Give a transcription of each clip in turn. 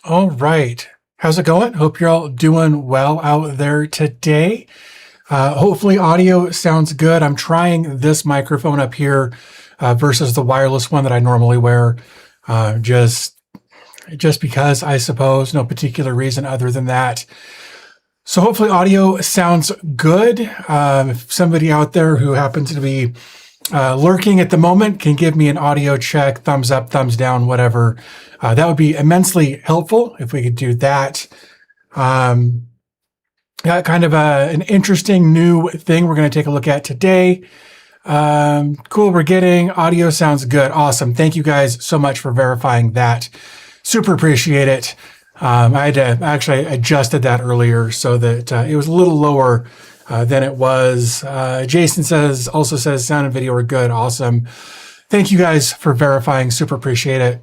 All right. How's it going? Hope you're all doing well out there today. Hopefully audio sounds good. I'm trying this microphone up here versus the wireless one that I normally wear. Just because, I suppose, no particular reason other than that. So hopefully audio sounds good. If somebody out there who happens to be lurking at the moment can give me an audio check, thumbs up, thumbs down, whatever. That would be immensely helpful if we could do that. Kind of an interesting new thing we're going to take a look at today. Cool, we're getting audio sounds good. Awesome. Thank you guys so much for verifying that. Super appreciate it. I had to actually adjusted that earlier so that it was a little lower than it was. Jason also says sound and video are good. Awesome. Thank you guys for verifying. Super appreciate it.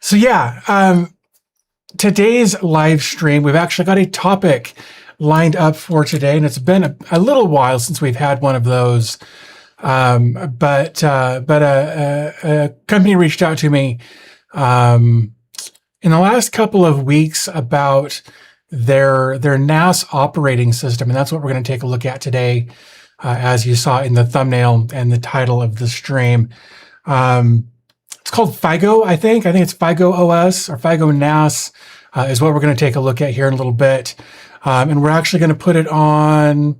So yeah, today's live stream, we've actually got a topic lined up for today, and it's been a little while since we've had one of those. But a company reached out to me in the last couple of weeks about their NAS operating system, and that's what we're going to take a look at today, as you saw in the thumbnail and the title of the stream. It's called Fygo, I think. I think it's FygoOS or Fygo NAS is what we're going to take a look at here in a little bit. And we're actually going to put it on,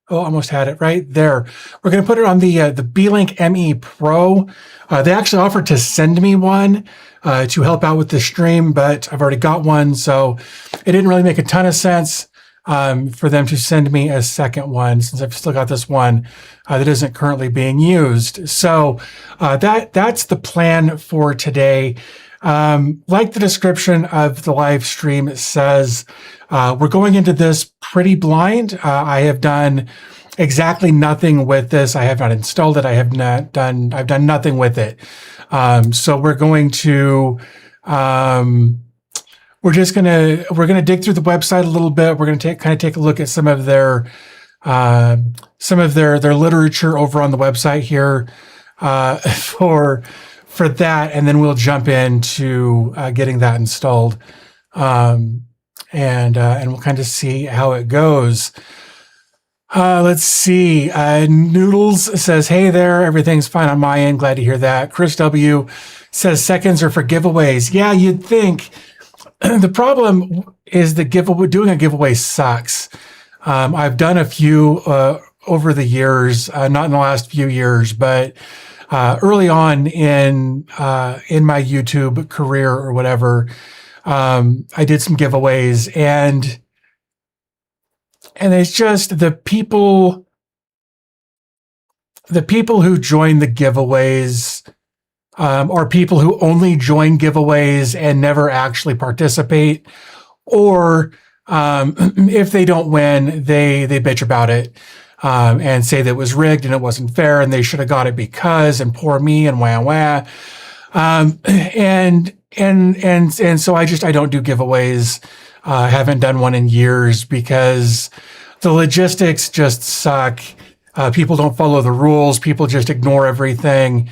almost had it right there. We're going to put it on the Beelink ME Pro. They actually offered to send me one to help out with the stream, but I've already got one, so it didn't really make a ton of sense for them to send me a second one since I've still got this one that isn't currently being used. So that's the plan for today. Like the description of the live stream says, we're going into this pretty blind. I have done exactly nothing with this. I have not installed it. I've done nothing with it. So we're going to, we're going to dig through the website a little bit. We're going to kind of take a look at some of their literature over on the website here, for that. And then we'll jump into, getting that installed. And we'll kind of see how it goes. Let's see. Noodles says, hey there, everything's fine on my end. Glad to hear that. Chris W says seconds are for giveaways. Yeah, you'd think. The problem is that doing a giveaway sucks. I've done a few over the years, not in the last few years, but early on in my YouTube career or whatever, I did some giveaways, and it's just the people who join the giveaways are people who only join giveaways and never actually participate, or if they don't win, they bitch about it and say that it was rigged and it wasn't fair and they should have got it because, and poor me, and wah. And so I don't do giveaways. Haven't done one in years because the logistics just suck. People don't follow the rules. People just ignore everything.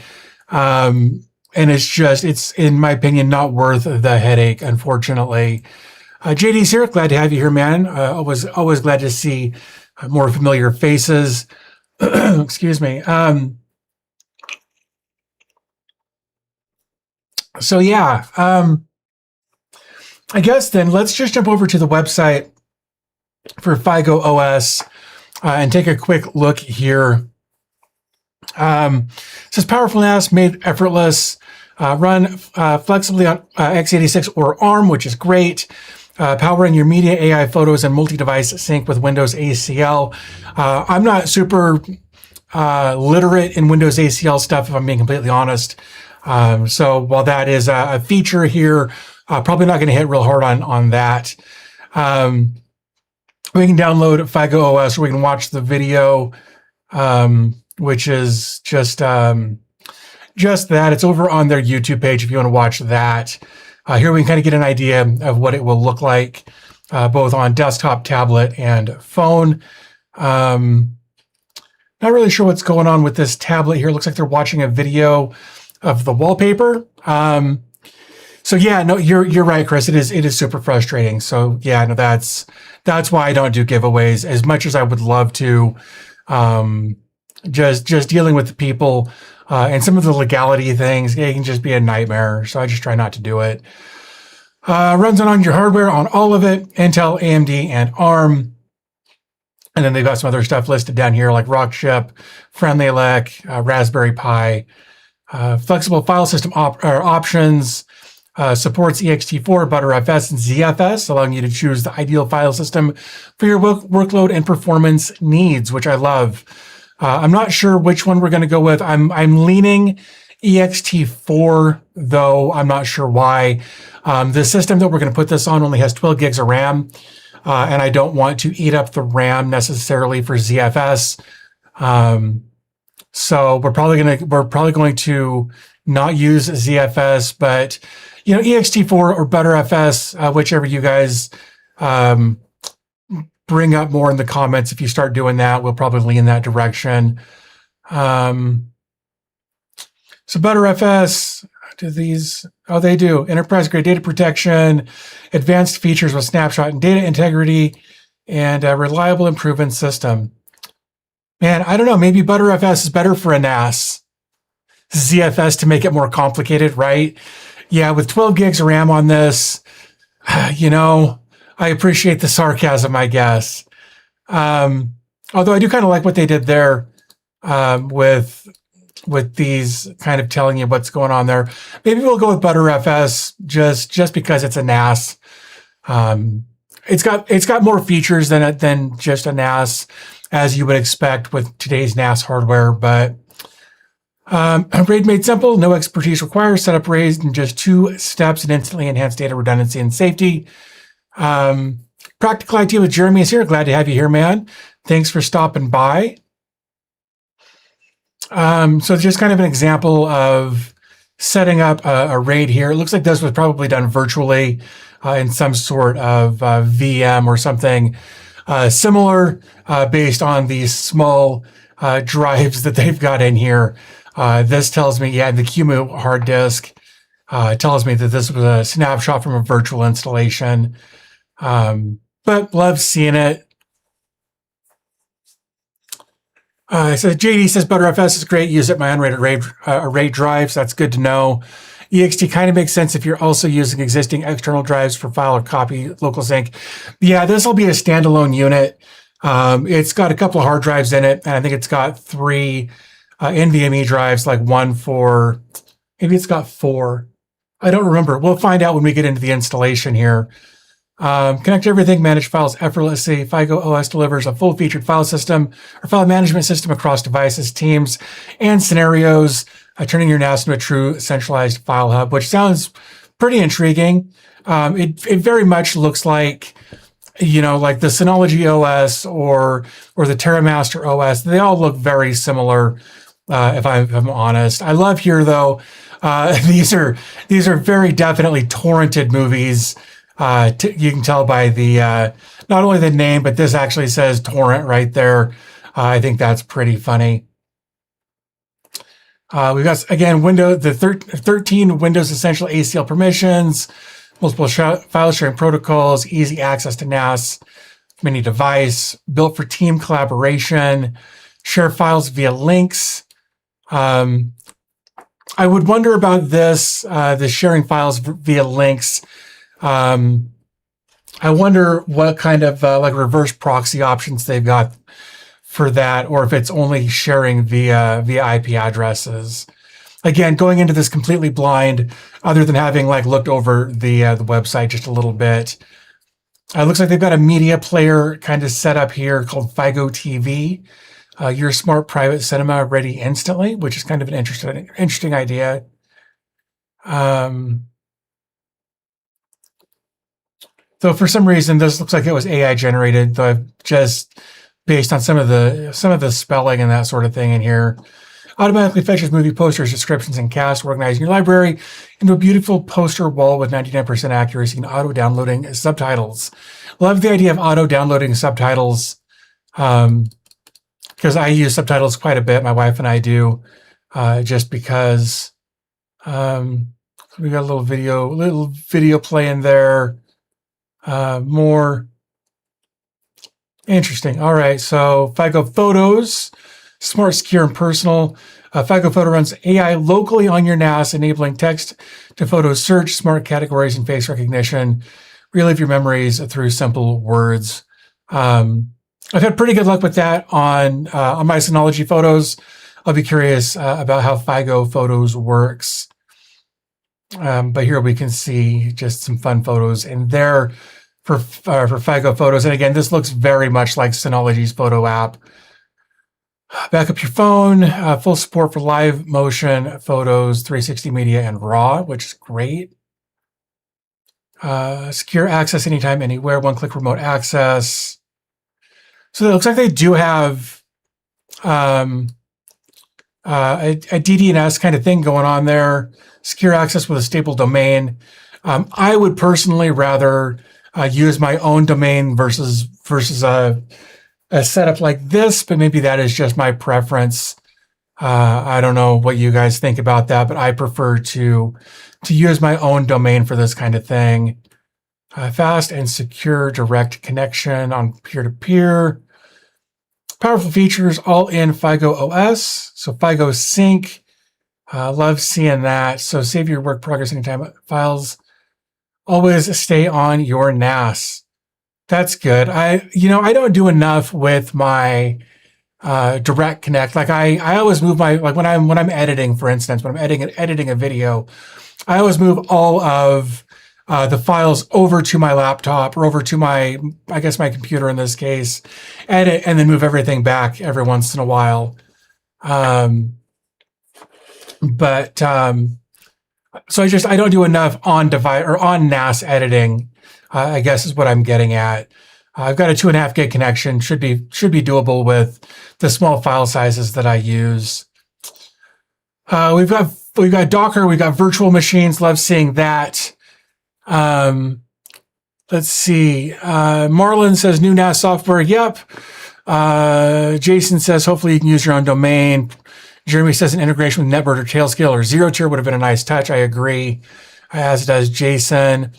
And it's in my opinion, not worth the headache, unfortunately. JD's here. Glad to have you here, man. Always glad to see more familiar faces. Excuse me. So yeah, I guess then let's just jump over to the website for FygoOS and take a quick look here. It says powerful NAS made effortless, run flexibly on x86 or ARM, which is great. Powering your media, AI, photos, and multi-device sync with Windows ACL. I'm not super literate in Windows ACL stuff, if I'm being completely honest. So while that is a feature here, probably not going to hit real hard on that. We can download FygoOS, or we can watch the video, which is just that. It's over on their YouTube page if you want to watch that. Here we can kind of get an idea of what it will look like, both on desktop, tablet, and phone. Not really sure what's going on with this tablet here. It looks like they're watching a video the wallpaper. So yeah, no, you're right, Chris. It is super frustrating. So yeah, no, that's why I don't do giveaways as much as I would love to. Just dealing with the people and some of the legality things, it can just be a nightmare. So I just try not to do it. Runs on your hardware on all of it, Intel, AMD, and ARM. And then they've got some other stuff listed down here like Rockchip, FriendlyLink, Raspberry Pi, flexible file system options, supports ext4, btrfs, and ZFS, allowing you to choose the ideal file system for your workload and performance needs, which I love. I'm not sure which one we're going to go with. I'm leaning ext4, though I'm not sure why. The system that we're going to put this on only has 12 gigs of RAM, and I don't want to eat up the RAM necessarily for ZFS. So we're probably going to not use ZFS, but ext4 or btrfs, whichever you guys bring up more in the comments. If you start doing that, we'll probably lean that direction. So btrfs, do these? Oh, they do. Enterprise grade data protection, advanced features with snapshot and data integrity, and a reliable improvement system. Man, I don't know. Maybe btrfs is better for a NAS. ZFS to make it more complicated, right? Yeah, with 12 gigs of RAM on this, I appreciate the sarcasm, I guess. Although I do kind of like what they did there with these kind of telling you what's going on there. Maybe we'll go with btrfs just because it's a NAS. It's got more features than just a NAS, as you would expect with today's NAS hardware. But RAID made simple, no expertise required. Setup RAID in just 2 steps and instantly enhance data redundancy and safety. Practical IT with Jeremy is here. Glad to have you here, man. Thanks for stopping by. So just kind of an example of setting up a RAID here. It looks like this was probably done virtually in some sort of VM or something similar based on these small drives that they've got in here. This tells me, the QEMU hard disk tells me that this was a snapshot from a virtual installation. But love seeing it. So JD says btrfs is great. Use it my unrated RAID drives. That's good to know. EXT kind of makes sense if you're also using existing external drives for file or copy local sync. Yeah, this will be a standalone unit. It's got a couple of hard drives in it, and I think it's got 3 NVMe drives, like one for, maybe it's got 4. I don't remember. We'll find out when we get into the installation here. Connect everything, manage files effortlessly. FygoOS delivers a full-featured file system or file management system across devices, teams, and scenarios, turning your NAS into a true centralized file hub, which sounds pretty intriguing. It very much looks like, like the Synology OS or the TerraMaster OS. They all look very similar, if I'm honest. I love here, though, these are very definitely torrented movies. You can tell by the not only the name, but this actually says torrent right there. I think that's pretty funny. We've got, again, 13 Windows Essential ACL permissions, multiple file sharing protocols, easy access to NAS, mini device, built for team collaboration, share files via links. I would wonder about this, the sharing files via links. I wonder what kind of like reverse proxy options they've got for that, or if it's only sharing via IP addresses. Again, going into this completely blind, other than having like looked over the website just a little bit. It looks like they've got a media player kind of set up here called Fygo TV. Your smart private cinema ready instantly, which is kind of an interesting idea. Though for some reason this looks like it was AI generated, though I've just based on some of the spelling and that sort of thing in here. Automatically fetches movie posters, descriptions, and cast, organizing your library into a beautiful poster wall with 99% accuracy and auto-downloading subtitles. Love the idea of auto-downloading subtitles because I use subtitles quite a bit. My wife and I do, just because So we got a little video playing there. More interesting. All right, so Fygo Photos, smart, secure, and personal. Fygo Photo runs AI locally on your NAS, enabling text to photo search, smart categories, and face recognition. Relive your memories through simple words. I've had pretty good luck with that on my Synology photos. I'll be curious about how Fygo Photos works. But here we can see just some fun photos in there for Fygo Photos. And again, this looks very much like Synology's photo app. Back up your phone, full support for live motion photos, 360 media, and RAW, which is great. Secure access anytime, anywhere, one-click remote access. So it looks like they do have a DDNS kind of thing going on there. Secure access with a stable domain. I would personally rather use my own domain versus a setup like this, but maybe that is just my preference. I don't know what you guys think about that, but I prefer to use my own domain for this kind of thing. Fast and secure direct connection on peer-to-peer. Powerful features all in FygoOS. So Fygo Sync. Love seeing that. So save your work progress anytime. Files always stay on your NAS. That's good. I don't do enough with my direct connect. Like I always move my, like when I'm editing, for instance, when I'm editing a video, I always move all of the files over to my laptop or over to my computer in this case, edit, and then move everything back every once in a while. So I don't do enough on device or on NAS editing, I guess is what I'm getting at. I've got a 2.5 gig connection, should be doable with the small file sizes that I use. We've got Docker, we've got virtual machines, love seeing that. Let's see. Marlon says new NAS software. Yep. Jason says hopefully you can use your own domain. Jeremy says an integration with NetBird or Tailscale or Zero Tier would have been a nice touch. I agree, as does Jason.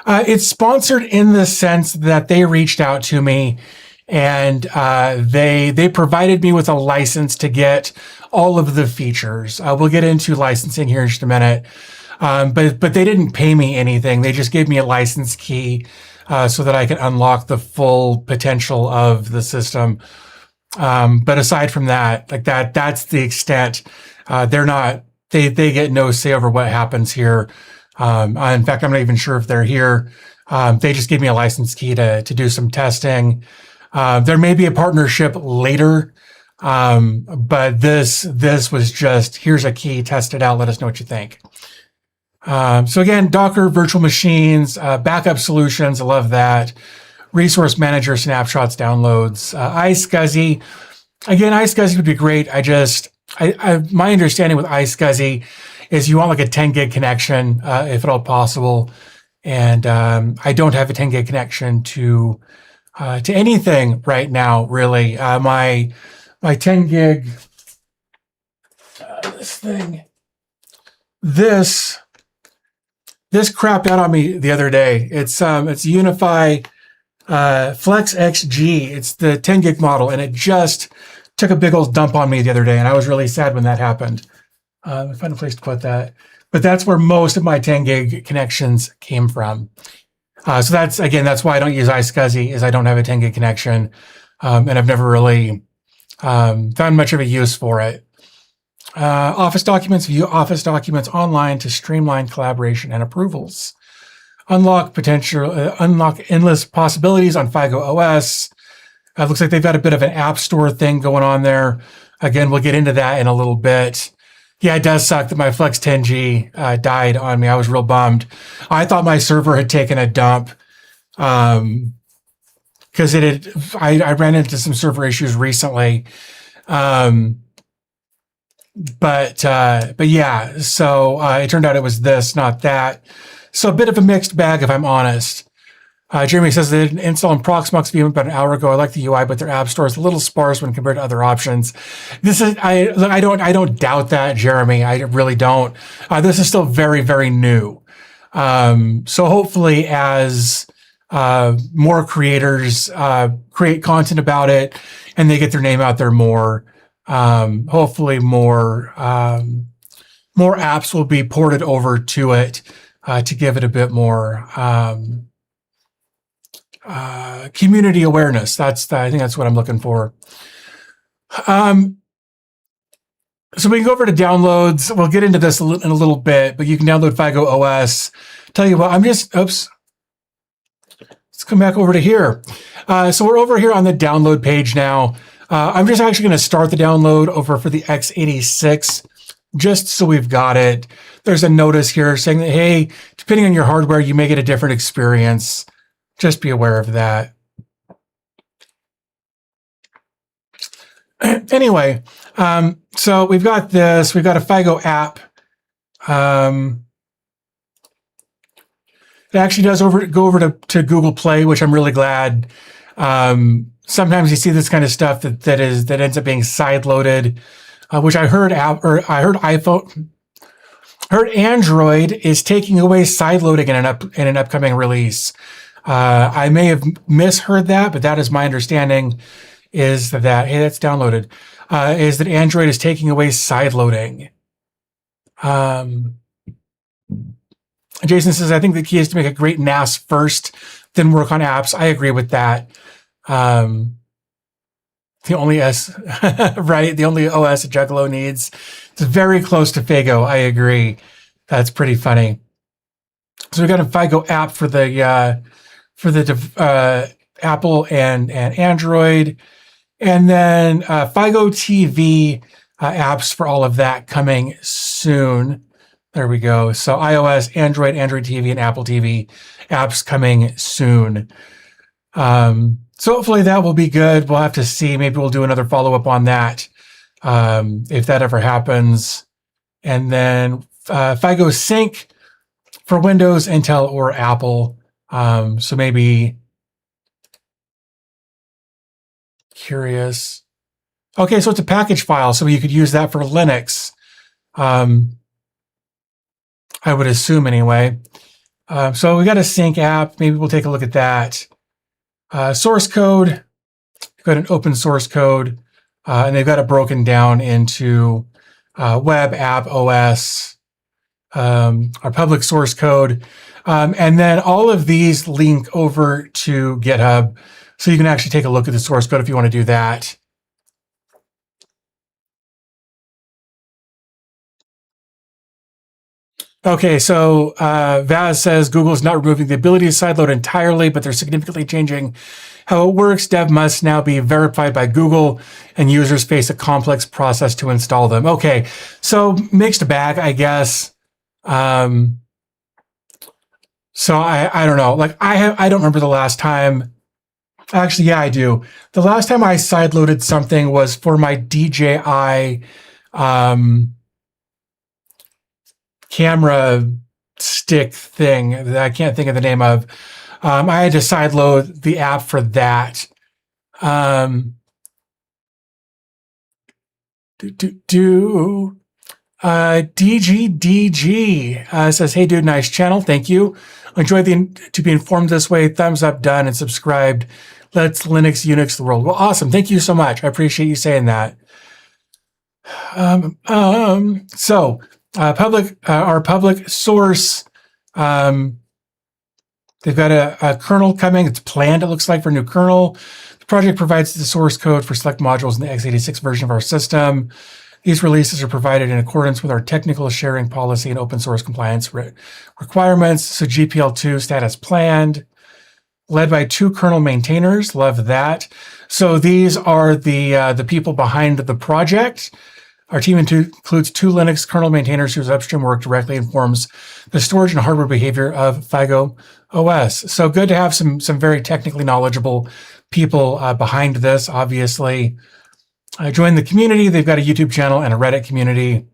It's sponsored in the sense that they reached out to me and they provided me with a license to get all of the features. We'll get into licensing here in just a minute. But they didn't pay me anything. They just gave me a license key so that I could unlock the full potential of the system. But aside from that, that's the extent. They get no say over what happens here. In fact, I'm not even sure if they're here. They just gave me a license key to do some testing. There may be a partnership later. But this was just, here's a key, test it out, let us know what you think. So again, Docker, virtual machines, backup solutions, I love that. Resource manager, snapshots, downloads, iSCSI. Again, iSCSI would be great. My understanding with iSCSI is you want like a 10 gig connection, if at all possible. And I don't have a 10 gig connection to anything right now, really. My 10 gig, this crapped out on me the other day. It's Unify Flex XG. It's the 10 gig model, and it just took a big old dump on me the other day, and I was really sad when that happened. I find a place to put that. But that's where most of my 10 gig connections came from. So that's why I don't use iSCSI, is I don't have a 10 gig connection, and I've never really found much of a use for it. Office documents, view Office documents online to streamline collaboration and approvals. Unlock endless possibilities on FygoOS. It looks like they've got a bit of an app store thing going on there. Again, we'll get into that in a little bit. Yeah, it does suck that my Flex 10G died on me. I was real bummed. I thought my server had taken a dump because I ran into some server issues recently. But yeah, so it turned out it was this, not that. So a bit of a mixed bag, if I'm honest. Jeremy says they did install in Proxmox VM about an hour ago. I like the UI, but their app store is a little sparse when compared to other options. This is I don't doubt that, Jeremy. I really don't. This is still very, very new. So hopefully, as more creators create content about it and they get their name out there more, hopefully more apps will be ported over to it to give it a bit more community awareness. I think that's what I'm looking for. So we can go over to downloads. We'll get into this in a little bit, but you can download FygoOS. Tell you what, oops. Let's come back over to here. So we're over here on the download page now. I'm just actually going to start the download over for the x86, just so we've got it. There's a notice here saying that, hey, depending on your hardware, you may get a different experience. Just be aware of that. Anyway, so we've got this. We've got a Fygo app. It actually does go over to Google Play, which I'm really glad. Sometimes you see this kind of stuff that ends up being sideloaded, which I heard Android is taking away sideloading in an upcoming release. I may have misheard that, but that is my understanding. Is that hey, that's downloaded? Is that Android is taking away sideloading? Jason says, I think the key is to make a great NAS first, then work on apps. I agree with that. The only right? The only OS a Juggalo needs. It's very close to Faygo. I agree. That's pretty funny. So we got a Fygo app for the Apple and Android, and then Fygo TV apps for all of that coming soon. There we go. So iOS, Android TV, and Apple TV apps coming soon. So hopefully that will be good. We'll have to see. Maybe we'll do another follow-up on that if that ever happens. And then Fygo Sync for Windows, Intel, or Apple. So maybe curious. Okay, so it's a package file, so you could use that for Linux. I would assume anyway. So we got a sync app. Maybe we'll take a look at that. Source code. We've got an open source code, and they've got it broken down into web, app, OS, our public source code. And then all of these link over to GitHub. So you can actually take a look at the source code if you want to do that. Okay, so Vaz says Google is not removing the ability to sideload entirely, but they're significantly changing how it works. Dev must now be verified by Google, and users face a complex process to install them. Okay, so mixed bag, I guess. So I don't know. Like I don't remember the last time. Actually, yeah, I do. The last time I sideloaded something was for my DJI camera stick thing that I can't think of the name of. I had to sideload the app for that. DGDG says, hey dude, nice channel. Thank you. Enjoy to be informed this way. Thumbs up, done, and subscribed. Let's Linux, Unix the world. Well, awesome. Thank you so much. I appreciate you saying that. So our public source, they've got a kernel coming. It's planned, it looks like, for a new kernel. The project provides the source code for select modules in the x86 version of our system. These releases are provided in accordance with our technical sharing policy and open source compliance requirements. So GPL2 status planned, led by 2 kernel maintainers. Love that. So these are the people behind the project. Our team includes 2 Linux kernel maintainers whose upstream work directly informs the storage and hardware behavior of FygoOS. So good to have some very technically knowledgeable people behind this, obviously. Join the community. They've got a YouTube channel and a Reddit community.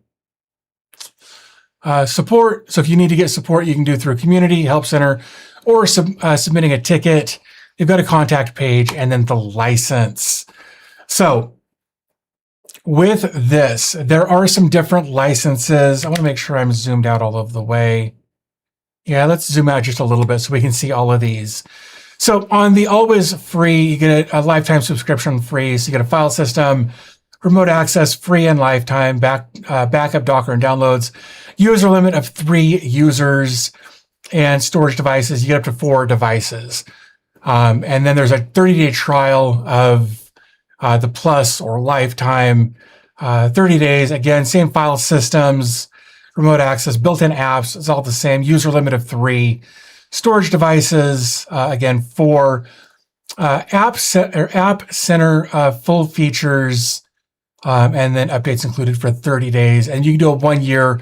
Support. So if you need to get support, you can do through community, help center, or submitting a ticket. You've got a contact page and then the license. So with this, there are some different licenses. I want to make sure I'm zoomed out all of the way. Yeah, let's zoom out just a little bit so we can see all of these. So on the always free, you get a lifetime subscription free. So you get a file system, remote access free and lifetime, backup, Docker, and downloads, user limit of 3 users, and storage devices. You get up to 4 devices. And then there's a 30-day trial of the plus or lifetime, 30 days. Again, same file systems, remote access, built-in apps. It's all the same. User limit of 3. Storage devices, again, 4. App Center full features, and then updates included for 30 days. And you can do a 1 year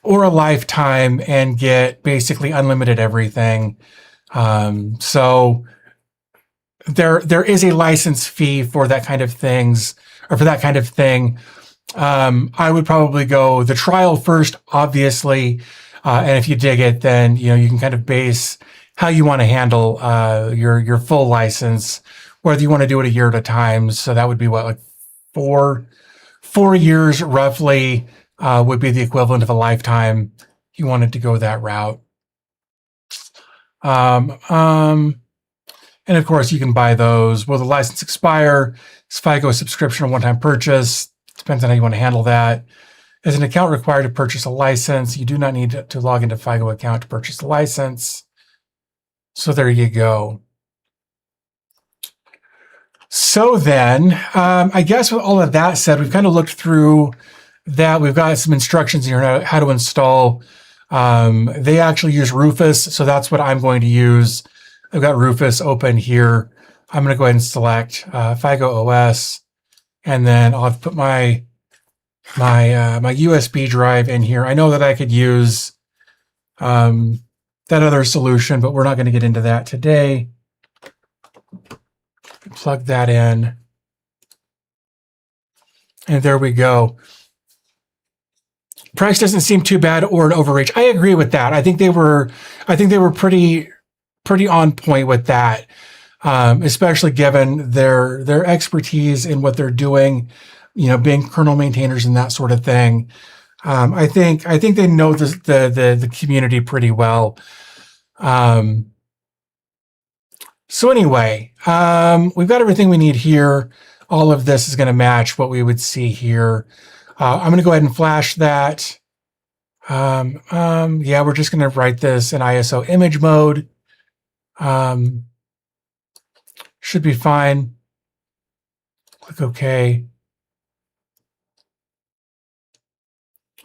or a lifetime and get basically unlimited everything. So there is a license fee for that kind of things, or for that kind of thing. I would probably go the trial first, obviously. And if you dig it, then you can kind of base how you want to handle your full license, whether you want to do it a year at a time. So that would be what, like 4 years roughly would be the equivalent of a lifetime if you wanted to go that route. And of course, you can buy those. Will the license expire? Is FygoOS subscription a one-time purchase? Depends on how you want to handle that. Is an account required to purchase a license? You do not need to log into Fygo account to purchase a license. So there you go. So then, I guess with all of that said, we've kind of looked through that. We've got some instructions here on how to install. They actually use Rufus, so that's what I'm going to use. I've got Rufus open here. I'm going to go ahead and select FygoOS, and then I'll have to put my USB drive in here. I know that I could use that other solution, but we're not going to get into that today. Plug that in, and there we go. Price doesn't seem too bad or an overreach. I agree with that. I think they were pretty on point with that, especially given their expertise in what they're doing, being kernel maintainers and that sort of thing. I think they know the community pretty well. So anyway, we've got everything we need here. All of this is going to match what we would see here. I'm going to go ahead and flash that. Yeah, we're just going to write this in ISO image mode. Should be fine. Click OK.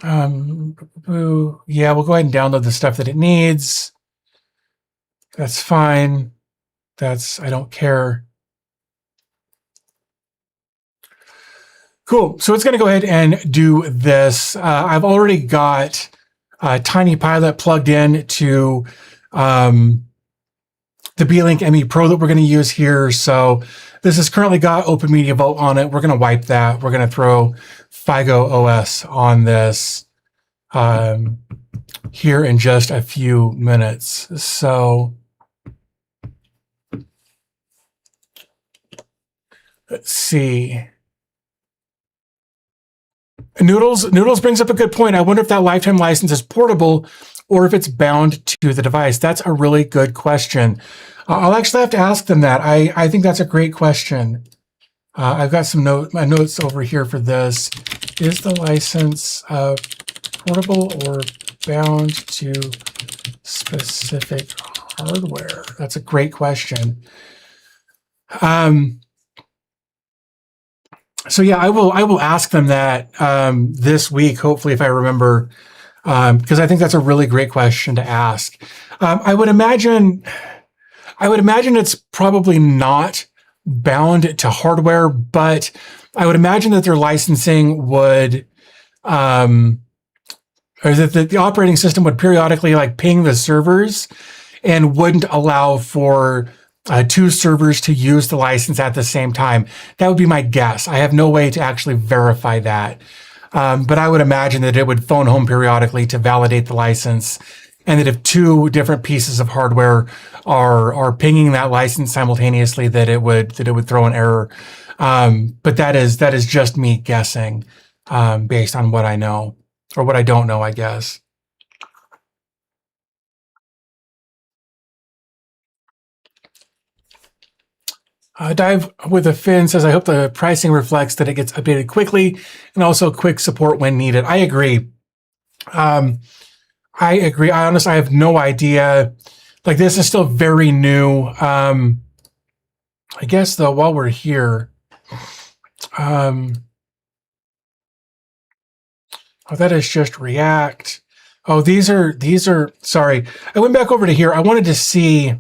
Yeah, we'll go ahead and download the stuff that it needs. That's fine. I don't care. Cool. So it's going to go ahead and do this. I've already got Tiny Pilot plugged in to the B-Link ME Pro that we're going to use here. So this has currently got Open Media Vault on it. We're going to wipe that. We're going to throw FygoOS on this here in just a few minutes. So let's see. Noodles brings up a good point. I wonder if that lifetime license is portable or if it's bound to the device. That's a really good question. I'll actually have to ask them that. I think that's a great question. I've got some notes over here for this. Is the license portable or bound to specific hardware? That's a great question. So yeah, I will ask them that this week, hopefully, if I remember, because I think that's a really great question to ask. I would imagine it's probably not bound to hardware, but I would imagine that their licensing would, or that the operating system would periodically ping the servers and wouldn't allow for 2 servers to use the license at the same time. That would be my guess. I have no way to actually verify that. But I would imagine that it would phone home periodically to validate the license and that if two different pieces of hardware are pinging that license simultaneously, that it would throw an error. But that is just me guessing based on what I know or what I don't know, I guess. Dive with a Fin says, I hope the pricing reflects that it gets updated quickly and also quick support when needed. I agree. I agree. I honestly, I have no idea. Like, this is still very new. I guess though, while we're here, oh, that is just React. Oh, these are, sorry. I went back over to here. I wanted to see,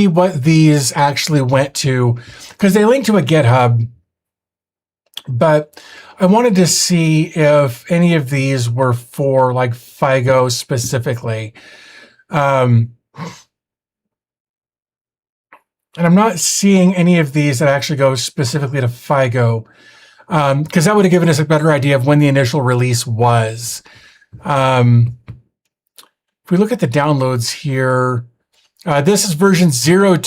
what these actually went to, because they link to a GitHub, but I wanted to see if any of these were for like Figo specifically. And I'm not seeing any of these that actually go specifically to Figo, because that would have given us a better idea of when the initial release was. If we look at the downloads here, this is version 020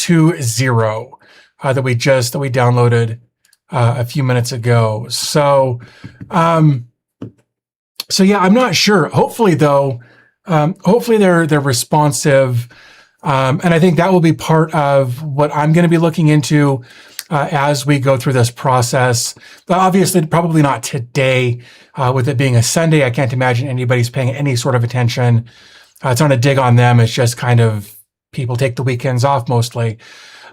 that we downloaded a few minutes ago. So, yeah, I'm not sure. Hopefully, though, hopefully they're responsive, and I think that will be part of what I'm going to be looking into as we go through this process. But obviously, probably not today. With it being a Sunday, I can't imagine anybody's paying any sort of attention. It's not a dig on them. It's just kind of people take the weekends off mostly.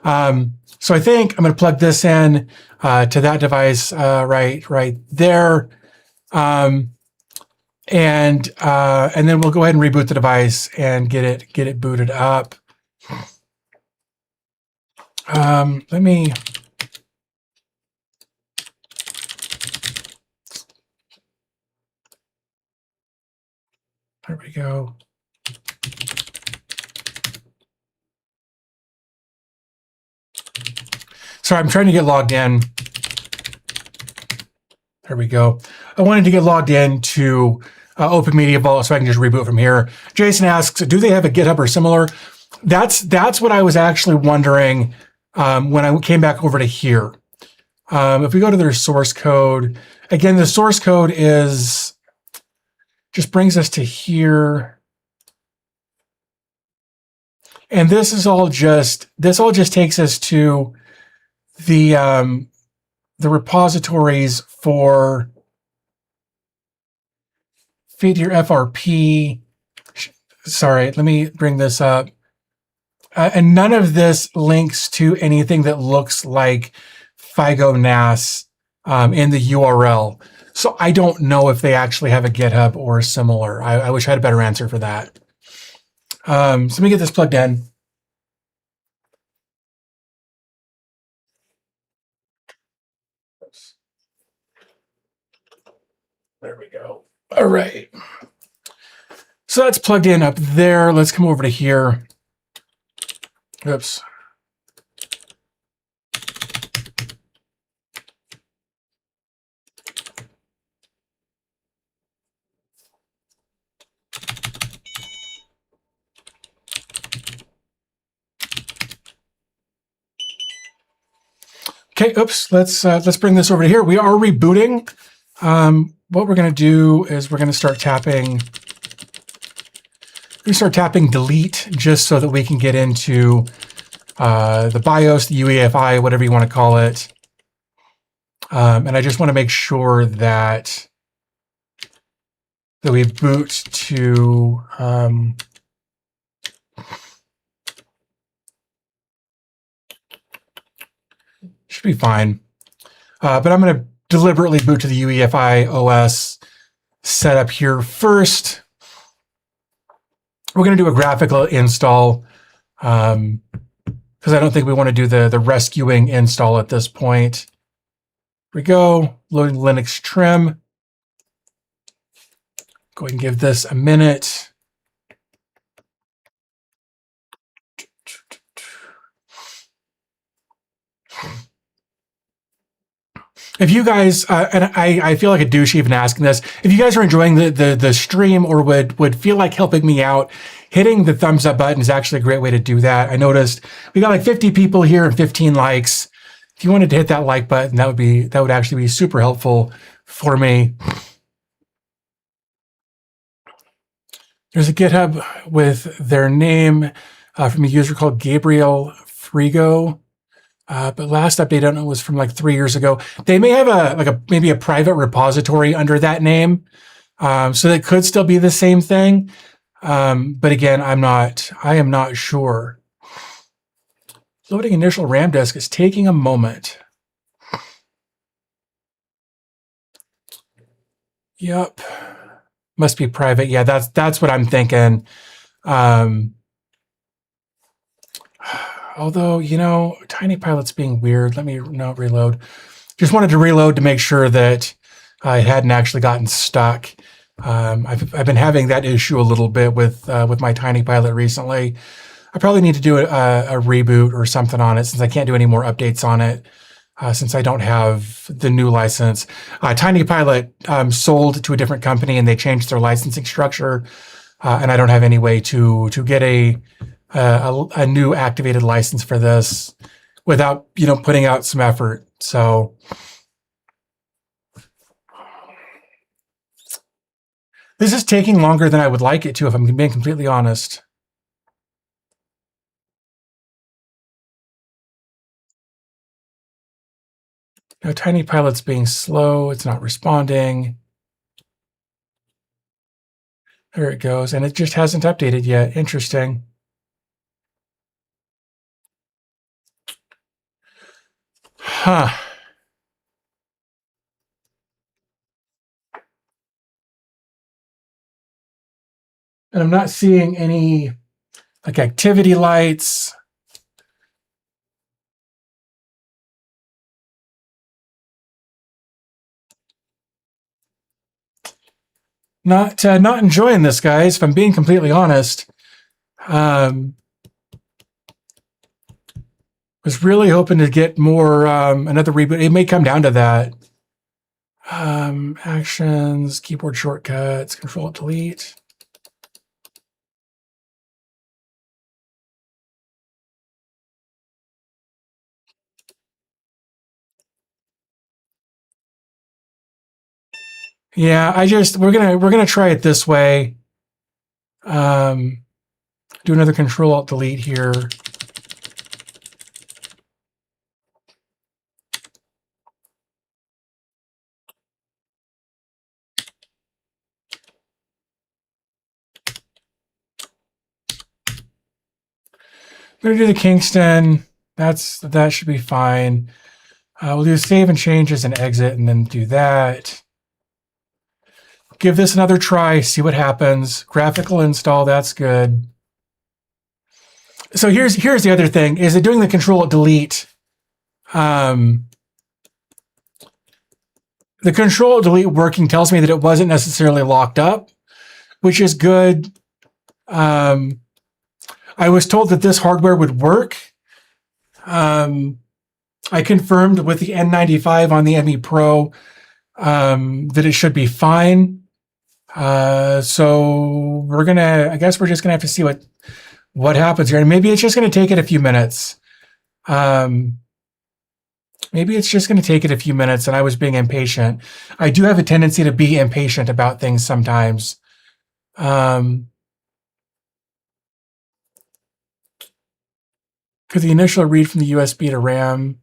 So I think I'm going to plug this in to that device right there. And then we'll go ahead and reboot the device and get it booted up. Let me. There we go. Sorry, I'm trying to get logged in. There we go. I wanted to get logged in to Open Media Vault so I can just reboot from here. Jason asks, do they have a GitHub or similar? That's what I was actually wondering when I came back over to here. If we go to their source code, again, the source code is just brings us to here. And this all just takes us to the repositories for feed your FRP. Sorry, let me bring this up. And none of this links to anything that looks like Figo NAS in the URL. So I don't know if they actually have a GitHub or similar. I wish I had a better answer for that. So let me get this plugged in. There we go. All right. So that's plugged in up there. Let's come over to here. Oops. Okay, oops. Let's bring this over to here. We are rebooting. What we're going to do is we're going to start tapping. We start tapping delete just so that we can get into the BIOS, the UEFI, whatever you want to call it. And I just want to make sure that we boot to should be fine. But I'm going to deliberately boot to the UEFI OS setup here first. We're going to do a graphical install because I don't think we want to do the rescuing install at this point. Here we go. Loading Linux trim. Go ahead and give this a minute. If you guys, and I feel like a douche even asking this, if you guys are enjoying the stream or would feel like helping me out, hitting the thumbs up button is actually a great way to do that. I noticed we got like 50 people here and 15 likes. If you wanted to hit that like button, that would actually be super helpful for me. There's a GitHub with their name from a user called Gabriel Frigo. But last update, I don't know, was from like 3 years ago. They may have maybe a private repository under that name. So it could still be the same thing. But again, I am not sure. Loading initial RAM disk is taking a moment. Yep. Must be private. Yeah, that's what I'm thinking. Although, TinyPilot's being weird. Let me not reload. Just wanted to reload to make sure that I hadn't actually gotten stuck. I've been having that issue a little bit with my TinyPilot recently. I probably need to do a reboot or something on it since I can't do any more updates on it since I don't have the new license. TinyPilot sold to a different company and they changed their licensing structure, and I don't have any way to get a new activated license for this without putting out some effort. So this is taking longer than I would like it to, if I'm being completely honest. Now, TinyPilot's being slow. It's not responding. There it goes. And it just hasn't updated yet. Interesting. Huh. And I'm not seeing any like activity lights. Not enjoying this, guys, if I'm being completely honest. Was really hoping to get more, another reboot. It may come down to that. Actions, keyboard shortcuts, Control Delete. Yeah, we're gonna try it this way. Do another Control Alt Delete here. I'm gonna do the Kingston. That should be fine. We'll do save and changes and exit, and then do that. Give this another try, see what happens. Graphical install, that's good. So here's the other thing, is it doing the Control Delete. The Control Delete working tells me that it wasn't necessarily locked up, which is good. I was told that this hardware would work. I confirmed with the N95 on the ME Pro that it should be fine. So I guess we're just gonna have to see what happens here. And maybe it's just gonna take it a few minutes. Maybe it's just gonna take it a few minutes and I was being impatient. I do have a tendency to be impatient about things sometimes. Could the initial read from the USB to RAM?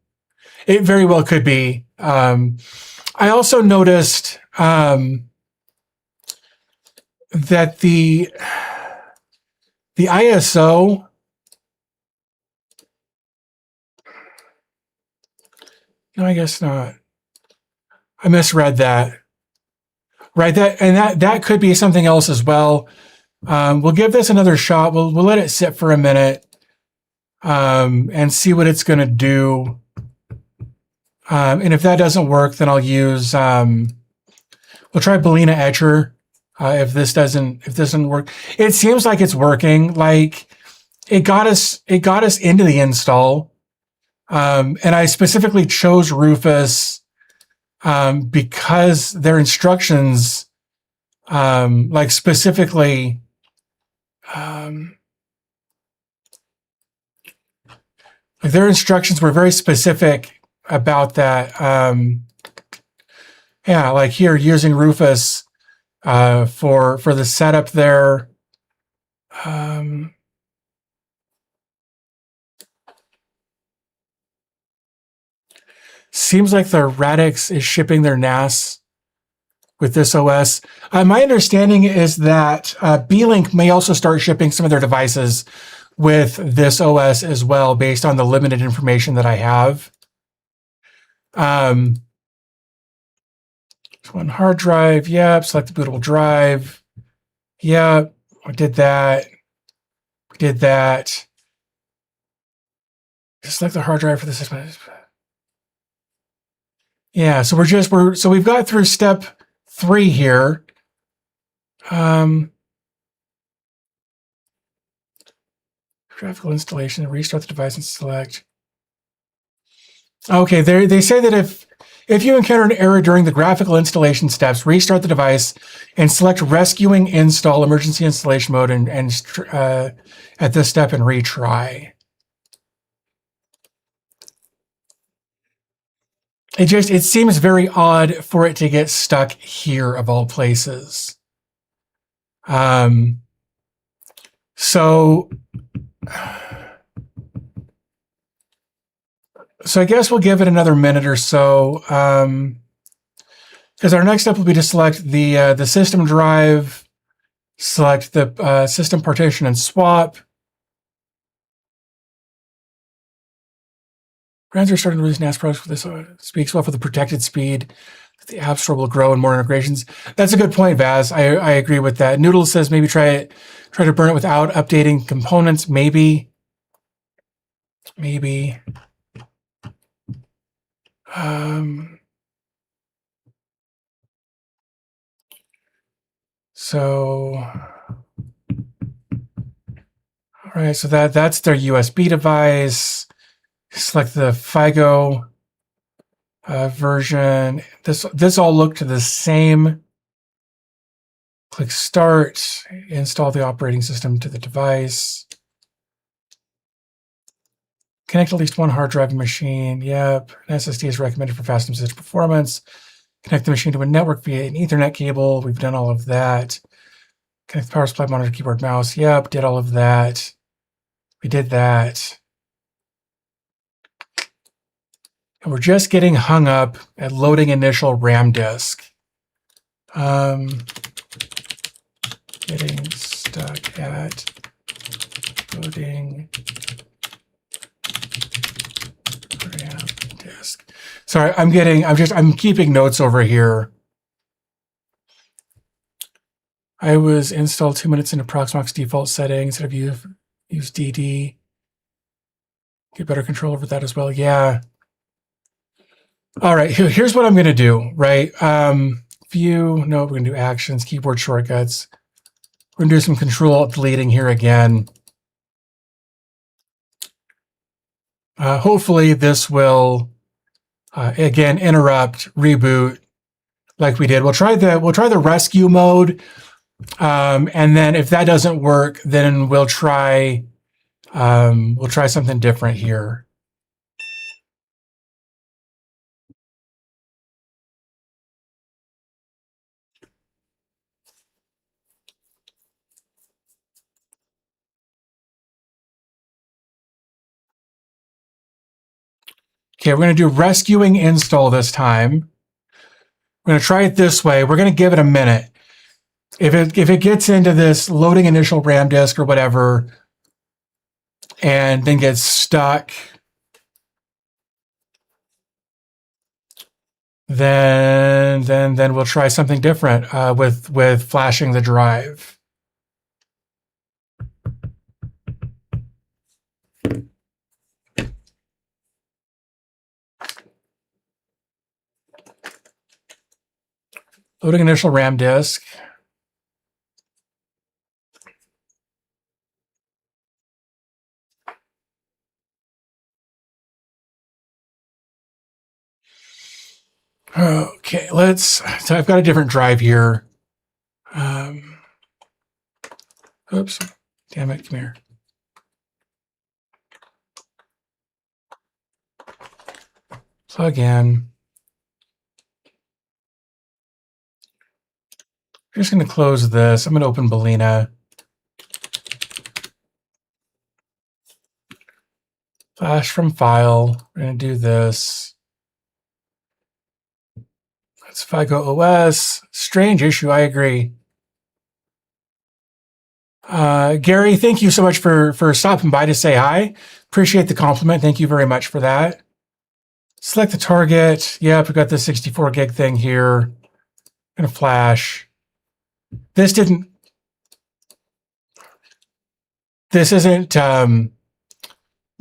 It very well could be. I also noticed that the ISO, no, I guess not. I misread that. Right, that could be something else as well. We'll give this another shot. We'll let it sit for a minute and see what it's going to do. And if that doesn't work, then I'll use we'll try Balena Etcher. If this doesn't work, it seems like it's working. Like it got us into the install. And I specifically chose Rufus because their instructions, like specifically, their instructions were very specific about that. Yeah, like here using Rufus for the setup there. Seems like the Radix is shipping their NAS with this OS. My understanding is that B-Link may also start shipping some of their devices with this OS as well, based on the limited information that I have. One hard drive, yep. Select the bootable drive. Yep, I did that. We did that. Just select the hard drive for the system. Yeah, so we've got through step 3 here. Graphical installation, restart the device and select. Okay, they say that if you encounter an error during the graphical installation steps, restart the device and select rescuing install emergency installation mode and at this step and retry. It seems very odd for it to get stuck here of all places. So I guess we'll give it another minute or so, because our next step will be to select the system drive, select the system partition and swap. Brands are starting to release NAS products with this. Speaks well for the protected speed. The App Store will grow and more integrations. That's a good point, Vaz. I agree with that. Noodle says maybe try to burn it without updating components. Maybe. So, all right. So that's their USB device. Select the Figo version. This all looked the same. Click Start. Install the operating system to the device. Connect at least one hard drive machine. Yep. An SSD is recommended for fast and consistent performance. Connect the machine to a network via an Ethernet cable. We've done all of that. Connect the power supply, monitor, keyboard, mouse. Yep, did all of that. We did that. And we're just getting hung up at loading initial RAM disk. Getting stuck at loading RAM disk. Sorry, I'm keeping notes over here. I was installed 2 minutes into Proxmox default settings instead of use DD. Get better control over that as well. Yeah. All right, here's what I'm going to do, right? View, no, we're going to do actions, keyboard shortcuts. We're going to do some control deleting here again. Hopefully this will, again, interrupt, reboot like we did. We'll try the rescue mode. And then if that doesn't work, then we'll try something different here. Okay, we're going to do rescuing install this time. We're going to try it this way. We're going to give it a minute. If it gets into this loading initial RAM disk or whatever, and then gets stuck, then we'll try something different with flashing the drive. Loading initial RAM disk. Okay, so I've got a different drive here. Oops, damn it, come here. Plug in. I'm just going to close this. I'm going to open Balena. Flash from file. We're going to do this. That's FygoOS. Strange issue, I agree. Gary, thank you so much for stopping by to say hi. Appreciate the compliment. Thank you very much for that. Select the target. Yep, we got the 64 gig thing here. Gonna flash. This isn't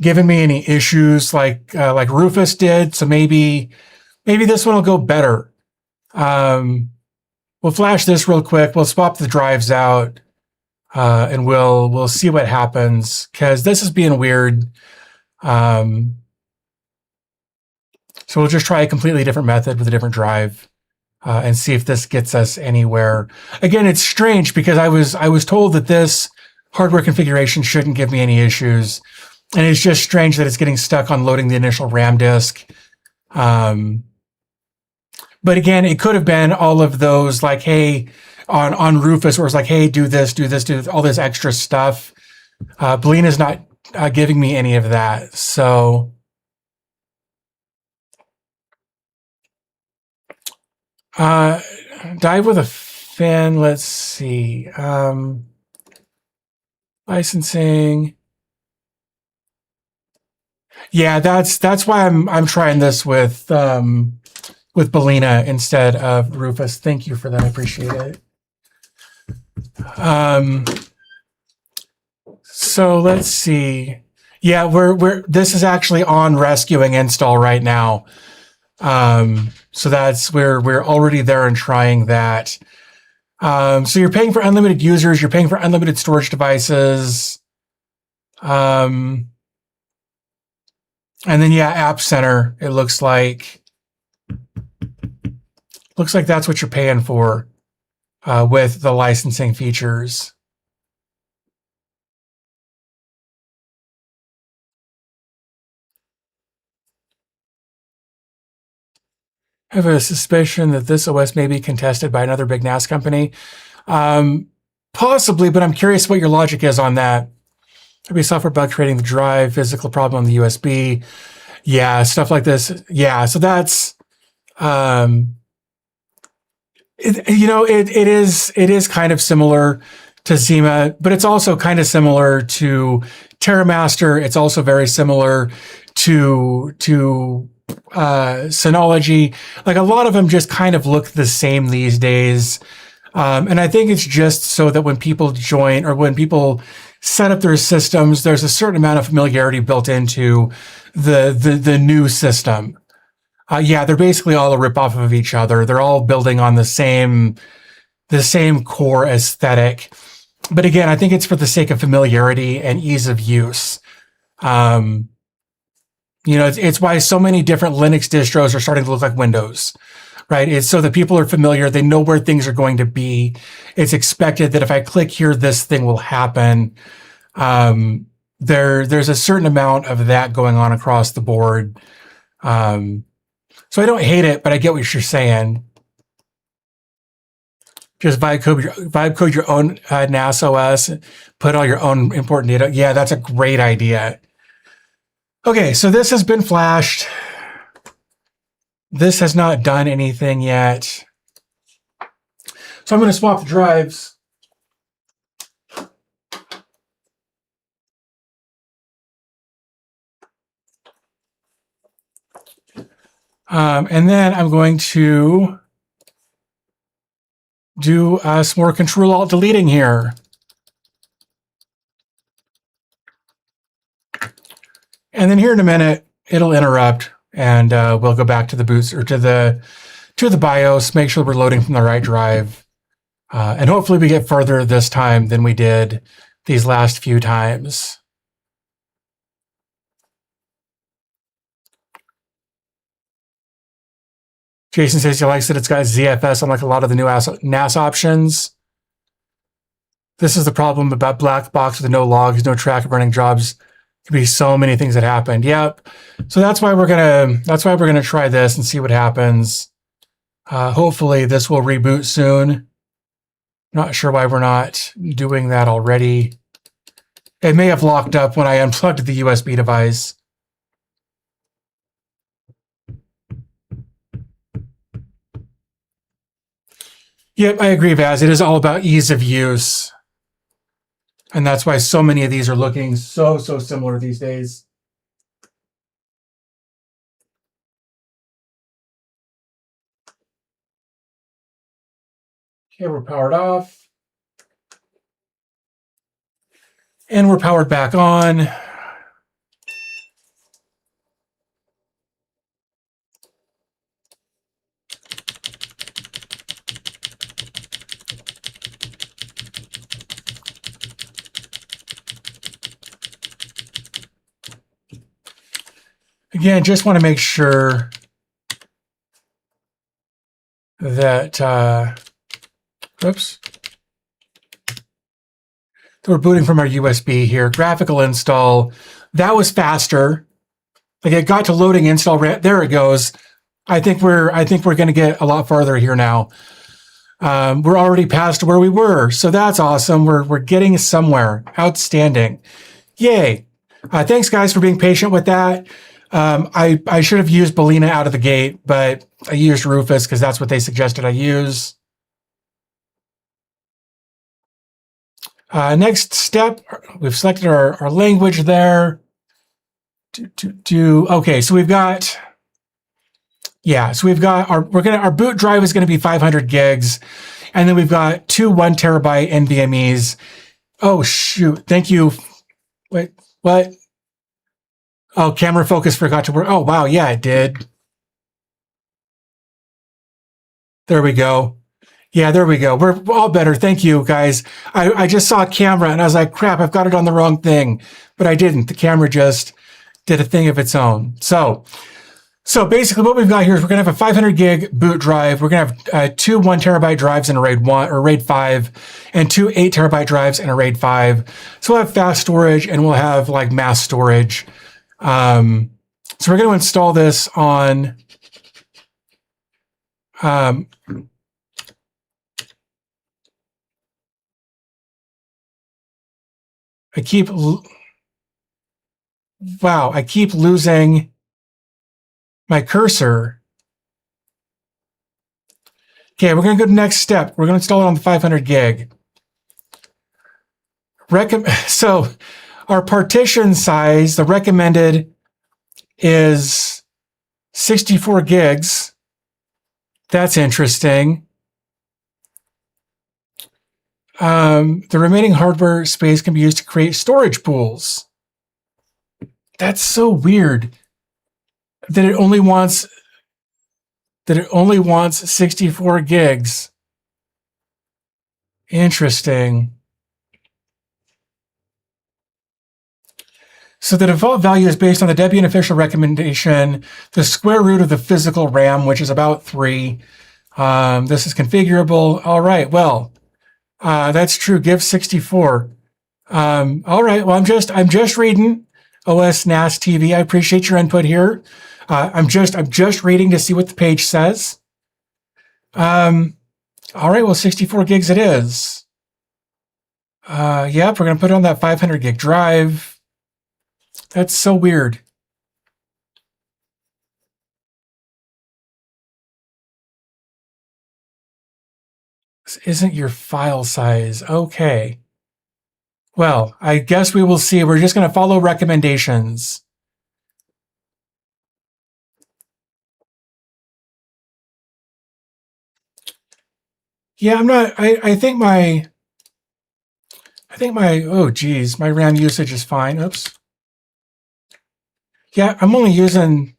giving me any issues like Rufus did. So maybe this one will go better. We'll flash this real quick. We'll swap the drives out, and we'll see what happens because this is being weird. So we'll just try a completely different method with a different drive and see if this gets us anywhere. Again, it's strange because I was told that this hardware configuration shouldn't give me any issues. And it's just strange that it's getting stuck on loading the initial RAM disk. But again, it could have been all of those like, hey, on Rufus, where it's like, hey, do this, all this extra stuff. Balena is not giving me any of that. So dive with a fin. Let's see. Licensing. Yeah, that's why I'm trying this with Balena instead of Rufus. Thank you for that. I appreciate it. So let's see. Yeah, this is actually on rescuing install right now. So that's we're already there and trying that. So you're paying for unlimited users, you're paying for unlimited storage devices. And then yeah, App Center, it looks like that's what you're paying for with the licensing features. I have a suspicion that this OS may be contested by another big NAS company. Possibly, but I'm curious what your logic is on that. Maybe software bug creating the drive, physical problem on the USB. Yeah, stuff like this. Yeah, so that's, it is kind of similar to Zima, but it's also kind of similar to TerraMaster. It's also very similar to Synology. Like a lot of them just kind of look the same these days. And I think it's just so that when people join or when people set up their systems, there's a certain amount of familiarity built into the new system. Yeah, they're basically all a ripoff of each other. They're all building on the same core aesthetic. But again, I think it's for the sake of familiarity and ease of use. It's why so many different Linux distros are starting to look like Windows, right? It's so that people are familiar. They know where things are going to be. It's expected that if I click here, this thing will happen. There's a certain amount of that going on across the board. So I don't hate it, but I get what you're saying. Just vibe code your own NAS OS, put all your own important data. Yeah, that's a great idea. Okay, so this has been flashed. This has not done anything yet. So I'm going to swap the drives. And then I'm going to do some more Control-Alt-Deleting here. And then here in a minute, it'll interrupt, and we'll go back to the boot or to the BIOS, make sure we're loading from the right drive. And hopefully we get further this time than we did these last few times. Jason says he likes that it's got ZFS unlike a lot of the new NAS options. This is the problem about black box with no logs, no track of running jobs. Could be so many things that happened. Yep. So that's why we're gonna try this and see what happens. Hopefully this will reboot soon. Not sure why we're not doing that already. It may have locked up when I unplugged the USB device. Yep, I agree, Vaz. It is all about ease of use. And that's why so many of these are looking so similar these days. Okay, we're powered off. And we're powered back on. Again, just want to make sure that, oops, that we're booting from our USB here. Graphical install, that was faster. Like it got to loading install, there it goes. I think we're going to get a lot farther here now. We're already past where we were, so that's awesome. We're getting somewhere. Outstanding. Yay. Thanks, guys, for being patient with that. I should have used Belina out of the gate, but I used Rufus because that's what they suggested I use. Next step, we've selected our language there. Okay, so we've got, yeah, so we've got our boot drive is going to be 500 gigs, and then we've got two 1 terabyte NVMEs. Oh shoot! Thank you. Wait, what? Oh, camera focus forgot to work. Oh wow, yeah, it did. There we go. Yeah, there we go. We're all better. Thank you, guys. I just saw a camera and I was like, crap, I've got it on the wrong thing. But I didn't. The camera just did a thing of its own. So basically what we've got here is we're going to have a 500 gig boot drive. We're going to have two 1 terabyte drives in a RAID 1 or RAID 5 and two 8 terabyte drives in a RAID 5. So we'll have fast storage and we'll have like mass storage. So we're going to install this on I keep losing my cursor. Okay, we're going to go to the next step. We're going to install it on the 500 gig. So our partition size, the recommended is 64 gigs. That's interesting. The remaining hardware space can be used to create storage pools. That's so weird that it only wants 64 gigs. Interesting. So the default value is based on the Debian official recommendation, the square root of the physical RAM, which is about 3. This is configurable. All right, well, that's true. Give 64. All right, well, I'm just reading OS NAS TV. I appreciate your input here. I'm just reading to see what the page says. All right, well, 64 gigs it is. Yep, we're going to put it on that 500 gig drive. That's so weird. This isn't your file size. Okay. Well, I guess we will see. We're just going to follow recommendations. Yeah, I'm not, I think my, oh geez, my RAM usage is fine. Oops. Yeah, I'm only using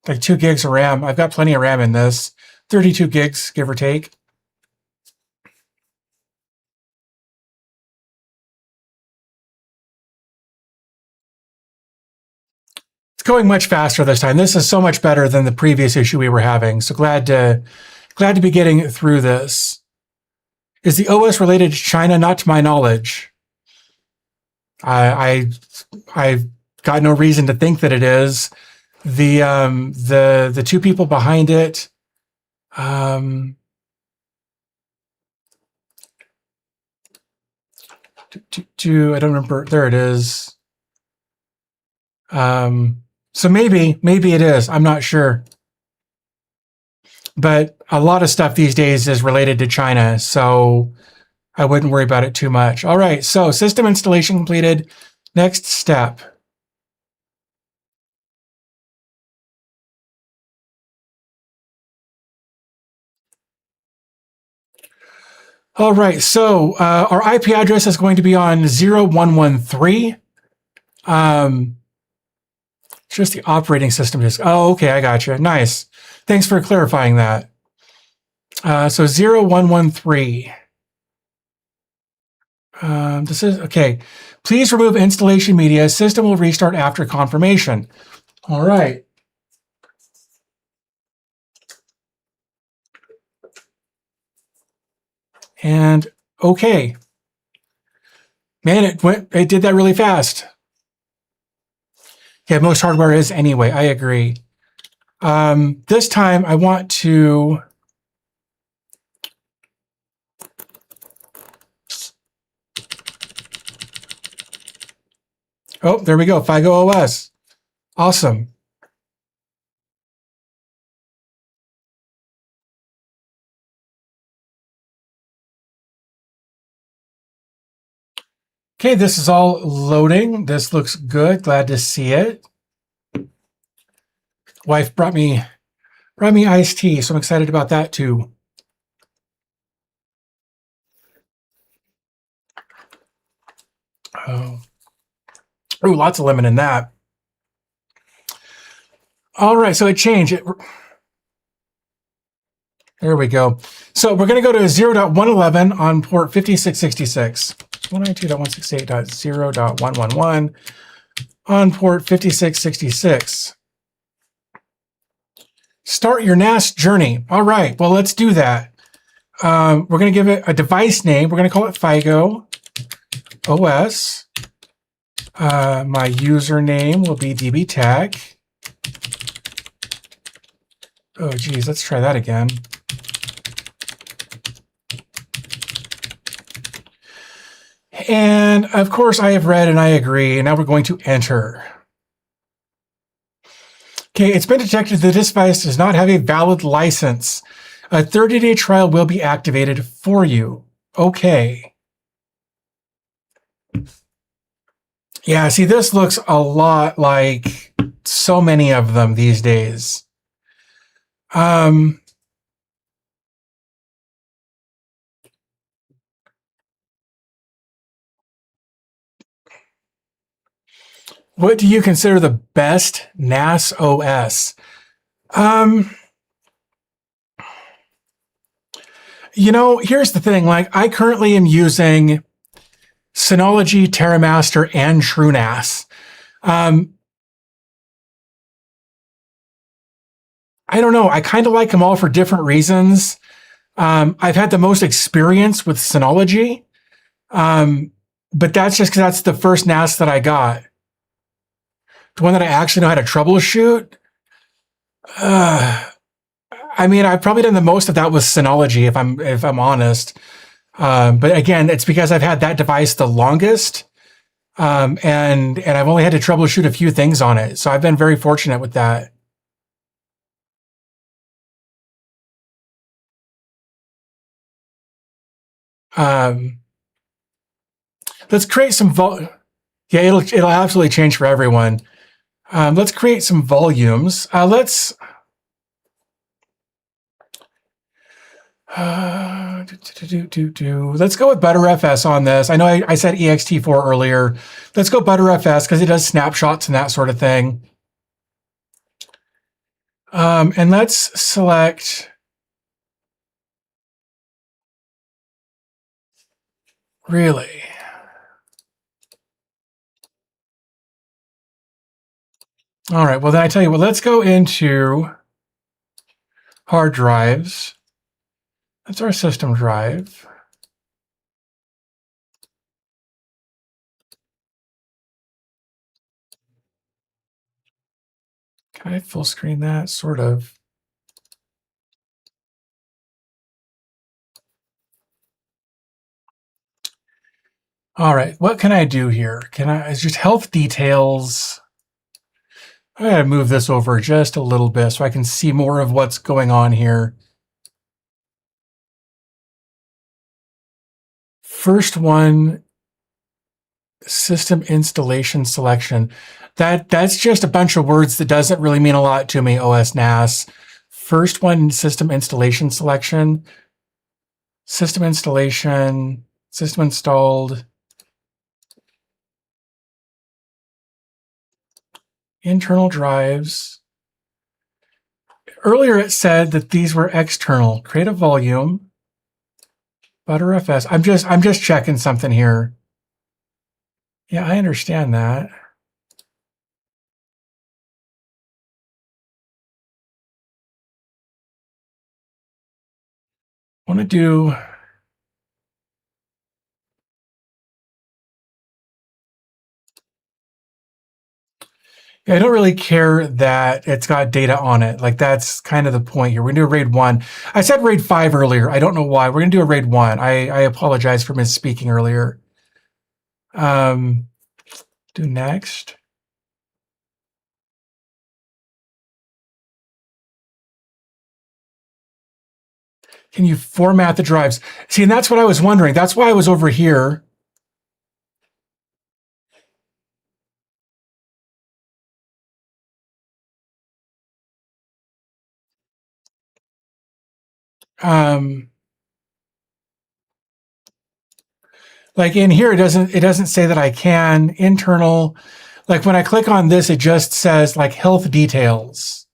like 2 gigs of RAM. I've got plenty of RAM in this. 32 gigs, give or take. It's going much faster this time. This is so much better than the previous issue we were having. So glad to be getting through this. Is the OS related to China? Not to my knowledge. I've got no reason to think that it is. The two people behind it, I don't remember. There it is. So maybe it is. I'm not sure. But a lot of stuff these days is related to China, so I wouldn't worry about it too much. All right, so system installation completed. Next step. All right, so our IP address is going to be on 0113. Just the operating system disk. Oh, okay, I got you. Nice. Thanks for clarifying that. So 0113. This is okay. Please remove installation media. System will restart after confirmation. All right. And okay. Man, it did that really fast. Yeah, most hardware is anyway. I agree. This time I want to oh, there we go. FygoOS. Awesome. Okay, this is all loading. This looks good. Glad to see it. Wife brought me iced tea, so I'm excited about that too. Oh, lots of lemon in that. All right, so it changed. There we go. So we're going to go to 0.111 on port 5666. 192.168.0.111 on port 5666. Start your NAS journey. All right, well, let's do that. We're going to give it a device name. We're going to call it FygoOS. My username will be dbtag. Oh, geez, let's try that again. And of course, I have read and I agree. And now we're going to enter. Okay, it's been detected that this device does not have a valid license. A 30-day trial will be activated for you. Okay. Yeah, see, this looks a lot like so many of them these days. What do you consider the best NAS OS? Here's the thing. Like, I currently am using Synology, TerraMaster, and TrueNAS. I don't know. I kind of like them all for different reasons. I've had the most experience with Synology, but that's just because that's the first NAS that I got. The one that I actually know how to troubleshoot. I mean, I've probably done the most of that with Synology, if I'm honest. But again, it's because I've had that device the longest, and I've only had to troubleshoot a few things on it. So I've been very fortunate with that. Let's create some yeah, it'll absolutely change for everyone. Let's create some volumes. Let's go with btrfs on this. I know I said ext4 earlier. Let's go btrfs because it does snapshots and that sort of thing. And let's select really. All right, well then I tell you what, let's go into hard drives. That's our system drive. Can I full screen that? Sort of. All right, what can I do here? It's just health details. I gotta move this over just a little bit so I can see more of what's going on here. First one, system installation selection. That's just a bunch of words that doesn't really mean a lot to me, OS NAS. First one, system installation selection. System installation, system installed. Internal drives. Earlier it said that these were external. Create a volume. btrfs. I'm just checking something here. Yeah, I understand that. I want to do. Yeah, I don't really care that it's got data on it. Like that's kind of the point here. We're gonna do a RAID 1. I said RAID 5 earlier. I don't know why. We're gonna do a RAID 1. I apologize for misspeaking earlier. Do next. Can you format the drives? See, and that's what I was wondering. That's why I was over here. Like in here, it doesn't say that I can. Internal, like when I click on this, it just says like health details.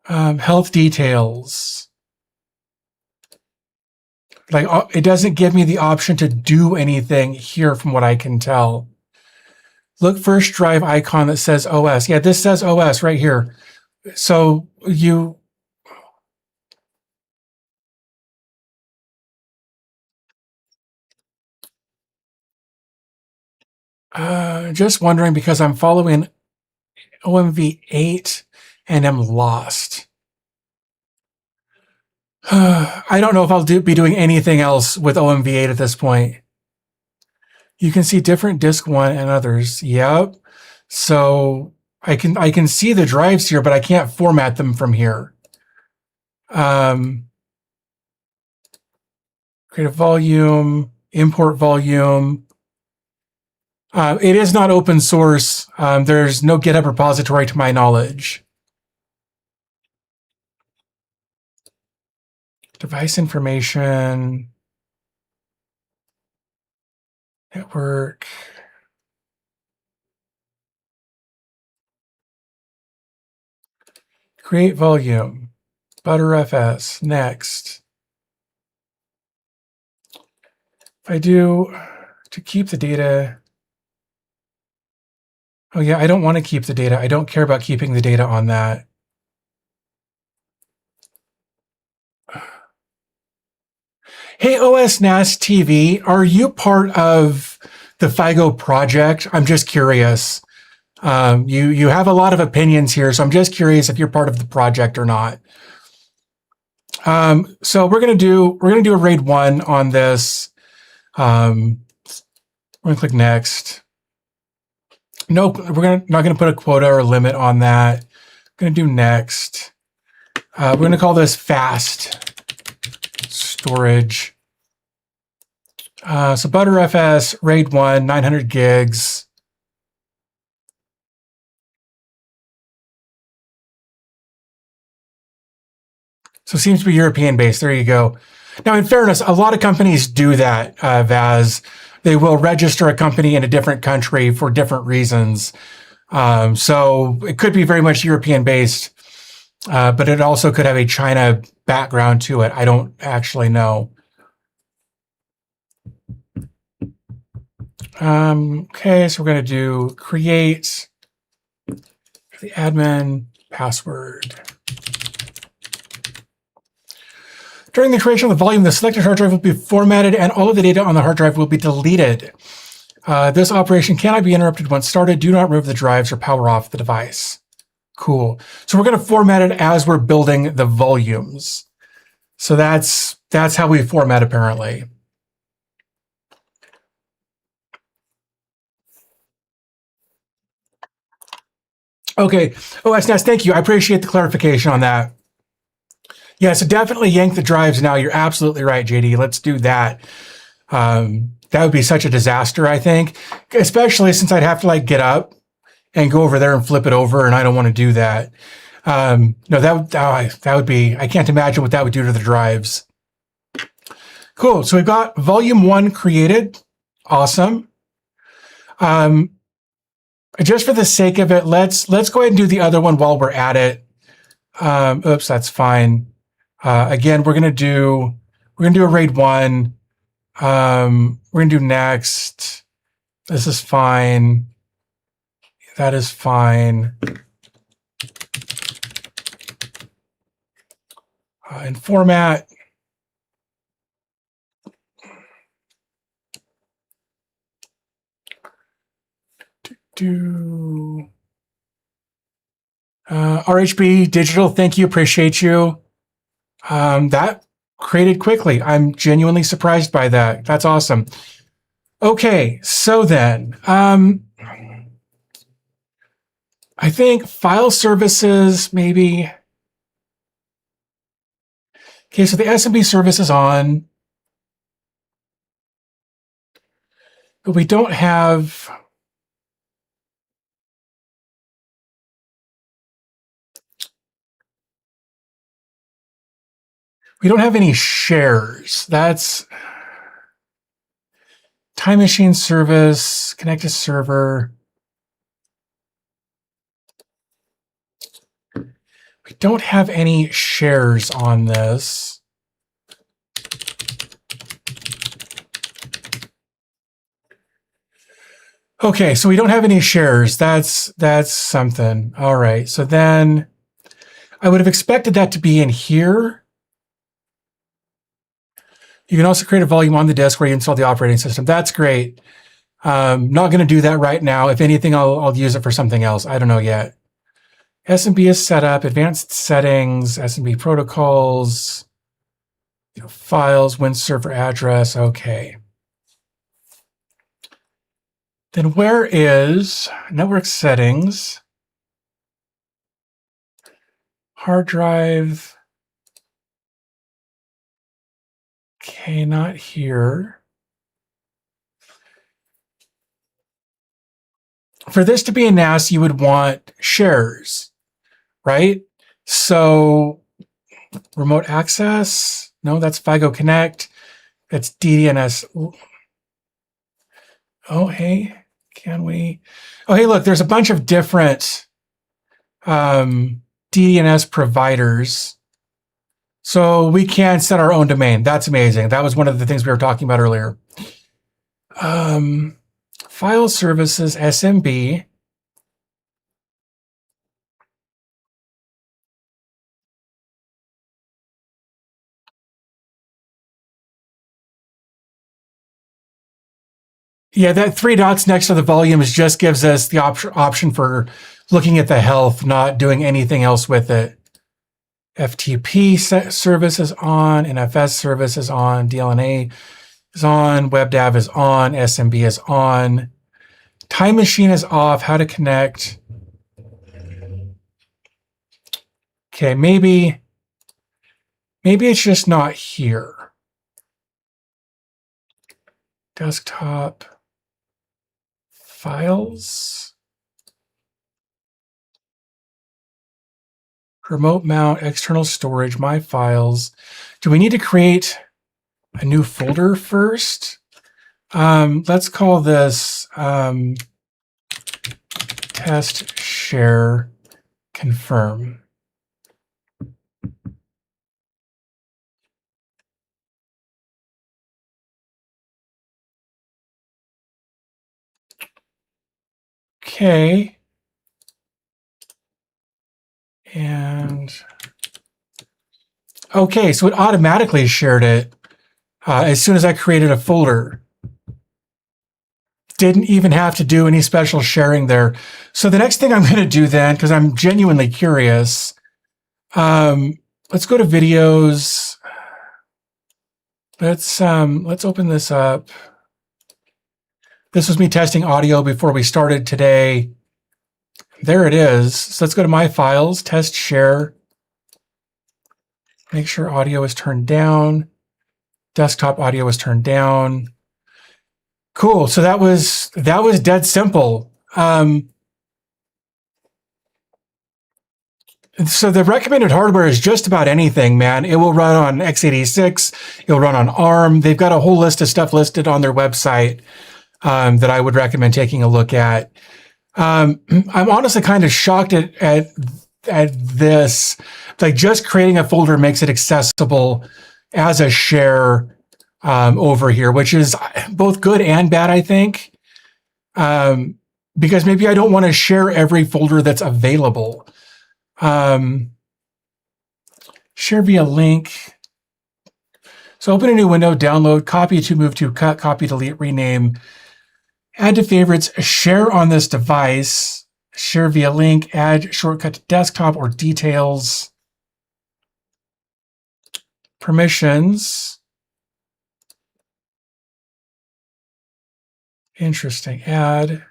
Health details. Like it doesn't give me the option to do anything here from what I can tell. Look, first drive icon that says OS. Yeah, this says OS right here. So you. Just wondering because I'm following OMV8 and I'm lost. I don't know if I'll be doing anything else with OMV8 at this point. You can see different disk one and others. Yep. So I can see the drives here, but I can't format them from here. Create a volume, import volume. It is not open source. There's no GitHub repository to my knowledge. Device information. Network. Create volume. btrfs. Next. If I do to keep the data. Oh yeah, I don't want to keep the data. I don't care about keeping the data on that. Hey, OS NAS TV, are you part of the FyGO project? I'm just curious. You have a lot of opinions here, so I'm just curious if you're part of the project or not. So we're gonna do a RAID 1 on this. We're gonna click next. Nope, we're not gonna put a quota or a limit on that. Gonna do next. We're gonna call this fast storage. So btrfs RAID 1 900 gigs. So it seems to be European based. There you go. Now, in fairness, a lot of companies do that, Vaz. They will register a company in a different country for different reasons. So it could be very much European based, but it also could have a China background to it. I don't actually know. Okay, so we're going to do create the admin password. During the creation of the volume, the selected hard drive will be formatted and all of the data on the hard drive will be deleted. This operation cannot be interrupted once started. Do not remove the drives or power off the device. Cool. So we're going to format it as we're building the volumes. So that's how we format apparently. Okay. OS NAS, thank you. I appreciate the clarification on that. Yeah, so definitely yank the drives now. You're absolutely right, JD. Let's do that. That would be such a disaster, I think, especially since I'd have to like get up and go over there and flip it over, and I don't want to do that. No, that would be, I can't imagine what that would do to the drives. Cool. So we've got volume 1 created. Awesome. Just for the sake of it, let's go ahead and do the other one while we're at it. Oops, that's fine. Again, we're gonna do a RAID 1. We're gonna do next. This is fine. That is fine. In format. RHB Digital, thank you, appreciate you. That created quickly. I'm genuinely surprised by that. That's awesome. Okay, so then, I think file services, maybe. Okay, so the SMB service is on, but we don't have, any shares. That's Time Machine service, connected server. We don't have any shares on this. Okay, so we don't have any shares. That's something. All right, so then I would have expected that to be in here. You can also create a volume on the disk where you install the operating system. That's great. Not going to do that right now. If anything, I'll use it for something else. I don't know yet. SMB is set up, advanced settings, SMB protocols, files, Win server address. Okay. Then where is network settings? Hard drive. Okay, not here. For this to be a NAS, you would want shares, right? So remote access. No, that's Figo Connect. That's DDNS. Oh, hey, can we? Oh, hey, look, there's a bunch of different DDNS providers. So we can set our own domain. That's amazing. That was one of the things we were talking about earlier. File services, SMB. Yeah, that 3 dots next to the volumes just gives us the option for looking at the health, not doing anything else with it. FTP service is on, NFS service is on, DLNA is on, WebDAV is on, SMB is on. Time Machine is off, how to connect. Okay, maybe it's just not here. Desktop. Files. Remote mount, external storage, my files. Do we need to create a new folder first? Let's call this test share confirm. Okay. And okay, so it automatically shared it as soon as I created a folder. Didn't even have to do any special sharing there. So the next thing I'm going to do then, because I'm genuinely curious, let's go to videos. Let's open this up. This was me testing audio before we started today. There it is. So let's go to My Files, Test Share. Make sure audio is turned down. Desktop audio is turned down. Cool. So that was dead simple. So the recommended hardware is just about anything, man. It will run on x86. It'll run on ARM. They've got a whole list of stuff listed on their website that I would recommend taking a look at. I'm honestly kind of shocked at this. Like, just creating a folder makes it accessible as a share over here, which is both good and bad, I think. Because maybe I don't want to share every folder that's available. Share via link. So open a new window, download, copy to, move to, cut, copy, delete, rename, add to favorites, share on this device, share via link, add shortcut to desktop or details, permissions. Interesting, add.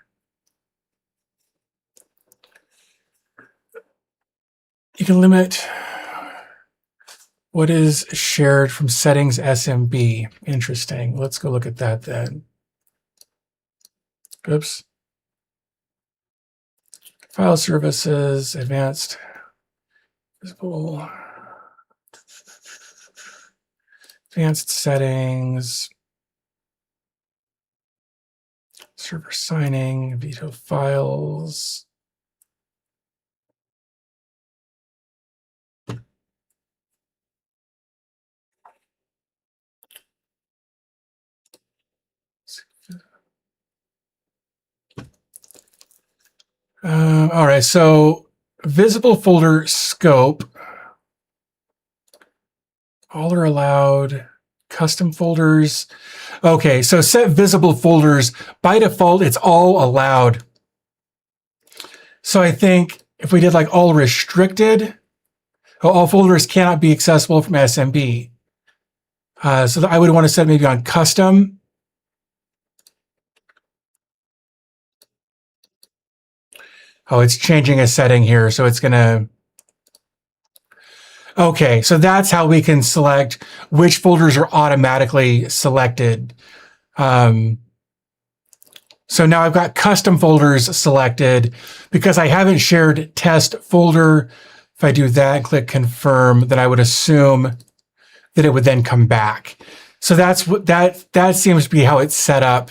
You can limit what is shared from settings SMB. Interesting. Let's go look at that then. Oops. File services, advanced, visible, advanced settings, server signing, veto files. All right, so visible folder scope. All are allowed. Custom folders. Okay, so set visible folders. By default, it's all allowed. So I think if we did like all restricted, all folders cannot be accessible from SMB. So I would want to set maybe on custom. Oh, it's changing a setting here, so it's going to... Okay, so that's how we can select which folders are automatically selected. So now I've got custom folders selected because I haven't shared test folder. If I do that and click confirm, then I would assume that it would then come back. So that's what that seems to be how it's set up,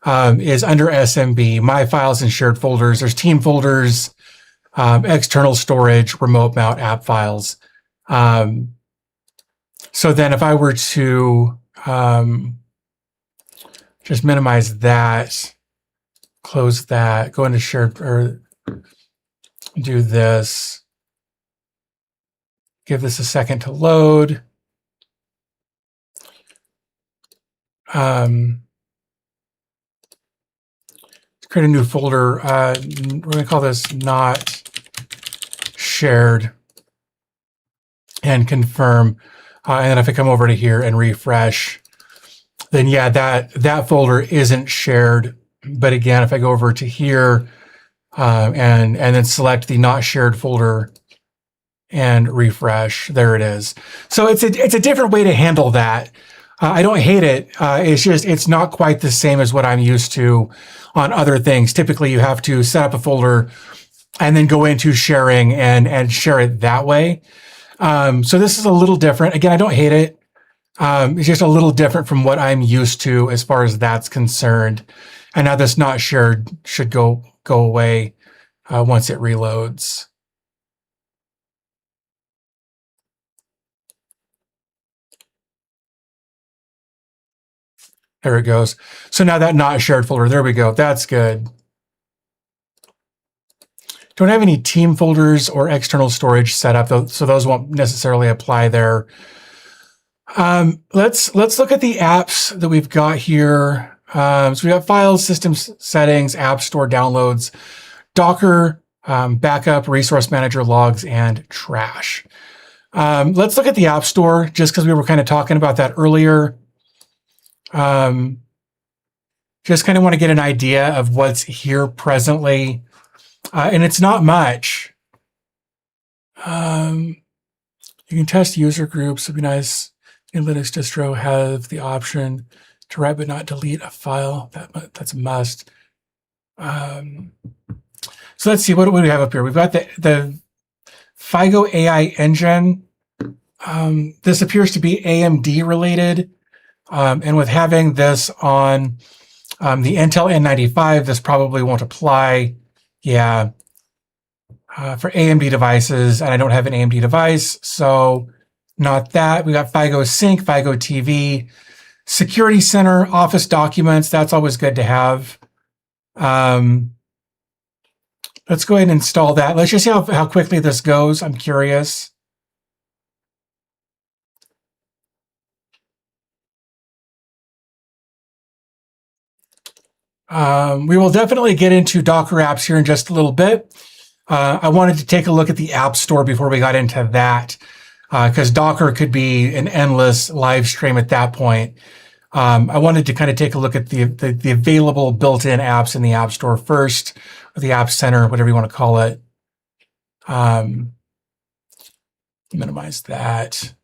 is under SMB, My Files and Shared Folders. There's team folders, external storage, remote mount, app files. So then if I were to just minimize that, close that, go into shared, or do this, give this a second to load. Create a new folder. We're going to call this not shared and confirm. And then if I come over to here and refresh, then yeah, that folder isn't shared. But again, if I go over to here and then select the not shared folder and refresh, there it is. So it's a different way to handle that. I don't hate it. It's just, it's not quite the same as what I'm used to on other things. Typically, you have to set up a folder and then go into sharing and share it that way. So this is a little different. Again, I don't hate it. It's just a little different from what I'm used to as far as that's concerned. And now this not shared should go away once it reloads. There it goes. So now that not shared folder, there we go. That's good. Don't have any team folders or external storage set up, so those won't necessarily apply there. Let's look at the apps that we've got here. So we have files, systems, settings, app store, downloads, Docker, backup, resource manager, logs, and trash. Let's look at the app store just because we were kind of talking about that earlier. Just kind of want to get an idea of what's here presently. And it's not much. You can test user groups. It'd be nice. In Linux distro have the option to write but not delete a file. That's a must. So let's see, what do we have up here? We've got the Fygo AI engine. This appears to be AMD related. And with having this on the Intel N95, this probably won't apply. Yeah. For AMD devices, and I don't have an AMD device, so not that. We got Fygo Sync, Fygo TV, Security Center, Office Documents. That's always good to have. Let's go ahead and install that. Let's just see how quickly this goes. I'm curious. We will definitely get into Docker apps here in just a little bit. I wanted to take a look at the App Store before we got into that, because Docker could be an endless live stream at that point. I wanted to kind of take a look at the available built-in apps in the App Store first, or the App Center, whatever you want to call it. Minimize that.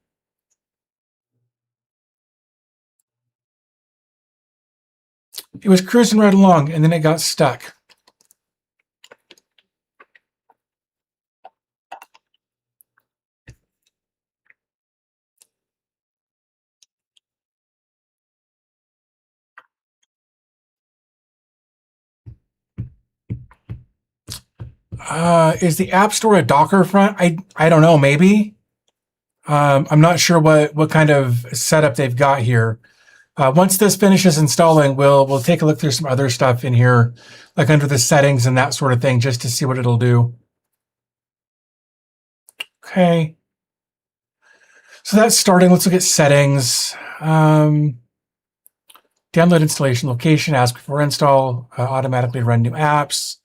It was cruising right along, and then it got stuck. Is the App Store a Docker front? I don't know, maybe. I'm not sure what kind of setup they've got here. Once this finishes installing, we'll take a look through some other stuff in here, like under the settings and that sort of thing, just to see what it'll do. Okay. So that's starting. Let's look at settings. Download installation location, ask before install, automatically run new apps,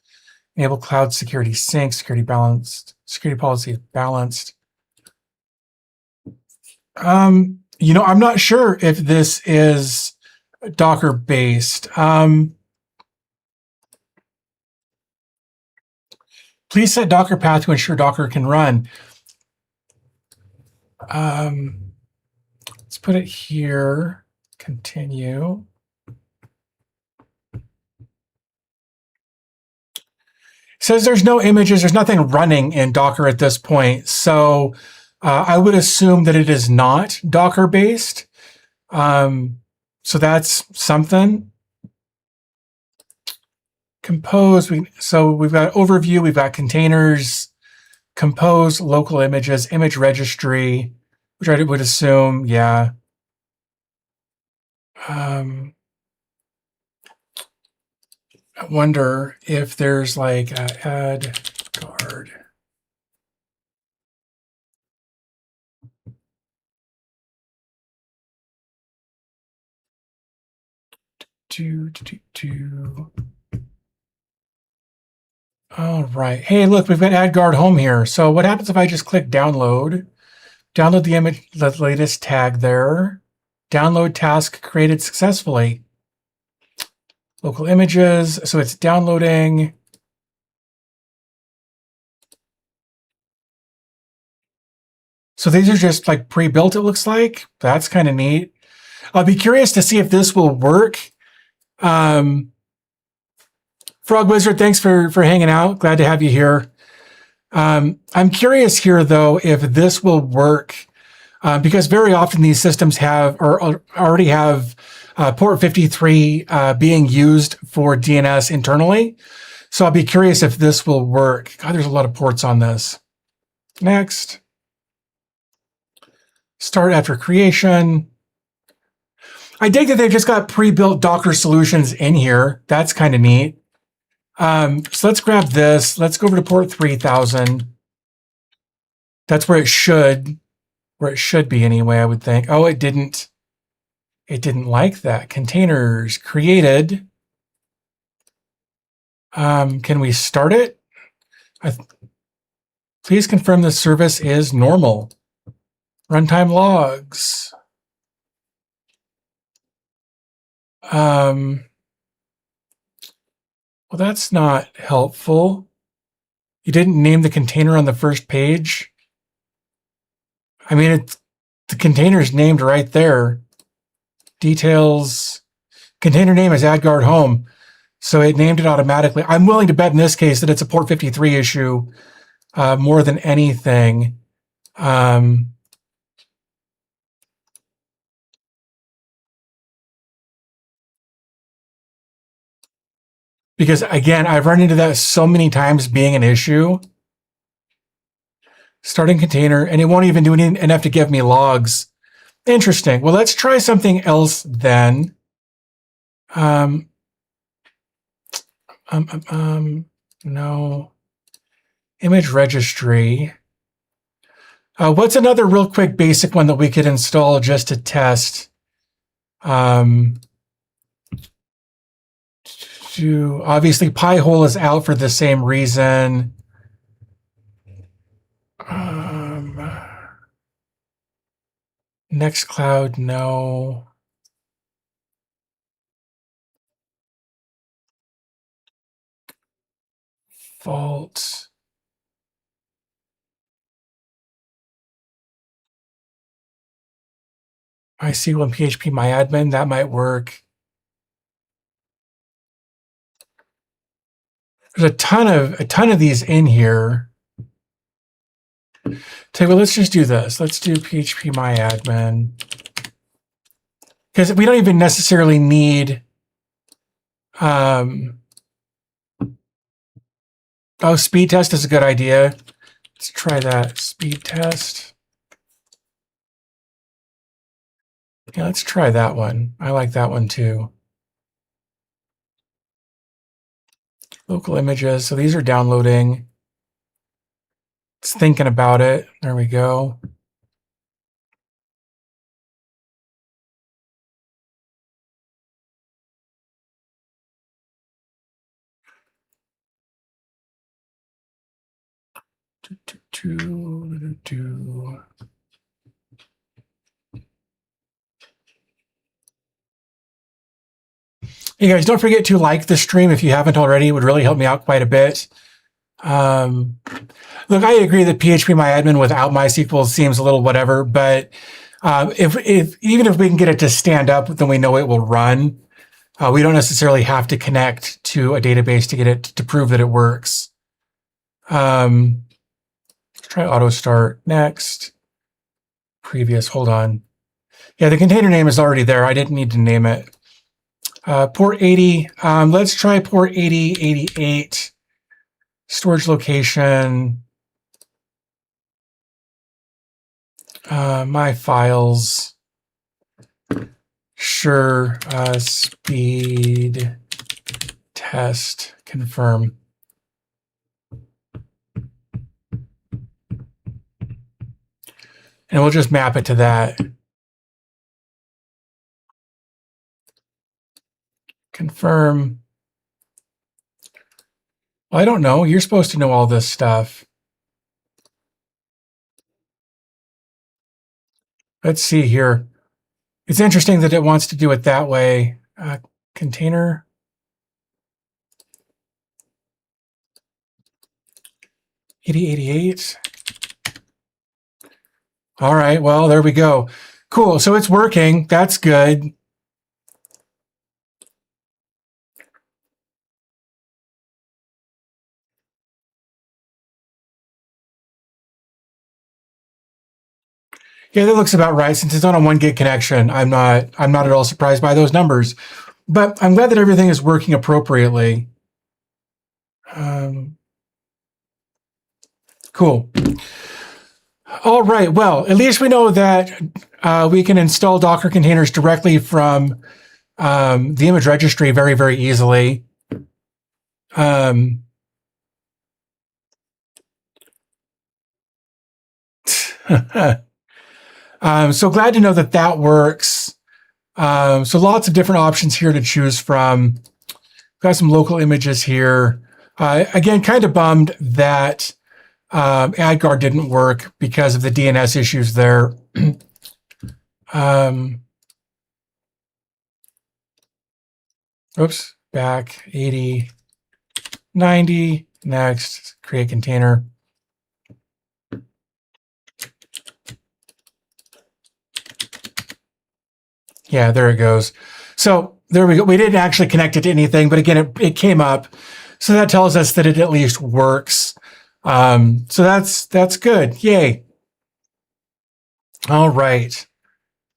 enable cloud security sync, security balanced, security policy balanced. I'm not sure if this is Docker based. Please set Docker path to ensure Docker can run. Let's put it here. Continue. It says there's no images. There's nothing running in Docker at this point. So I would assume that it is not Docker based. So that's something. Compose. So we've got overview. We've got containers. Compose, local images, image registry, which I would assume, yeah. I wonder if there's like add guard. All right. Hey, look, we've got add guard home here. So what happens if I just click download? Download the image, the latest tag there. Download task created successfully. Local images. So it's downloading. So these are just like pre-built, it looks like. That's kind of neat. I'll be curious to see if this will work. Frog Wizard, thanks for hanging out. Glad to have you here. I'm curious here, though, if this will work, because very often these systems have or already have port 53 being used for DNS internally. So I'll be curious if this will work. God, there's a lot of ports on this. Next. Start after creation. I dig that they've just got pre-built Docker solutions in here. That's kind of neat. So let's grab this. Let's go over to port 3000. That's where it should be anyway, I would think. Oh, it didn't like that. Containers created. Can we start it? Please confirm the service is normal. Runtime logs. Well, that's not helpful. You didn't name the container on the first page. I mean, the container's named right there. Details. Container name is AdGuard Home. So it named it automatically. I'm willing to bet in this case that it's a port 53 issue more than anything. Because again, I've run into that so many times being an issue. Starting container, and it won't even do enough to give me logs. Interesting. Well, let's try something else then. No. Image registry. What's another real quick basic one that we could install just to test? Obviously, Pi-hole is out for the same reason. Nextcloud, no. Vault. MySQL and PHP MyAdmin, that might work. There's a ton of these in here. Okay, well, let's just do this. Let's do PHP MyAdmin. Because we don't even necessarily need speed test is a good idea. Let's try that. Speed test. Yeah, let's try that one. I like that one too. Local images. So these are downloading. It's thinking about it. There we go. Hey guys, don't forget to like the stream if you haven't already. It would really help me out quite a bit. Look, I agree that PHP MyAdmin without MySQL seems a little whatever, but even if we can get it to stand up, then we know it will run. We don't necessarily have to connect to a database to get it to prove that it works. Let's try auto start next. Previous, hold on. Yeah, the container name is already there. I didn't need to name it. Port 80. Let's try port 8088. Storage location. My files. Sure. Speed test. Confirm. And we'll just map it to that. Confirm. Well, I don't know. You're supposed to know all this stuff. Let's see here. It's interesting that it wants to do it that way. Container. $8088. All right, well, there we go. Cool, so it's working. That's good. Yeah, that looks about right. Since it's on a 1 gig connection, I'm not at all surprised by those numbers. But I'm glad that everything is working appropriately. Cool. All right, well, at least we know that we can install Docker containers directly from the image registry very, very easily. So glad to know that that works. So lots of different options here to choose from. Got some local images here. Again, kind of bummed that AdGuard didn't work because of the DNS issues there. Oops, back 80, 90, next, create container. Yeah, there it goes. So there we go. We didn't actually connect it to anything, but again, it came up. So that tells us that it at least works. So that's good. Yay. All right.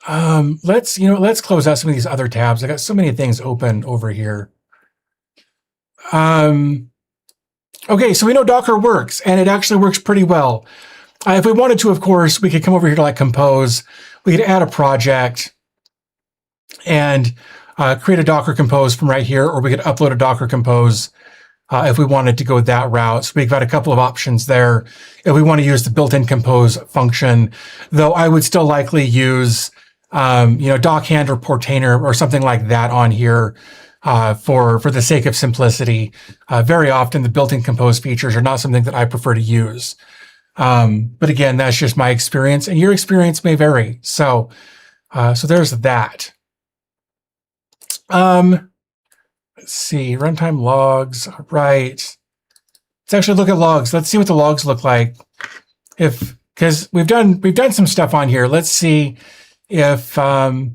Let's close out some of these other tabs. I got so many things open over here. Okay, so we know Docker works, and it actually works pretty well. If we wanted to, of course, we could come over here to like compose. We could add a project and create a Docker compose from right here, or we could upload a Docker compose if we wanted to go that route. So we've got a couple of options there. If we want to use the built-in compose function, though I would still likely use dockhand or portainer or something like that on here for the sake of simplicity. Very often the built-in compose features are not something that I prefer to use. But again, that's just my experience, and your experience may vary. So there's that. Let's see, runtime logs. All right. Let's actually look at logs. Let's see what the logs look like. Because we've done some stuff on here. Let's see if what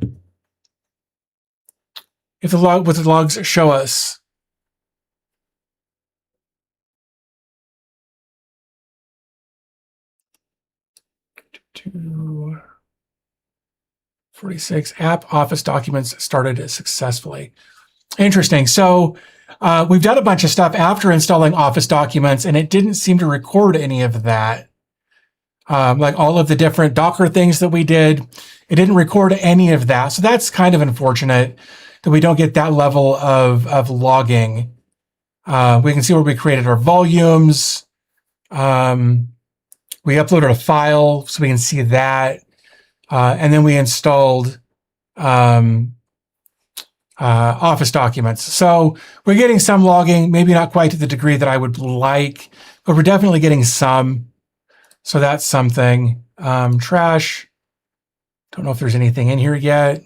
the logs show us. To 46 app office documents started successfully. Interesting. So we've done a bunch of stuff after installing Office documents, and it didn't seem to record any of that. Like all of the different Docker things that we did, it didn't record any of that. So that's kind of unfortunate that we don't get that level of logging. We can see where we created our volumes. We uploaded a file, so we can see that. And then we installed Office documents. So we're getting some logging, maybe not quite to the degree that I would like, but we're definitely getting some. So that's something. Trash. Don't know if there's anything in here yet.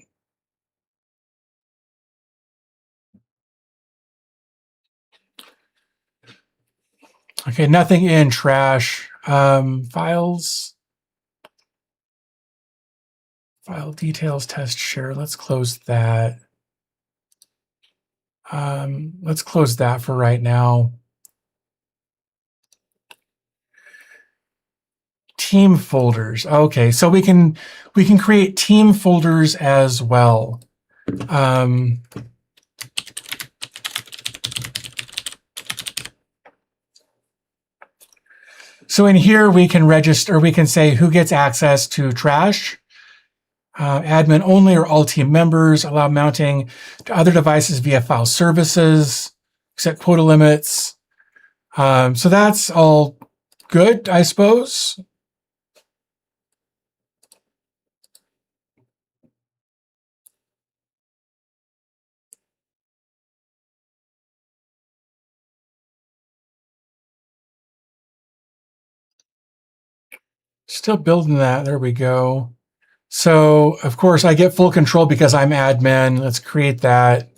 Okay, nothing in trash. Files. File details, test share. Let's close that. Let's close that for right now. Team folders. Okay, so we can create team folders as well. So in here we can register. We can say who gets access to trash. Admin only or all team members, allow mounting to other devices via file services, set quota limits. So that's all good, I suppose. Still building that. There we go. So, of course, I get full control because I'm admin. Let's create that.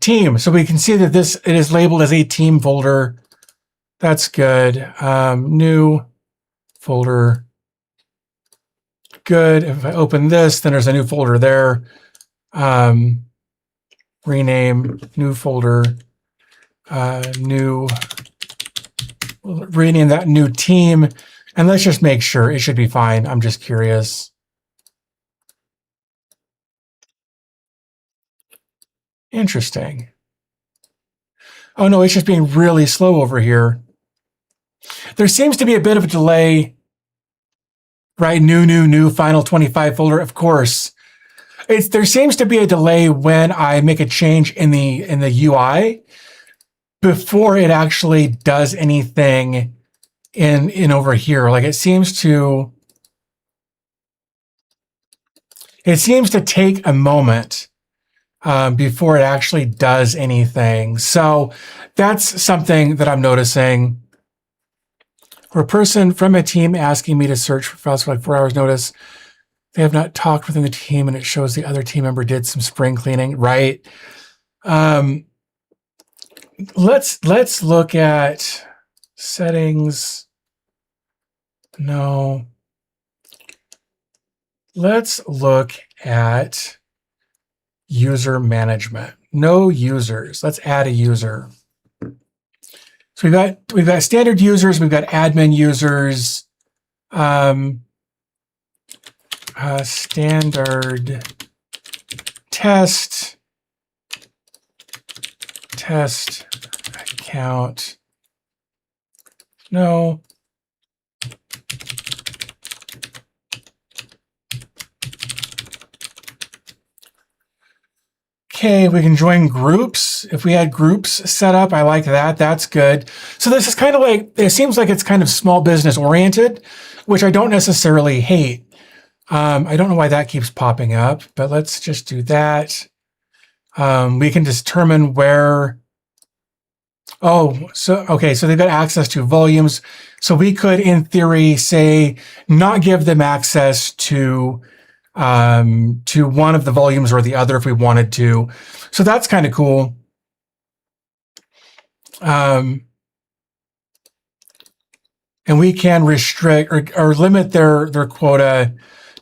Team. So we can see that it is labeled as a team folder. That's good. New folder. Good. If I open this, then there's a new folder there. Rename, new folder, rename that new team. And let's just make sure it should be fine. I'm just curious. Interesting. Oh no, it's just being really slow over here. There seems to be a bit of a delay. Right, new, final 25 folder, of course. there seems to be a delay when I make a change in the UI before it actually does anything in over here. Like it seems to take a moment before it actually does anything. So that's something that I'm noticing. For a person from a team asking me to search for files for like 4 hours notice, they have not talked within the team and it shows the other team member did some spring cleaning, right? Let's look at settings. No. Let's look at user management. No users. Let's add a user. So we've got standard users, we've got admin users, standard test account. No. Okay, we can join groups. If we had groups set up, I like that. That's good. So this is kind of like, it seems like it's kind of small business oriented, which I don't necessarily hate. I don't know why that keeps popping up, but let's just do that. We can determine where, okay, so they've got access to volumes. So we could, in theory, say, not give them access to one of the volumes or the other if we wanted to. So that's kind of cool. And we can restrict or limit their quota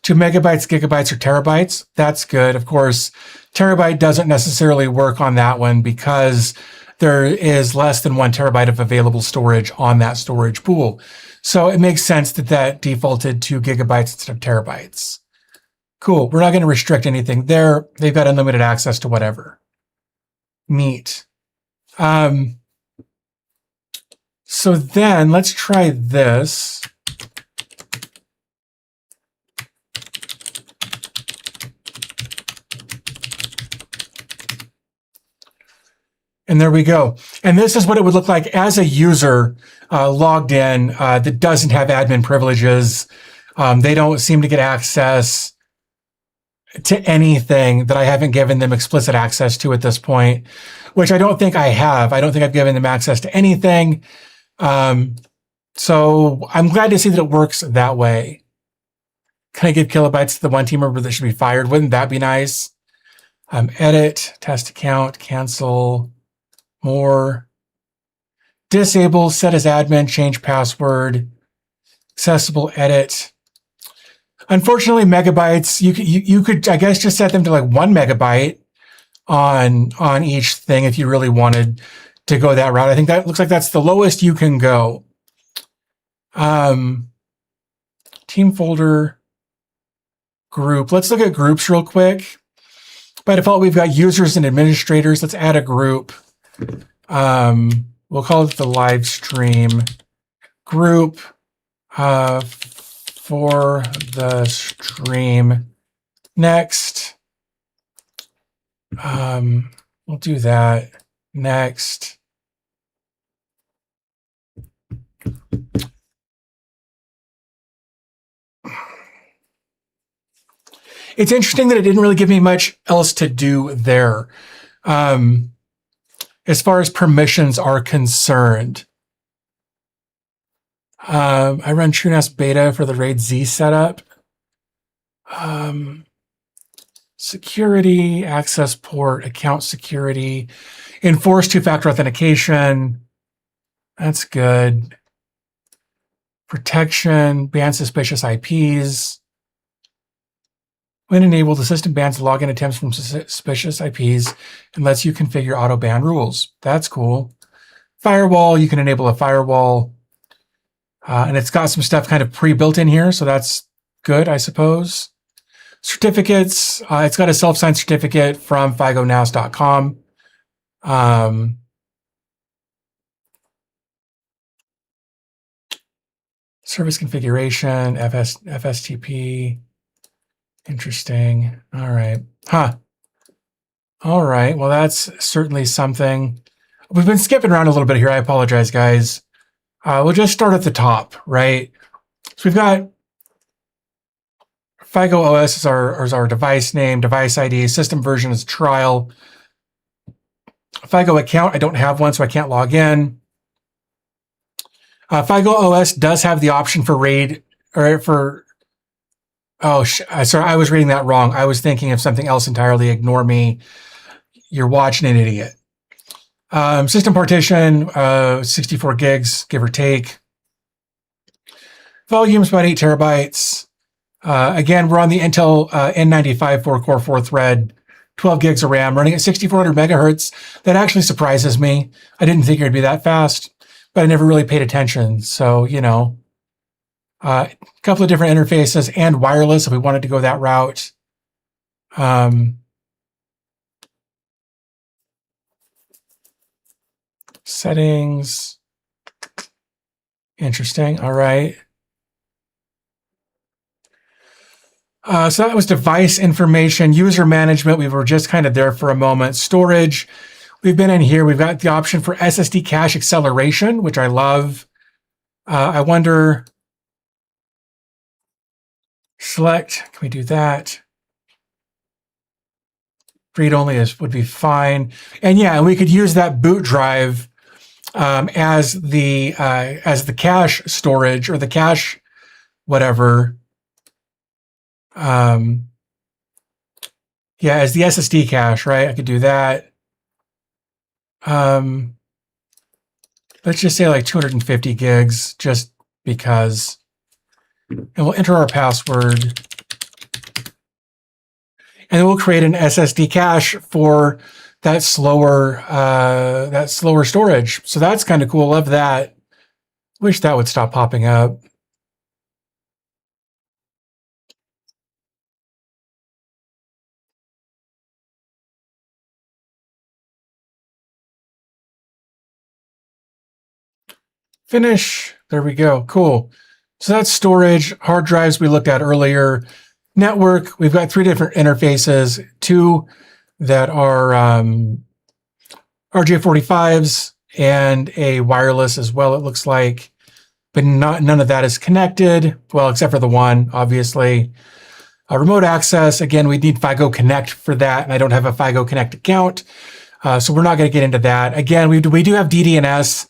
to megabytes, gigabytes, or terabytes. That's good. Of course, terabyte doesn't necessarily work on that one because there is less than 1 terabyte of available storage on that storage pool. So it makes sense that that defaulted to gigabytes instead of terabytes. Cool. We're not going to restrict anything there. They've got unlimited access to whatever. Neat. So then let's try this. And there we go. And this is what it would look like as a user logged in that doesn't have admin privileges. They don't seem to get access to anything that I haven't given them explicit access to at this point, which I don't think I have. I don't think I've given them access to anything. So I'm glad to see that it works that way. Can I give kilobytes to the one team member that should be fired? Wouldn't that be nice? Edit, test account, cancel, more. Disable, set as admin, change password, accessible, edit. Unfortunately, megabytes, you could, I guess, just set them to like 1 megabyte on each thing if you really wanted to go that route. I think that looks like that's the lowest you can go. Team folder, group. Let's look at groups real quick. By default, we've got users and administrators. Let's add a group. We'll call it the Livestream group. For the stream. Next. We'll do that. Next. It's interesting that it didn't really give me much else to do there. As far as permissions are concerned. I run TrueNAS beta for the RAID Z setup. Security, access port, account security, enforce 2-factor authentication. That's good. Protection, ban suspicious IPs. When enabled, the system bans login attempts from suspicious IPs and lets you configure auto ban rules. That's cool. Firewall, you can enable a firewall. And it's got some stuff kind of pre-built in here, so that's good, I suppose. Certificates, it's got a self-signed certificate from FygoNAS.com. Service configuration, FSTP. Interesting. All right. Huh. All right. Well, that's certainly something. We've been skipping around a little bit here. I apologize, guys. We'll just start at the top, right? So we've got FygoOS is our device name, device ID, system version is trial. Fygo account, I don't have one, so I can't log in. FygoOS does have the option for RAID, or for, oh, sorry, I was reading that wrong. I was thinking of something else entirely. Ignore me. You're watching an idiot. System partition, 64 gigs, give or take. Volume's about 8 terabytes. Again, we're on the Intel N95 4-core 4-thread, 12 gigs of RAM, running at 6400 megahertz. That actually surprises me. I didn't think it would be that fast, but I never really paid attention. So, you know, a couple of different interfaces and wireless if we wanted to go that route. Settings. Interesting. All right. So that was device information, user management. We were just kind of there for a moment. Storage. We've been in here. We've got the option for SSD cache acceleration, which I love. I wonder, select, can we do that? Read only would be fine. And yeah, we could use that boot drive as the cache storage or the cache whatever. Yeah, as the SSD cache, right? I could do that. Let's just say like 250 gigs, just because. And we'll enter our password. And then we'll create an SSD cache for that slower storage. So that's kind of cool. Love that. Wish that would stop popping up. Finish. There we go. Cool. So that's storage. Hard drives we looked at earlier. Network, we've got 3 different interfaces, 2 that are RJ45s and a wireless as well, it looks like. But none of that is connected. Well, except for the one, obviously. Remote access, again, we need Fygo Connect for that, and I don't have a Fygo Connect account. So we're not going to get into that. Again, we do have DDNS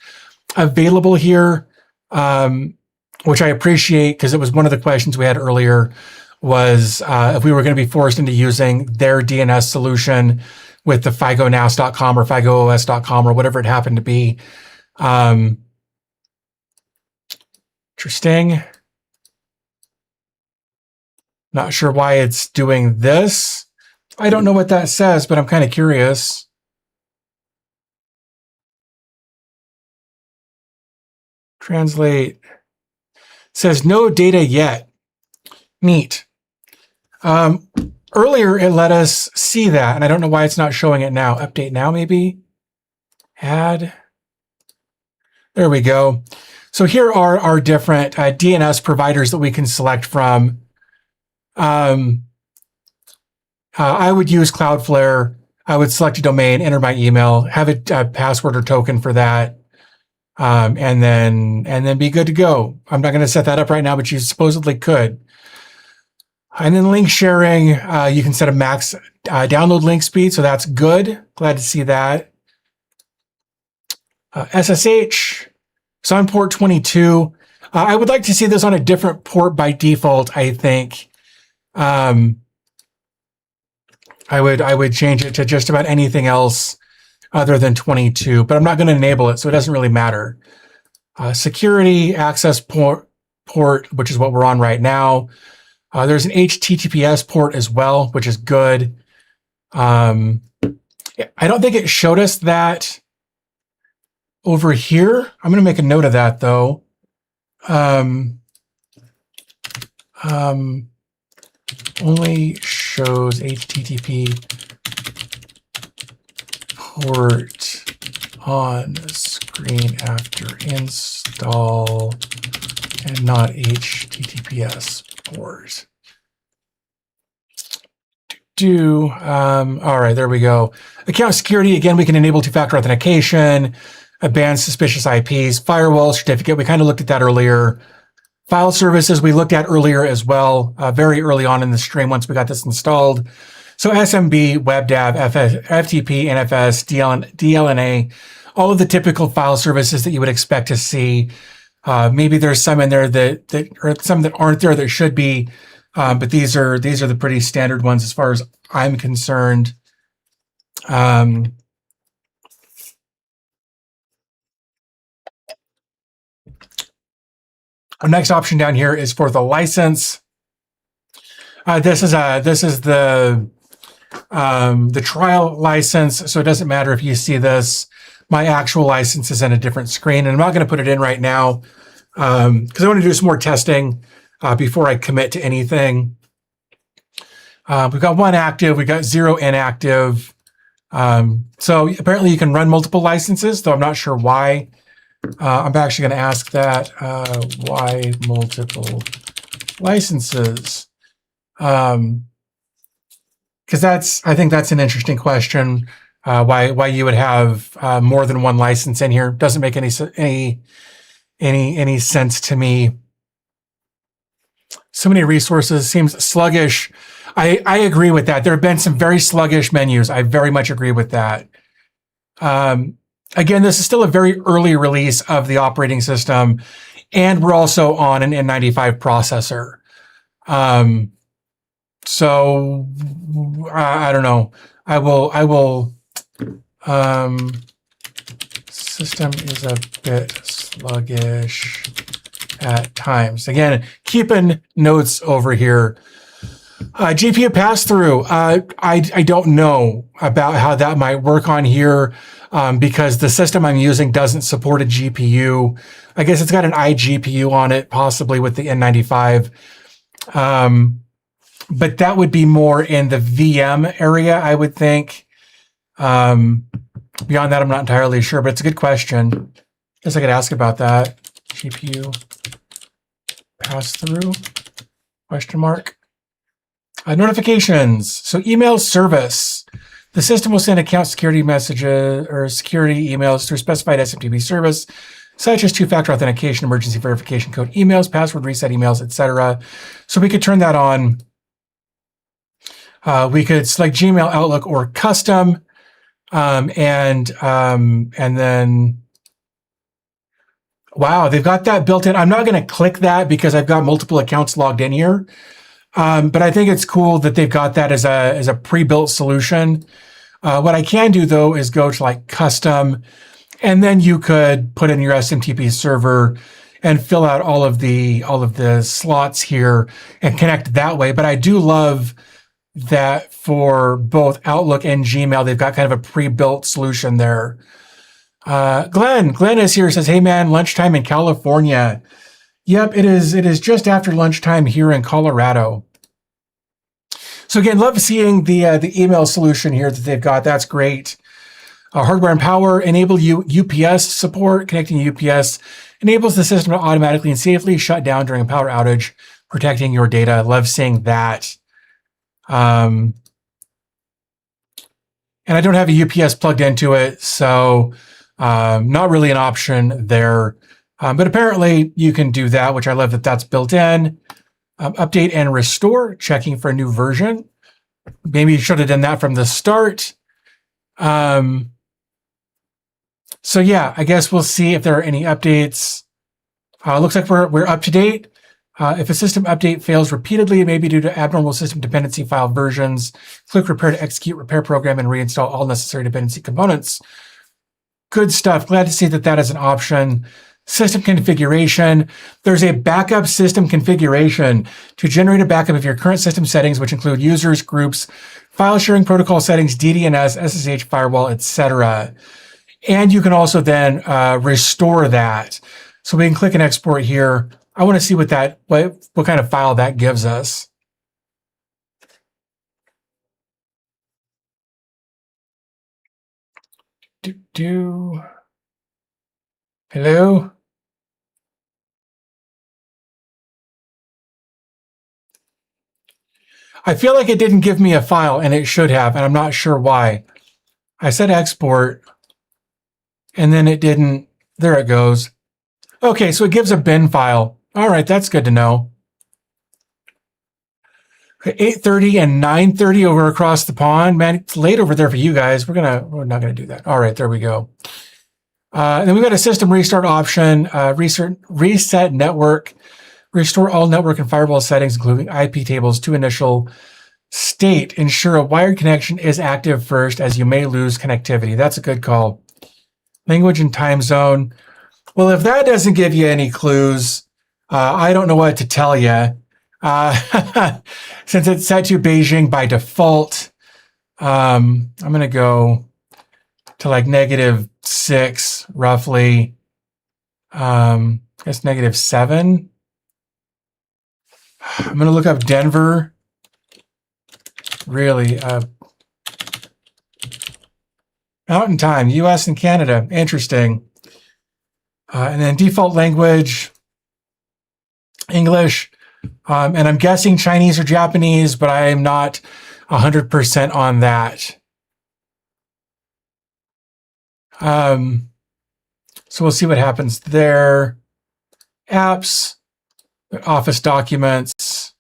available here, which I appreciate because it was one of the questions we had earlier was if we were going to be forced into using their DNS solution with the FygoNAS.com or FygoOS.com or whatever it happened to be. Interesting. Not sure why it's doing this. I don't know what that says, but I'm kind of curious. Translate. It says no data yet. Neat. Earlier, it let us see that, and I don't know why it's not showing it now. Update now, maybe? Add. There we go. So here are our different DNS providers that we can select from. I would use Cloudflare. I would select a domain, enter my email, have a password or token for that, and then be good to go. I'm not going to set that up right now, but you supposedly could. And then link sharing, you can set a max download link speed, so that's good. Glad to see that. SSH, so on port 22. I would like to see this on a different port by default, I think. I would change it to just about anything else other than 22, but I'm not going to enable it, so it doesn't really matter. Security access port, which is what we're on right now. There's an HTTPS port as well, which is good. I don't think it showed us that over here. I'm going to make a note of that, though. Only shows HTTP port on screen after install and not HTTPS port. All right, there we go. Account security, again, we can enable two-factor authentication, ban suspicious IPs, firewall certificate. We kind of looked at that earlier. File services we looked at earlier as well, very early on in the stream once we got this installed. So SMB, WebDAV, FTP, NFS, DLNA, all of the typical file services that you would expect to see. Maybe there's some in there that or some that aren't there that should be, but these are the pretty standard ones as far as I'm concerned. Our next option down here is for the license. This is the trial license, so it doesn't matter if you see this. My actual license is in a different screen, and I'm not going to put it in right now because I want to do some more testing before I commit to anything. We've got 1 active, we've got 0 inactive. So apparently you can run multiple licenses, though I'm not sure why. I'm actually going to ask that, why multiple licenses? Because I think that's an interesting question. Why you would have more than 1 license in here doesn't make any sense to me. So many resources seems sluggish. I agree with that. There have been some very sluggish menus. I very much agree with that. Again, this is still a very early release of the operating system, and we're also on an N95 processor. So I don't know. I will. System is a bit sluggish at times. Again, keeping notes over here. GPU pass-through. I don't know about how that might work on here because the system I'm using doesn't support a GPU. I guess it's got an iGPU on it, possibly with the N95. But that would be more in the VM area, I would think. Beyond that, I'm not entirely sure, but it's a good question. I guess I could ask about that. GPU pass-through, question mark. Notifications. So email service. The system will send account security messages or security emails through specified SMTP service, such as two-factor authentication, emergency verification code emails, password reset emails, etc. So we could turn that on. We could select Gmail, Outlook, or custom, and then, wow, they've got that built in. I'm not going to click that because I've got multiple accounts logged in here. But I think it's cool that they've got that as a pre-built solution. What I can do though is go to like custom, and then you could put in your SMTP server and fill out all of the slots here and connect that way. But I do love that for both Outlook and Gmail, they've got kind of a pre-built solution there. Glenn is here, says, hey man, lunchtime in California. Yep, it is just after lunchtime here in Colorado. So again, love seeing the email solution here that they've got. That's great. Hardware and power, enable UPS support. Connecting UPS enables the system to automatically and safely shut down during a power outage, protecting your data. Love seeing that. And I don't have a UPS plugged into it, so not really an option there. But apparently you can do that, which I love that that's built in. Update and restore, checking for a new version. Maybe you should have done that from the start. So yeah, I guess we'll see if there are any updates. Looks like we're up to date. If a system update fails repeatedly, it may be due to abnormal system dependency file versions. Click repair to execute repair program and reinstall all necessary dependency components. Good stuff. Glad to see that that is an option. System configuration. There's a backup system configuration to generate a backup of your current system settings, which include users, groups, file sharing protocol settings, DDNS, SSH, firewall, etc. And you can also then restore that. So we can click and export here. I want to see what kind of file that gives us. Hello? I feel like it didn't give me a file, and it should have, and I'm not sure why. I said export, and then it didn't. There it goes. Okay, so it gives a bin file. All right, that's good to know. 8:30 and 9:30 over across the pond. Man, it's late over there for you guys. We're not gonna do that. All right, there we go. And then we've got a system restart option, reset network, restore all network and firewall settings, including IP tables to initial state. Ensure a wired connection is active first, as you may lose connectivity. That's a good call. Language and time zone. Well, if that doesn't give you any clues, I don't know what to tell you. Since it's set to Beijing by default, I'm going to go to like -6, roughly. I guess -7. I'm going to look up Denver. Really, Mountain Time, US and Canada. Interesting. And then default language, English. And I'm guessing Chinese or Japanese, but I am not 100% on that. So we'll see what happens there. Apps, Office documents.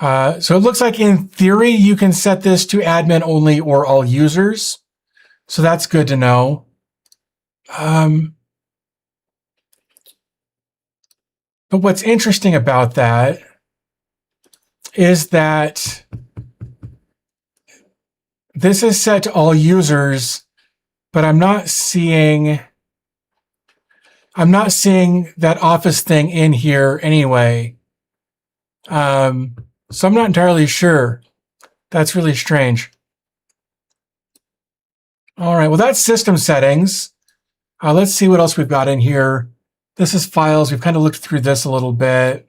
So it looks like in theory, you can set this to admin only or all users. So that's good to know. But what's interesting about that is that this is set to all users, but I'm not seeing that Office thing in here anyway. So I'm not entirely sure. That's really strange. All right, well, that's system settings. Let's see what else we've got in here. This is files. We've kind of looked through this a little bit.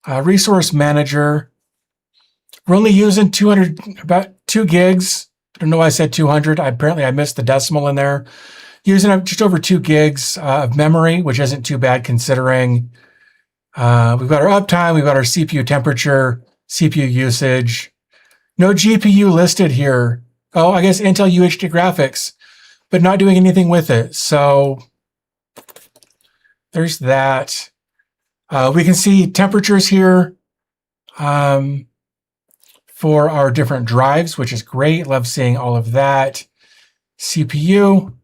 Resource manager. We're only using about 2 gigs. I don't know why I said 200. Apparently I missed the decimal in there. Using just over 2 gigs of memory, which isn't too bad considering. We've got our uptime. We've got our CPU temperature, CPU usage. No GPU listed here. Oh, I guess Intel UHD graphics, but not doing anything with it. So there's that. We can see temperatures here for our different drives, which is great. Love seeing all of that. CPU.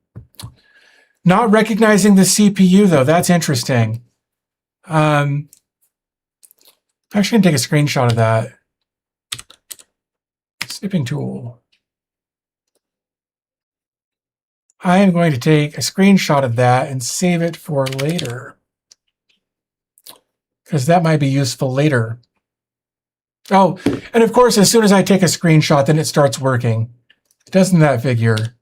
Not recognizing the CPU, though. That's interesting. I'm actually going to take a screenshot of that. Snipping tool. I am going to take a screenshot of that and save it for later, because that might be useful later. Oh, and of course, as soon as I take a screenshot, then it starts working. Doesn't that figure?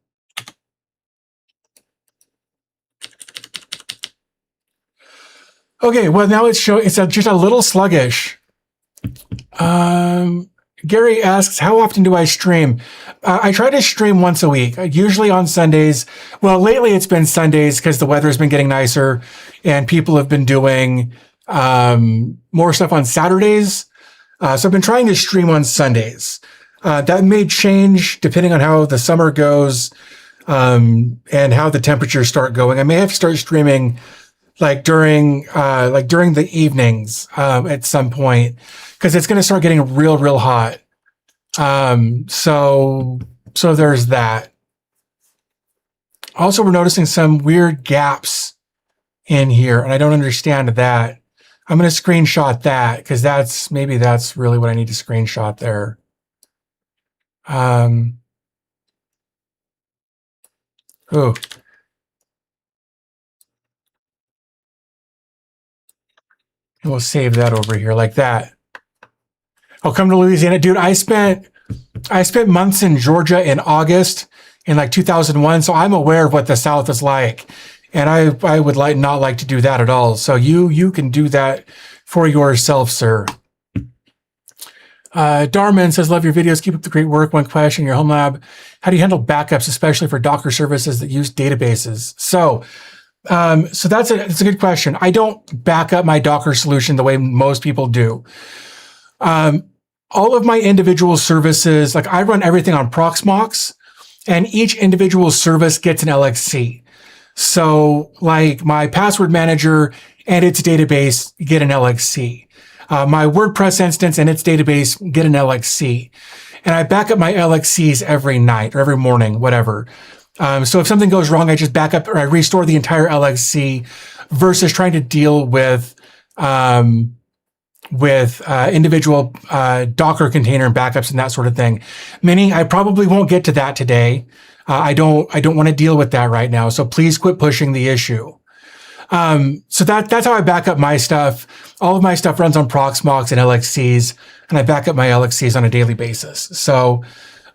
Okay, well, now it's just a little sluggish. Gary asks, how often do I stream? I try to stream once a week, usually on Sundays. Well, lately it's been Sundays because the weather's been getting nicer and people have been doing more stuff on Saturdays. So I've been trying to stream on Sundays. That may change depending on how the summer goes and how the temperatures start going. I may have to start streaming during the evenings at some point, because it's going to start getting real hot. So there's that. Also, we're noticing some weird gaps in here, and I don't understand that. I'm going to screenshot that because maybe that's really what I need to screenshot there. Oh. And we'll save that over here like that. I'll come to Louisiana. Dude, I spent months in Georgia in August in like 2001, so I'm aware of what the South is like. And I would not like to do that at all. So you can do that for yourself, sir. Darman says, love your videos. Keep up the great work. One question, your home lab. How do you handle backups, especially for Docker services that use databases? So So that's a good question. I don't back up my Docker solution the way most people do. All of my individual services, like I run everything on Proxmox, and each individual service gets an LXC. So like my password manager and its database get an LXC. My WordPress instance and its database get an LXC. And I back up my LXCs every night or every morning, whatever. So if something goes wrong, I just back up or I restore the entire LXC versus trying to deal with individual Docker container backups and that sort of thing. Meaning I probably won't get to that today. I don't want to deal with that right now. So please quit pushing the issue. So that's how I back up my stuff. All of my stuff runs on Proxmox and LXCs, and I back up my LXCs on a daily basis. So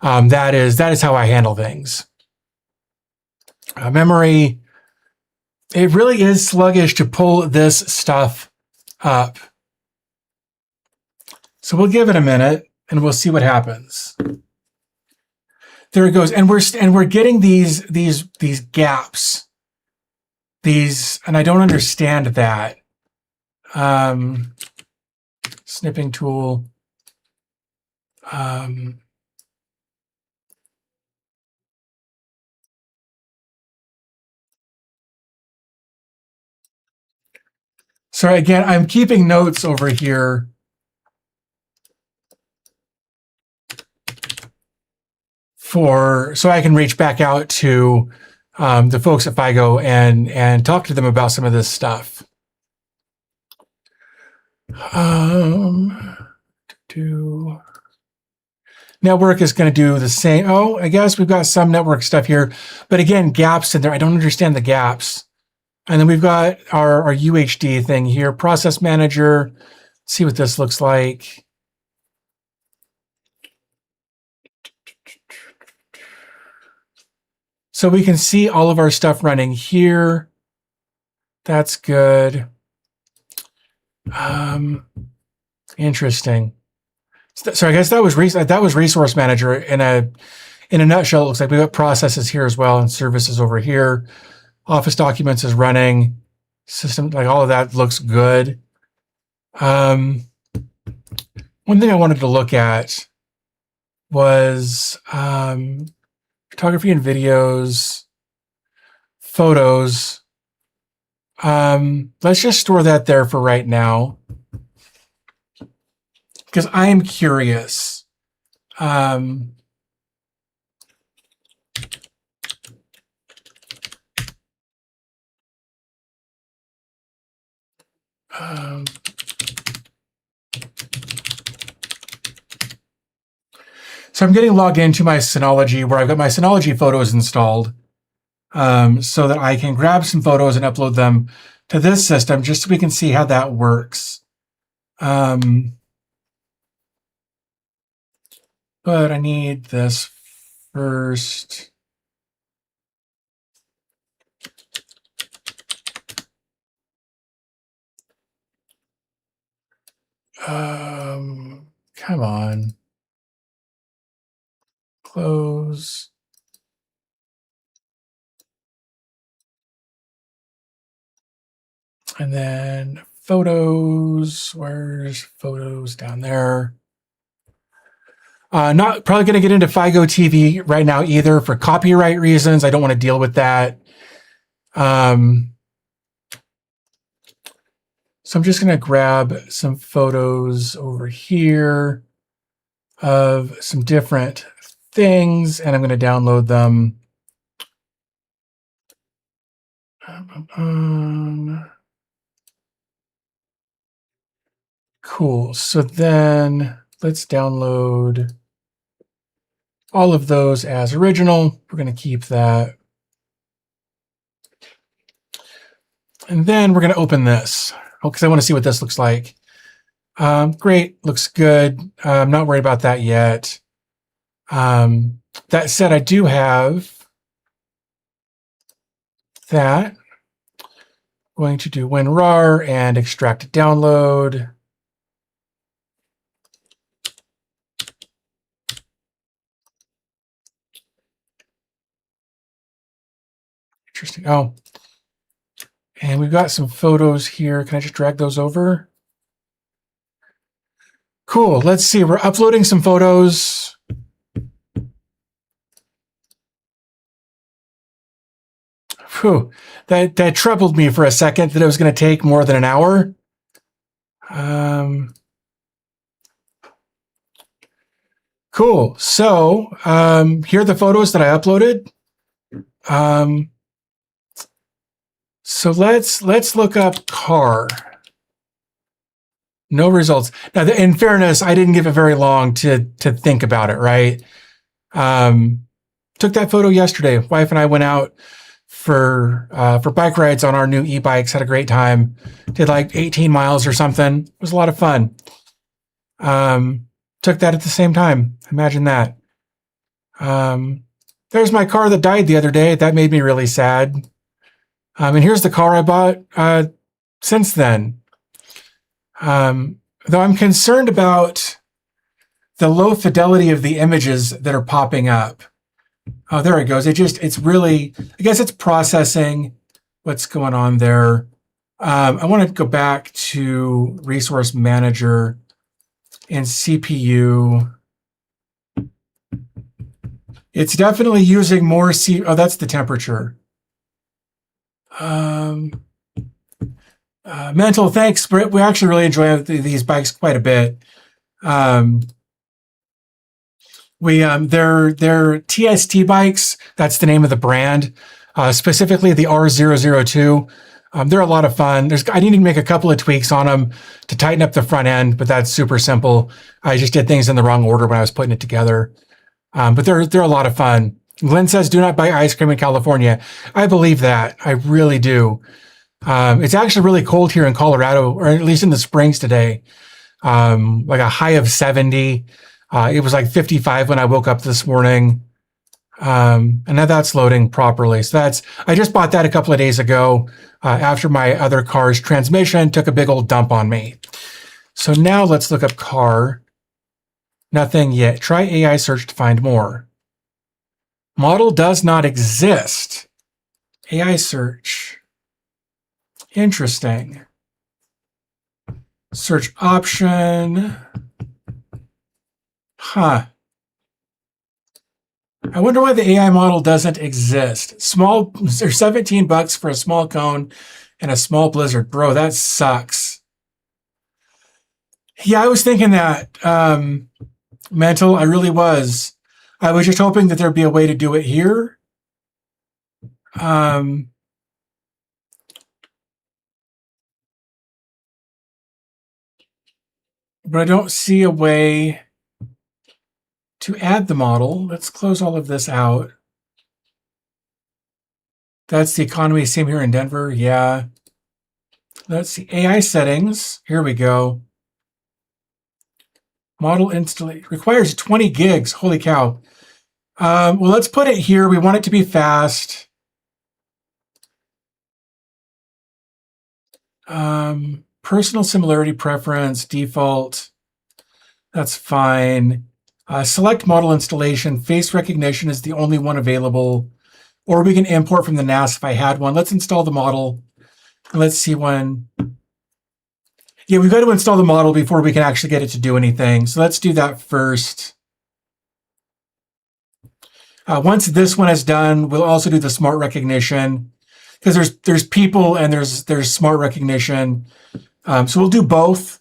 that is how I handle things. Memory, it really is sluggish to pull this stuff up. So we'll give it a minute and we'll see what happens. There it goes, and we're getting these gaps. And I don't understand that. Snipping tool. Sorry, again, I'm keeping notes over here. So I can reach back out to the folks at Fygo and talk to them about some of this stuff. Network is going to do the same. Oh, I guess we've got some network stuff here, but again, gaps in there. I don't understand the gaps. And then we've got our UHD thing here, process manager. Let's see what this looks like. So we can see all of our stuff running here. That's good. Interesting. So I guess that was resource manager in a nutshell. It looks like we've got processes here as well and services over here. Office documents is running. System, like all of that looks good. One thing I wanted to look at was photography and videos, photos. Let's just store that there for right now, because I am curious. So I'm getting logged into my Synology, where I've got my Synology photos installed, so that I can grab some photos and upload them to this system, just so we can see how that works. But I need this first. Come on. Close. And then photos. Where's photos? Down there. Not probably going to get into Fygo TV right now either for copyright reasons. I don't want to deal with that. So I'm just going to grab some photos over here of some different things, and I'm going to download them. Cool. So then let's download all of those as original. We're going to keep that. And then we're going to open this because I want to see what this looks like. Great. Looks good. I'm not worried about that yet. That said, I do have that. Going to do WinRAR and extract download. Interesting. Oh, And we've got some photos here. Can I just drag those over? Cool. Let's see. We're uploading some photos. Whew. That troubled me for a second that it was going to take more than an hour. Cool. So here are the photos that I uploaded. So let's look up car. No results. Now, in fairness, I didn't give it very long to think about it, right? Took that photo yesterday. Wife and I went out for bike rides on our new e-bikes, had a great time. Did like 18 miles or something. It was a lot of fun. Took that at the same time. Imagine that. There's my car that died the other day. That made me really sad. And here's the car I bought since then. Though I'm concerned about the low fidelity of the images that are popping up. Oh, there it goes. It's really, I guess it's processing what's going on there. I want to go back to Resource Manager and CPU. It's definitely using more oh, that's the temperature. Mental, thanks. We actually really enjoy these bikes quite a bit. They're TST bikes. That's the name of the brand. Specifically the R002. They're a lot of fun. I need to make a couple of tweaks on them to tighten up the front end, but that's super simple. I just did things in the wrong order when I was putting it together. But they're a lot of fun. Glenn says, do not buy ice cream in California. I believe that. I really do. It's actually really cold here in Colorado, or at least in the Springs today. Like a high of 70. It was like 55 when I woke up this morning. And now that's loading properly. So I just bought that a couple of days ago after my other car's transmission took a big old dump on me. So now let's look up car. Nothing yet. Try AI search to find more. Model does not exist. AI search. Interesting. Search option. Huh. I wonder why the AI model doesn't exist. There's 17 bucks for a small cone and a small blizzard. Bro, that sucks. Yeah, I was thinking that. Mental, I really was. I was just hoping that there'd be a way to do it here. But I don't see a way to add the model. Let's close all of this out. That's the economy, same here in Denver. Yeah. Let's see, AI settings. Here we go. Model installation requires 20 gigs. Holy cow. Well, let's put it here. We want it to be fast. Personal similarity preference, default. That's fine. Select model installation. Face recognition is the only one available. Or we can import from the NAS if I had one. Let's install the model. Let's see when. Yeah, we've got to install the model before we can actually get it to do anything. So let's do that first. Once this one is done, we'll also do the smart recognition because there's people and there's smart recognition. So we'll do both.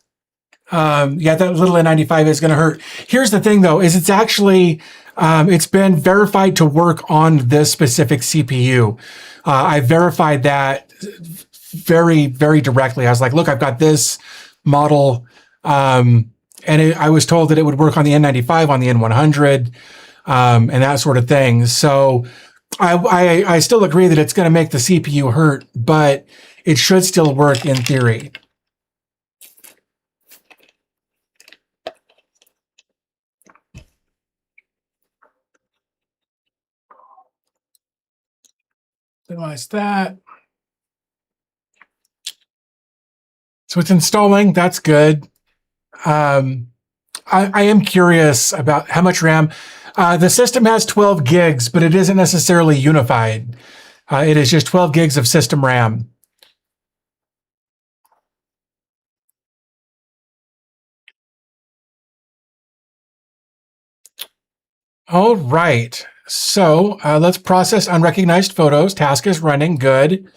Yeah, that little N95 is going to hurt. Here's the thing, though, is it's actually it's been verified to work on this specific CPU. I verified that very, very directly. I was like, look, I've got this model, and I was told that it would work on the N95, on the N100, and that sort of thing. So I still agree that it's going to make the CPU hurt, but it should still work in theory. Minimize that. So it's installing. That's good. I am curious about how much RAM. The system has 12 gigs, but it isn't necessarily unified. It is just 12 gigs of system RAM. All right. So let's process unrecognized photos. Task is running. Good.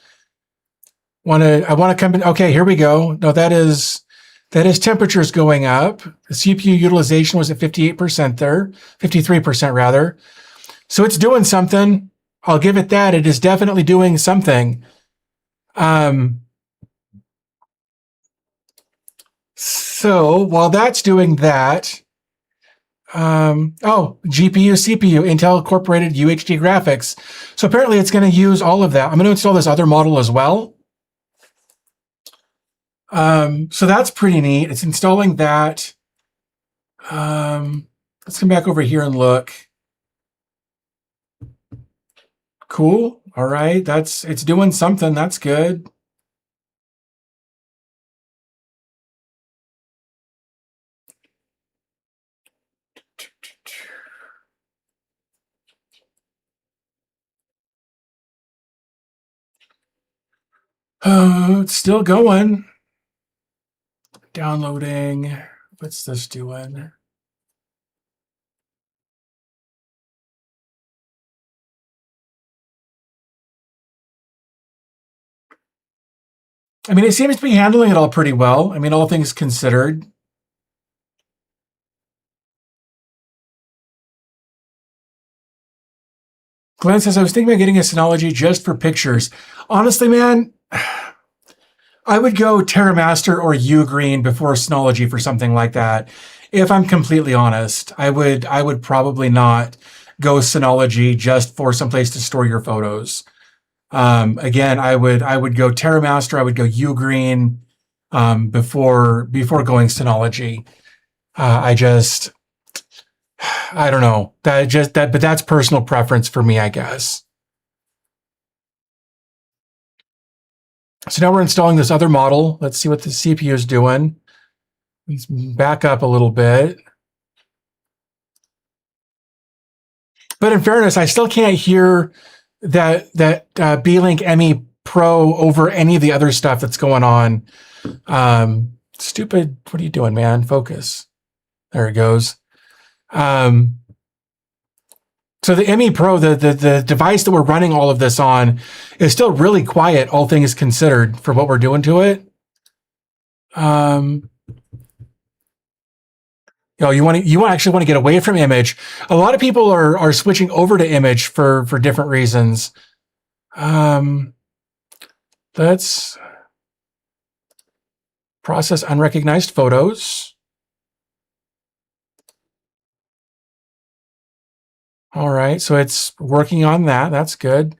I want to come in. Okay, here we go. No, that is temperatures going up. The CPU utilization was at 58% there, 53% rather. So it's doing something. I'll give it that. It is definitely doing something. So while that's doing that, GPU, CPU, Intel Incorporated UHD graphics. So apparently it's going to use all of that. I'm going to install this other model as well. So that's pretty neat. It's installing that. Let's come back over here and look. Cool. All right. It's doing something. That's good. It's still going. Downloading. What's this doing? I mean, it seems to be handling it all pretty well. I mean, all things considered. Glenn says, I was thinking about getting a Synology just for pictures. Honestly, man, I would go TerraMaster or Ugreen before Synology for something like that. If I'm completely honest, I would probably not go Synology just for someplace to store your photos. Again, I would go TerraMaster. I would go Ugreen before going Synology. I don't know. But that's personal preference for me, I guess. So now we're installing this other model. Let's see what the CPU is doing. Let's back up a little bit. But in fairness, I still can't hear that B-Link ME Pro over any of the other stuff that's going on. Stupid, what are you doing, man? Focus. There it goes. So the ME Pro, the device that we're running all of this on, is still really quiet, all things considered, for what we're doing to it. You actually want to get away from image. A lot of people are switching over to image for different reasons. Let's process unrecognized photos. All right, so it's working on that. That's good.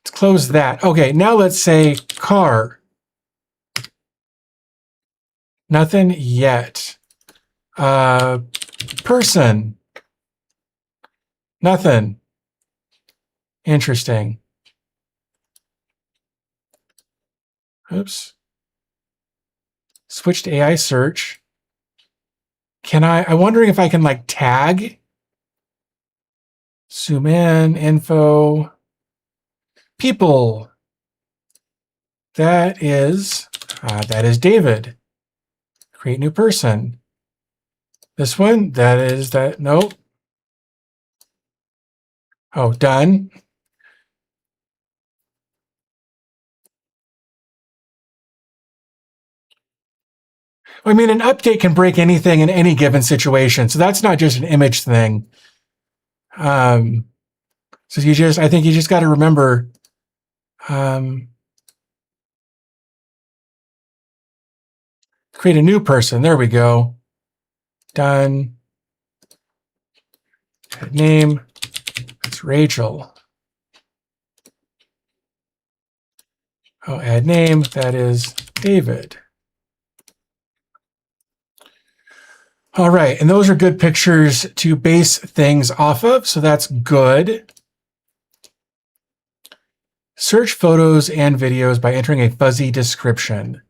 Let's close that. Okay, now let's say car. Nothing yet. Person. Nothing. Interesting. Oops. Switch to AI search. I'm wondering if I can like tag. Zoom in, info. People. That is David. Create new person. This one, nope. Oh, done. I mean, an update can break anything in any given situation. So that's not just an image thing. So I think you just got to remember, create a new person. There we go. Done. Add name. It's Rachel. Oh, add name. That is David. All right, and those are good pictures to base things off of, so that's good. Search photos and videos by entering a fuzzy description.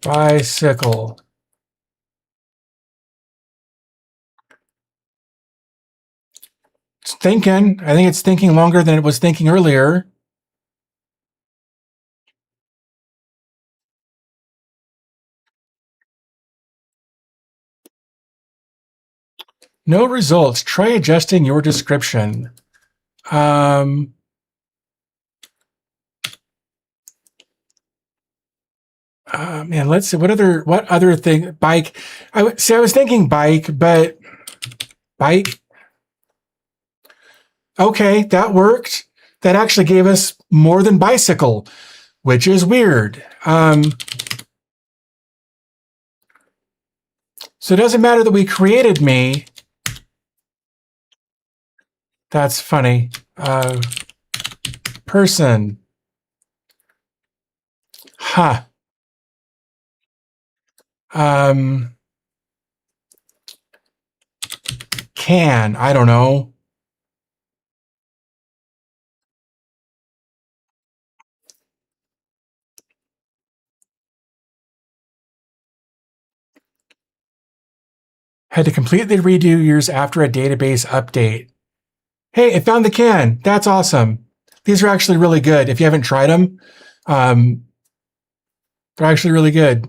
Bicycle. It's thinking. I think it's thinking longer than it was thinking earlier. No results. Try adjusting your description. Man, let's see. What other thing? Bike. I was thinking bike, but bike. Okay, that worked. That actually gave us more than bicycle, which is weird. So it doesn't matter that we created me. That's funny. Person. Huh. Can. I don't know. Had to completely redo yours after a database update. Hey, it found the can. That's awesome. These are actually really good. If you haven't tried them, they're actually really good.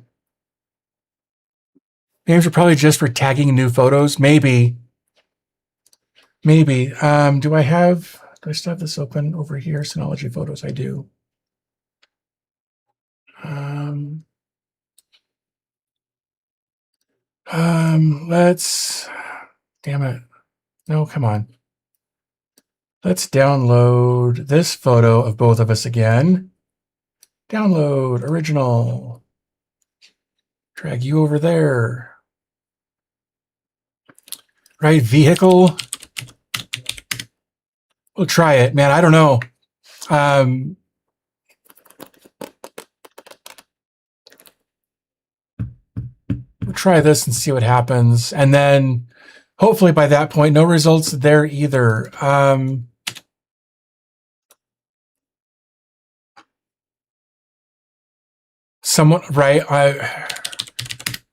Names are probably just for tagging new photos. Maybe. Do I still have this open over here? Synology photos, I do. Damn it. No, come on. Let's download this photo of both of us again. Download original. Drag you over there. Right, vehicle. We'll try it, man. I don't know. We'll try this and see what happens. And then hopefully by that point, no results there either. Someone, right?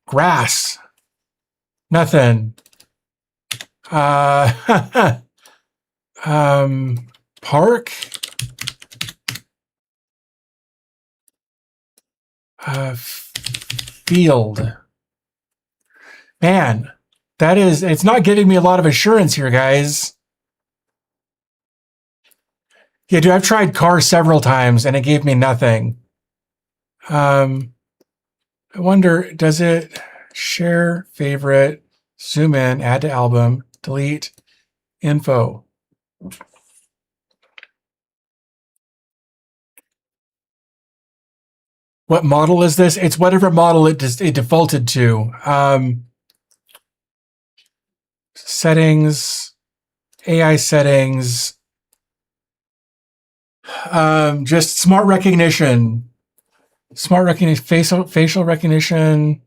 Grass. Nothing. Park. Field. Man, it's not giving me a lot of assurance here, guys. Yeah, dude, I've tried car several times and it gave me nothing. I wonder, does it share, favorite, zoom in, add to album, delete, info? What model is this? It's whatever model it defaulted to. Settings, AI settings, just smart recognition, facial recognition,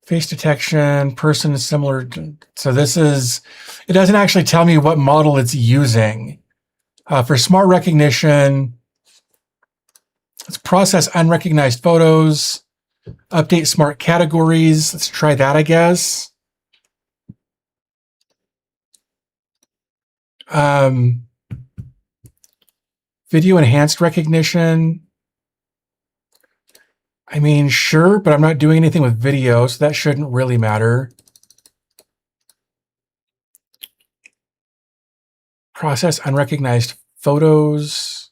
face detection, person is similar. So it doesn't actually tell me what model it's using. For smart recognition, let's process unrecognized photos, update smart categories. Let's try that, I guess. Video enhanced recognition. I mean, sure, but I'm not doing anything with video, so that shouldn't really matter. Process unrecognized photos.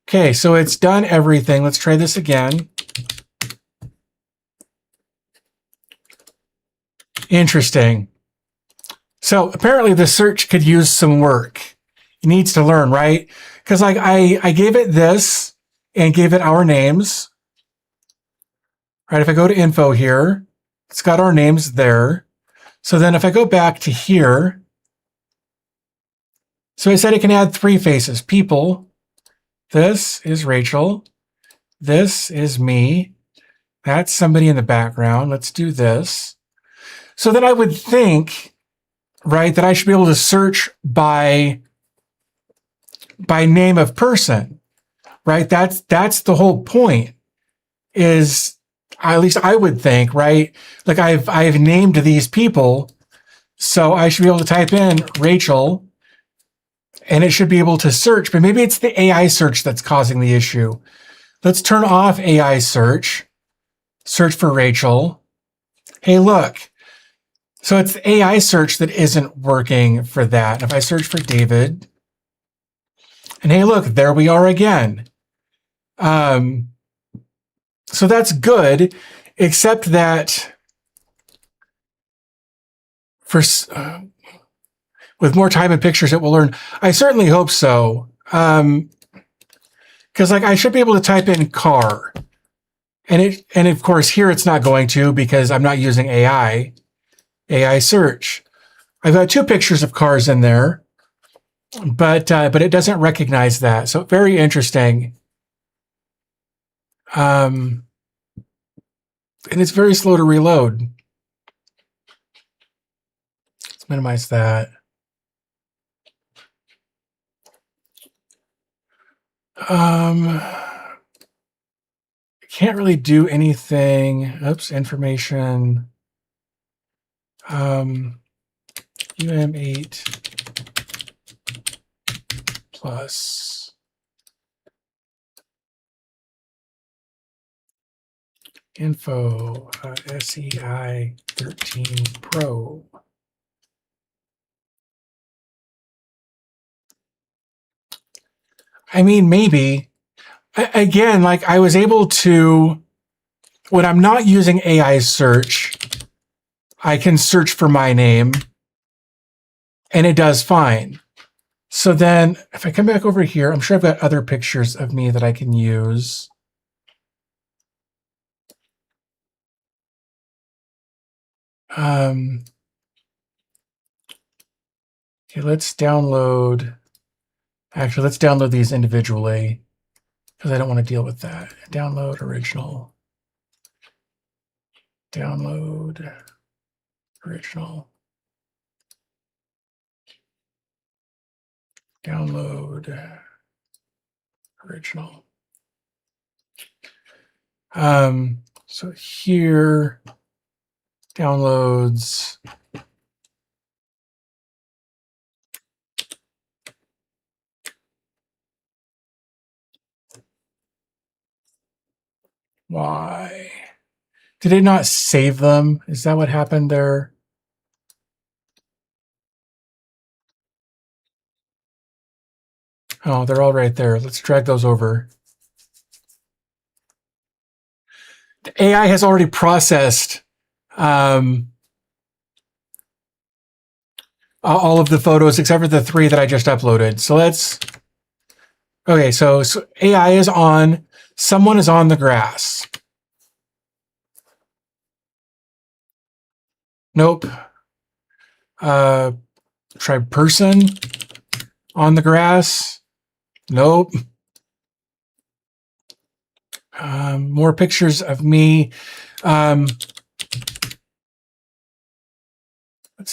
Okay, so it's done everything. Let's try this again. Interesting. So apparently the search could use some work. It needs to learn, right? Because like I gave it this and gave it our names. Right, if I go to info here, it's got our names there. So then if I go back to here, so I said it can add 3 faces. People. This is Rachel. This is me. That's somebody in the background. Let's do this. So then I would think, right, that I should be able to search by name of person, right? That's the whole point, is at least I would think, right? Like I've named these people, so I should be able to type in Rachel and it should be able to search, but maybe it's the AI search that's causing the issue. Let's turn off AI search. Search for Rachel. Hey, look. So it's AI search that isn't working for that. If I search for David, and hey, look, there we are again. So that's good, except that for with more time and pictures, it will learn. I certainly hope so. Because like I should be able to type in car, and of course here it's not going to because I'm not using AI search. I've got 2 pictures of cars in there, but it doesn't recognize that. So very interesting. And it's very slow to reload. Let's minimize that. Can't really do anything. Oops, information. UM8 plus info SEI 13 Pro. I mean, maybe. Again, like I was able to, when I'm not using AI search, I can search for my name and it does fine. So then if I come back over here, I'm sure I've got other pictures of me that I can use. Okay, let's download. Actually, let's download these individually because I don't want to deal with that. Download original. Download original. Download original. So here, downloads. Why? Did it not save them? Is that what happened there? Oh, they're all right there. Let's drag those over. The AI has already processed all of the photos except for the 3 that I just uploaded. So let's, okay, so AI is on, someone is on the grass. Nope. Try person on the grass. Nope. More pictures of me. Let's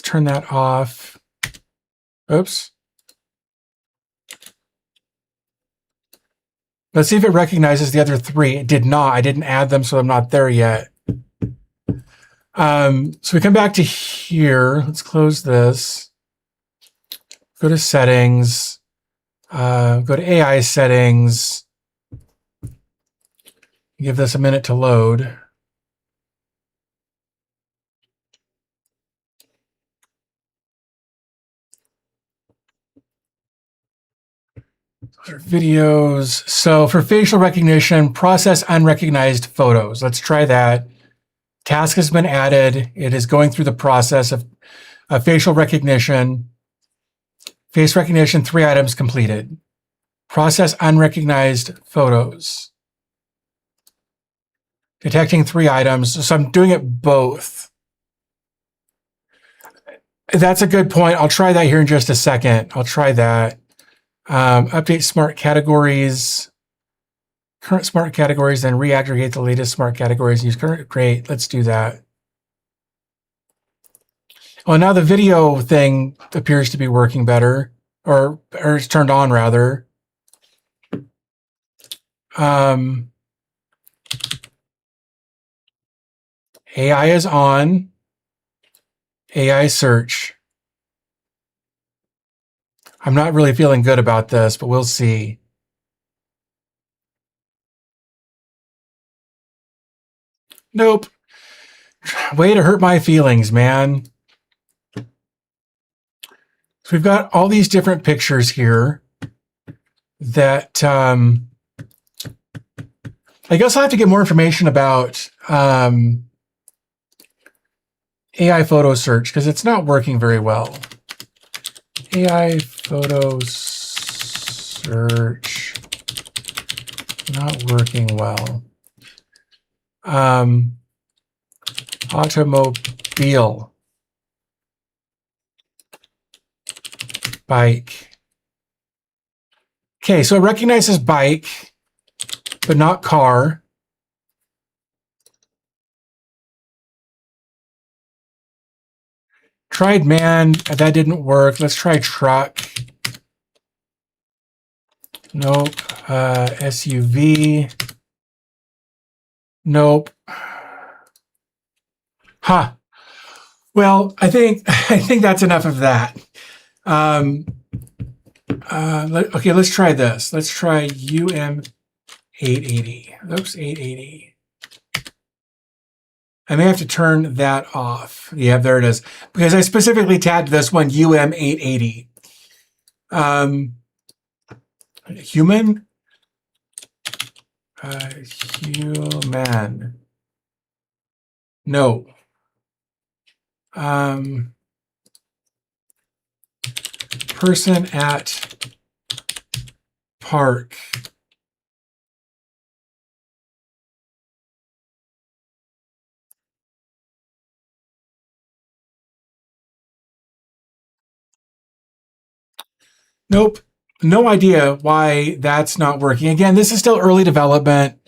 turn that off. Oops. Let's see if it recognizes the other 3. It did not. I didn't add them, so I'm not there yet. So we come back to here. Let's close this. Go to settings. Go to AI settings. Give this a minute to load. Videos. So for facial recognition, process unrecognized photos. Let's try that. Task has been added. It is going through the process of facial recognition. Face recognition, 3 items completed. Process unrecognized photos. Detecting 3 items. So I'm doing it both. That's a good point. I'll try that here in just a second. I'll try that. Update smart categories. Current smart categories, then re-aggregate the latest smart categories. Use current. Great. Let's do that. Well, now the video thing appears to be working better, or it's turned on rather. AI is on. AI search. I'm not really feeling good about this, but we'll see. Nope. Way to hurt my feelings, man. So we've got all these different pictures here that I guess I'll have to get more information about AI photo search because it's not working very well. AI photo search not working well. Automobile. Bike. Okay, so it recognizes bike, but not car. Tried man, that didn't work. Let's try truck. Nope. SUV. Nope. Huh. Well, I think that's enough of that. Okay, let's try this. Let's try UM880. Oops, 880. I may have to turn that off. Yeah, there it is. Because I specifically tagged this one UM880. Human? Human. No. Person at park. Nope. No idea why that's not working. Again, this is still early development.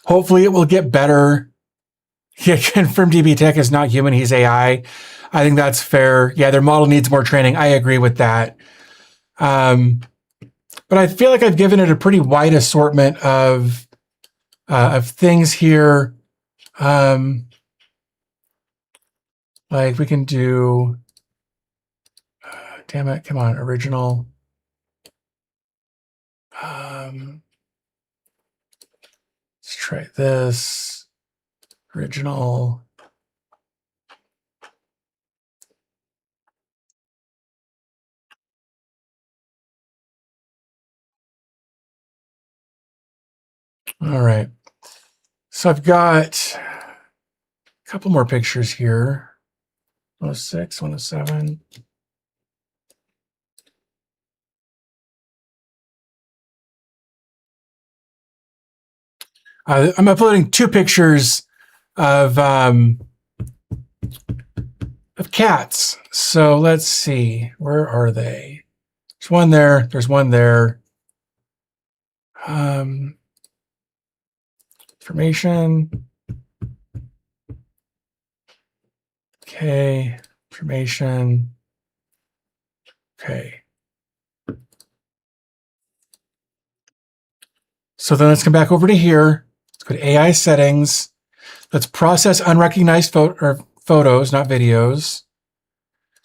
Hopefully it will get better. Yeah, confirmed DB Tech is not human, he's AI. I think that's fair. Yeah, their model needs more training. I agree with that. But I feel like I've given it a pretty wide assortment of things here. Like we can do, damn it, come on, original. Let's try this. Original. All right. So I've got a couple more pictures here. 106, 107. I'm uploading two pictures of cats. So let's see. Where are they? There's one there. There's one there. Information. Okay. Information. Okay. So then let's come back over to here. Let's go to AI settings. Let's process unrecognized photos, not videos.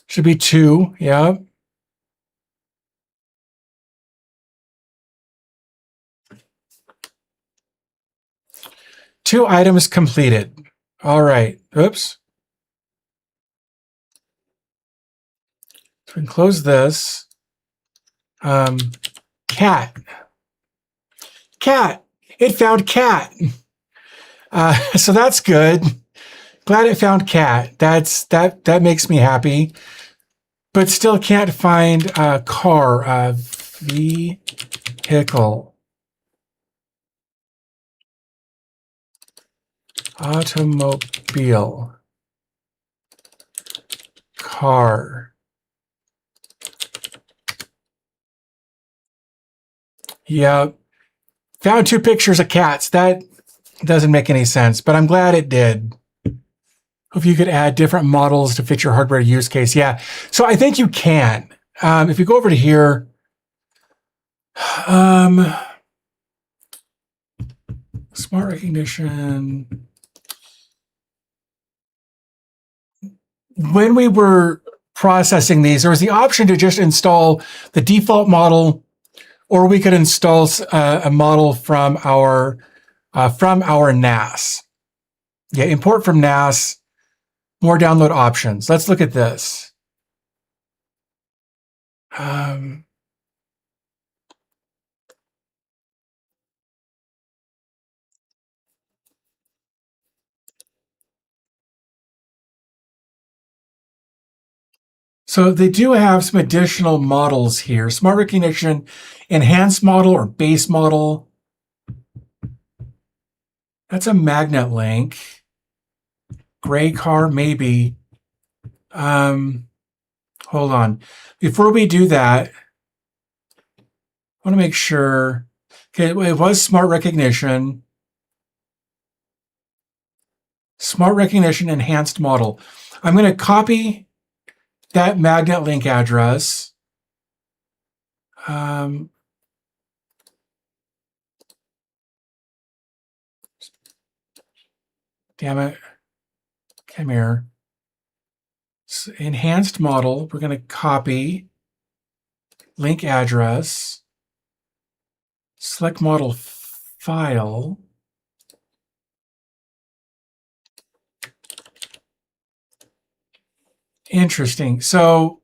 Should be 2. Yeah. Two items completed. All right. Oops. So we can close this. Cat. Cat. It found cat. So that's good. Glad it found cat. That makes me happy. But still can't find a car, vehicle. Automobile. Car. Yeah. Found 2 pictures of cats. That doesn't make any sense, but I'm glad it did. If you could add different models to fit your hardware use case. Yeah. So I think you can. If you go over to here, smart recognition. When we were processing these, there was the option to just install the default model, or we could install a model from our NAS. Yeah, import from NAS, more download options. Let's look at this. So they do have some additional models here. Smart recognition, enhanced model or base model. That's a magnet link. Gray car, maybe. Hold on. Before we do that, I want to make sure. Okay, it was smart recognition. Smart recognition enhanced model. I'm going to copy that magnet link address. Damn it. Come here. Enhanced model. We're going to copy link address. Select model file. Interesting. So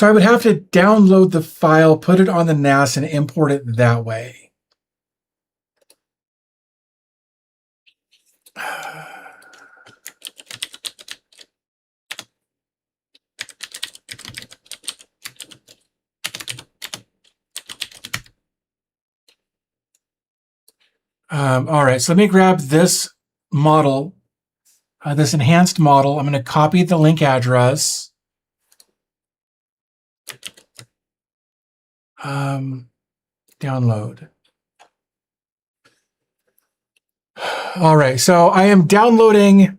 I would have to download the file, put it on the NAS, and import it that way. All right, so let me grab this model, this enhanced model. I'm going to copy the link address. Download. All right, so I am downloading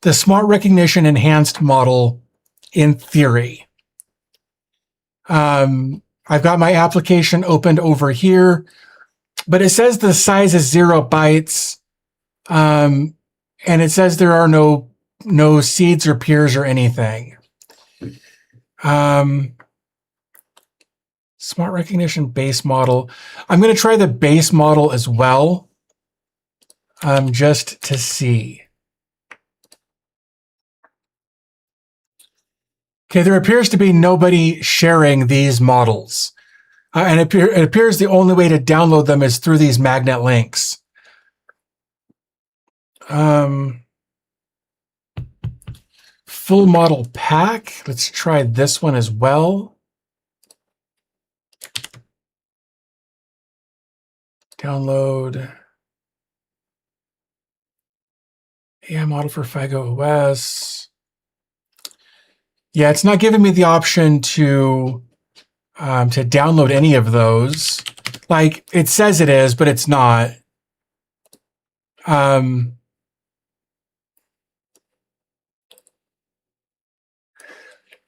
the Smart Recognition Enhanced model in theory. I've got my application opened over here, but it says the size is 0 bytes, and it says there are no seeds or peers or anything. Smart Recognition base model. I'm going to try the base model as well, just to see. Okay, there appears to be nobody sharing these models. And it appears the only way to download them is through these magnet links. Full model pack. Let's try this one as well. Download AI model for FygoOS. Yeah, it's not giving me the option to download any of those. Like, it says it is, but it's not.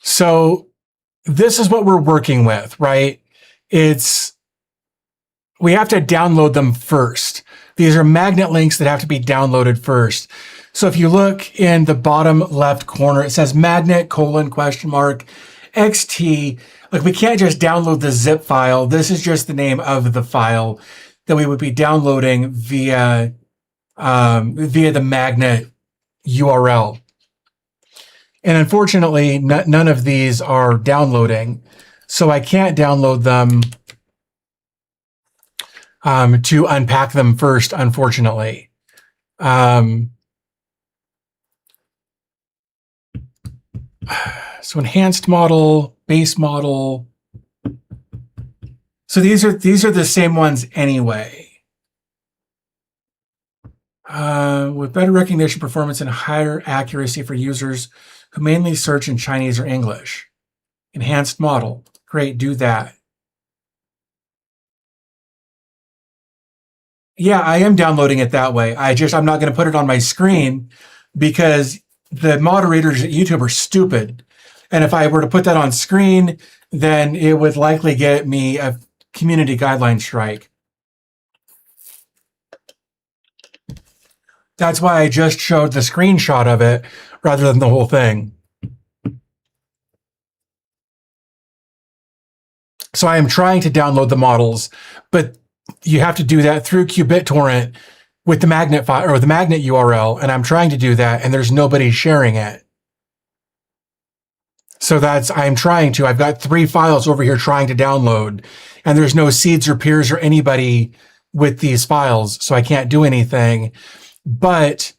So this is what we're working with, right? We have to download them first. These are magnet links that have to be downloaded first. So if you look in the bottom left corner, it says magnet : XT. Like, we can't just download the zip file. This is just the name of the file that we would be downloading via the magnet URL. And unfortunately, none of these are downloading. So I can't download them to unpack them first, unfortunately. So enhanced model, base model. So these are the same ones anyway. With better recognition performance and higher accuracy for users who mainly search in Chinese or English. Enhanced model. Great, do that. Yeah, I am downloading it that way. I'm not going to put it on my screen because the moderators at YouTube are stupid. And if I were to put that on screen, then it would likely get me a community guideline strike. That's why I just showed the screenshot of it rather than the whole thing. So I am trying to download the models, but you have to do that through BitTorrent, with the magnet file or the magnet URL, and I'm trying to do that, and there's nobody sharing it. So I've got 3 files over here trying to download, and there's no seeds or peers or anybody with these files, so I can't do anything. But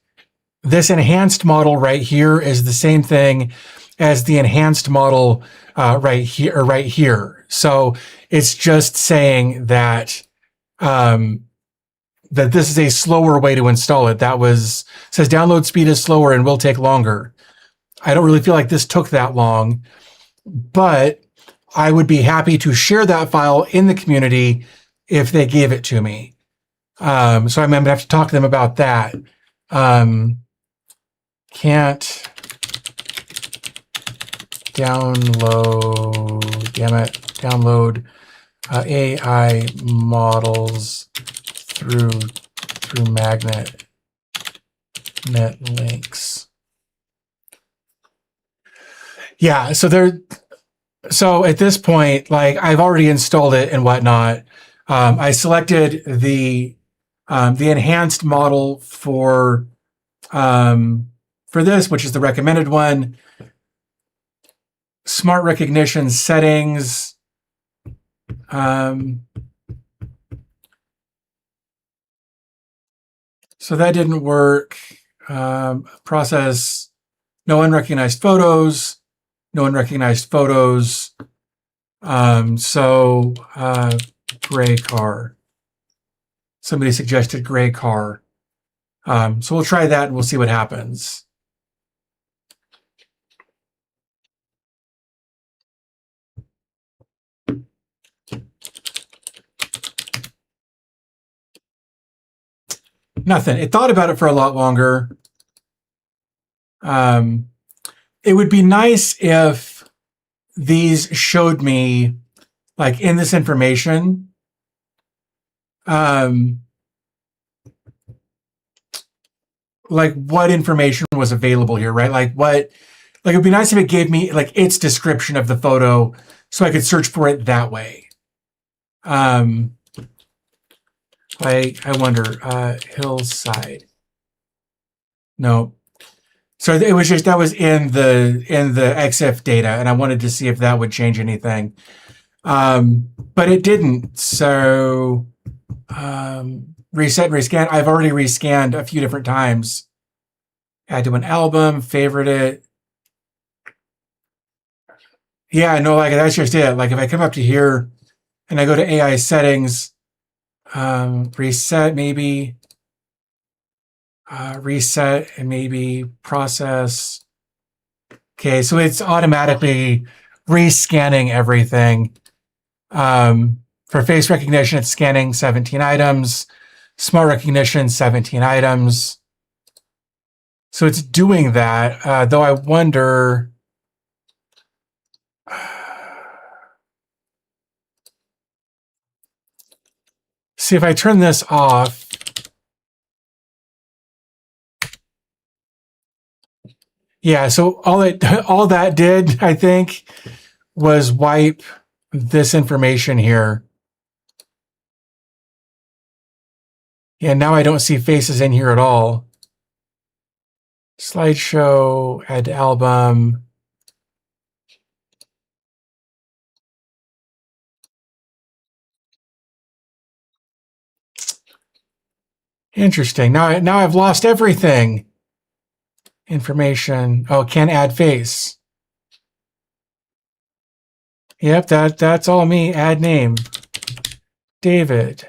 this enhanced model right here is the same thing as the enhanced model right here. So it's just saying that that this is a slower way to install it. Says download speed is slower and will take longer. I don't really feel like this took that long, but I would be happy to share that file in the community if they gave it to me. So I'm going to have to talk to them about that. Can't download, damn it, download AI models through magnet links. Yeah, so at this point, like I've already installed it and whatnot. I selected the enhanced model for this, which is the recommended one. Smart recognition settings. So that didn't work. Process, no unrecognized photos. No unrecognized photos. Gray car. Somebody suggested gray car. So we'll try that and we'll see what happens. Nothing. It thought about it for a lot longer. It would be nice if these showed me, like in this information, like what information was available here, right? Like it'd be nice if it gave me like its description of the photo so I could search for it that way. I wonder, hillside. No. So it was just, that was in the EXIF data, and I wanted to see if that would change anything. But it didn't. So reset and rescan. I've already rescanned a few different times. Add to an album, favorite it. Yeah, no, like that's just it. Like if I come up to here and I go to AI settings, reset maybe, reset and maybe process. Okay, so it's automatically rescanning everything. For face recognition, it's scanning 17 items. Smart recognition, 17 items. So it's doing that, though I wonder... See, if I turn this off... Yeah, so all that did, I think, was wipe this information here. Yeah, now I don't see faces in here at all. Slideshow, add to album. Interesting. Now I've lost everything. Information. Oh, can't add face. Yep, that's all me. Add name. David.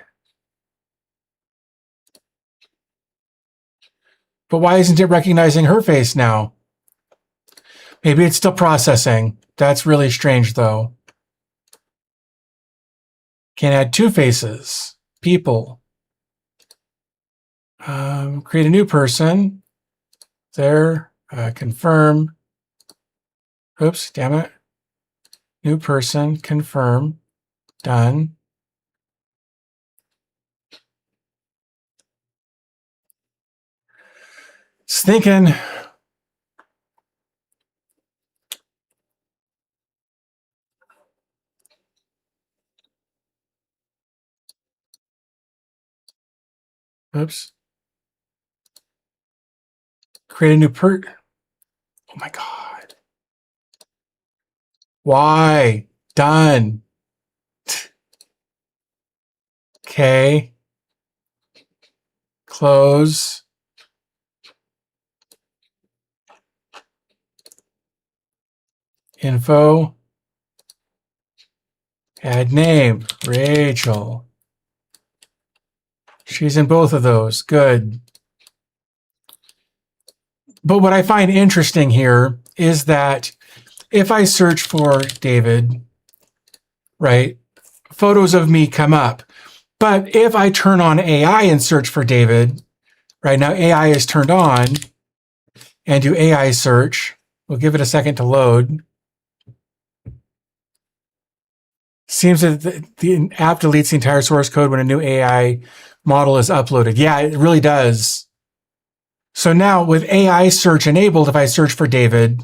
But why isn't it recognizing her face now? Maybe it's still processing. That's really strange, though. Can add 2 faces. People. Create a new person. There. Confirm. Oops, damn it. New person. Confirm. Done. Just thinking. Oops. Create a new Oh my God. Why? Done. Okay. Close. Info. Add name. Rachel. She's in both of those. Good. But what I find interesting here is that if I search for David, right, photos of me come up. But if I turn on AI and search for David, right now AI is turned on, and do AI search. We'll give it a second to load. Seems that the app deletes the entire source code when a new AI model is uploaded. Yeah, it really does. So now with AI search enabled, if I search for David,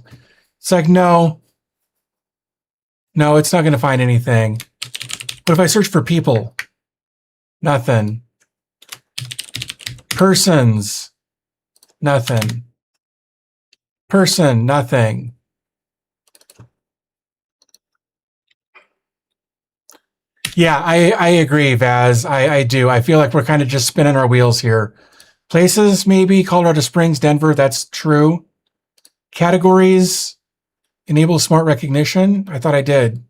it's like, no, it's not going to find anything. But if I search for people, nothing. Persons, nothing. Person, nothing. Yeah, I agree, Vaz. I do. I feel like we're kind of just spinning our wheels here. Places, maybe Colorado Springs, Denver, that's true. Categories, enable smart recognition. I thought I did.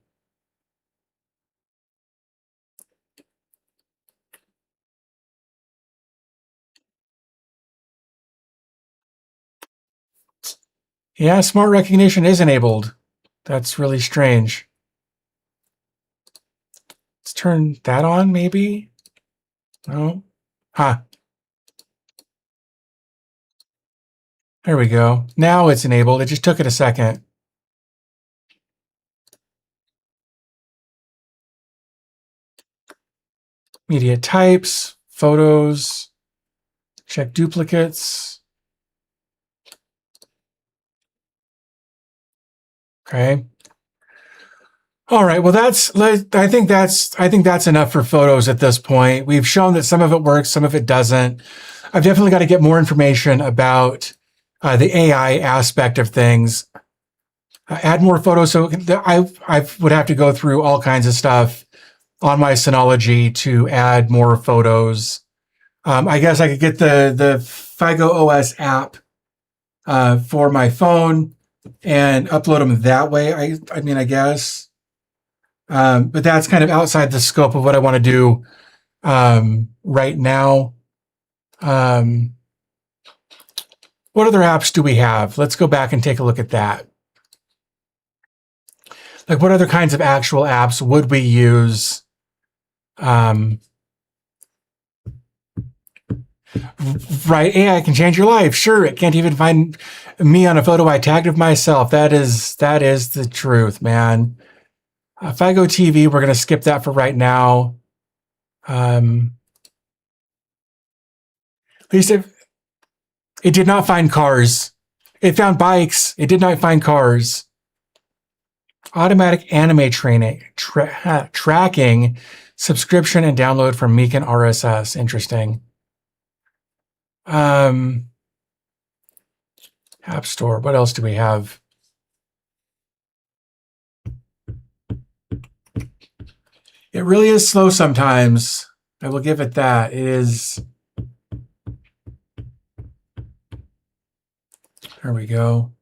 Yeah, smart recognition is enabled. That's really strange. Let's turn that on, maybe? No? Huh. There we go. Now it's enabled. It just took it a second. Media types, photos, check duplicates. Okay. All right. Well, I think that's enough for photos at this point. We've shown that some of it works, some of it doesn't. I've definitely got to get more information about the AI aspect of things. Add more photos. So I would have to go through all kinds of stuff on my Synology to add more photos. I guess I could get the FygoOS app for my phone and upload them that way. I mean, I guess. But that's kind of outside the scope of what I want to do right now. What other apps do we have? Let's go back and take a look at that. Like, what other kinds of actual apps would we use? Right, AI can change your life. Sure, it can't even find me on a photo I tagged of myself. That is the truth, man. Fygo TV, we're going to skip that for right now. At least it did not find cars. It found bikes. It did not find cars. Automatic anime tracking, subscription and download from Meek and RSS. Interesting. App Store. What else do we have? It really is slow sometimes. I will give it that. It is. There we go.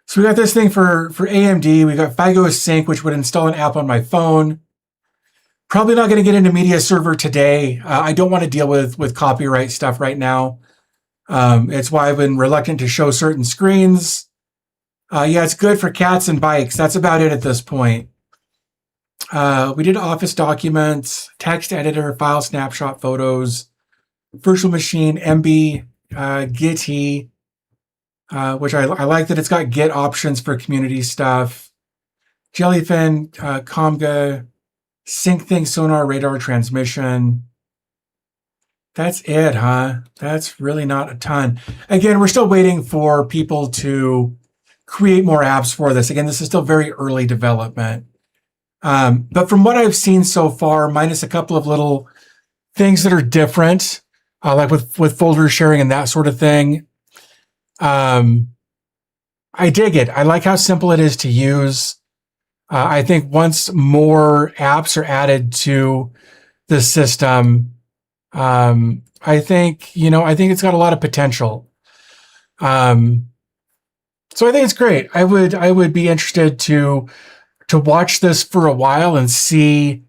So we got this thing for AMD. We got FygoOS Sync, which would install an app on my phone. Probably not going to get into Media Server today. I don't want to deal with copyright stuff right now. It's why I've been reluctant to show certain screens. Yeah, it's good for cats and bikes. That's about it at this point. We did Office documents, text editor, file snapshot photos, virtual machine, MB, Git, which I like that it's got Git options for community stuff. Jellyfin, Comga, sync thing, sonar, radar, transmission. That's it, huh? That's really not a ton. Again, we're still waiting for people to create more apps for this. Again, this is still very early development. But from what I've seen so far, minus a couple of little things that are different, like with folder sharing and that sort of thing. I dig it. I like how simple it is to use. I think once more apps are added to the system, I think it's got a lot of potential. So I think it's great. I would be interested to watch this for a while and see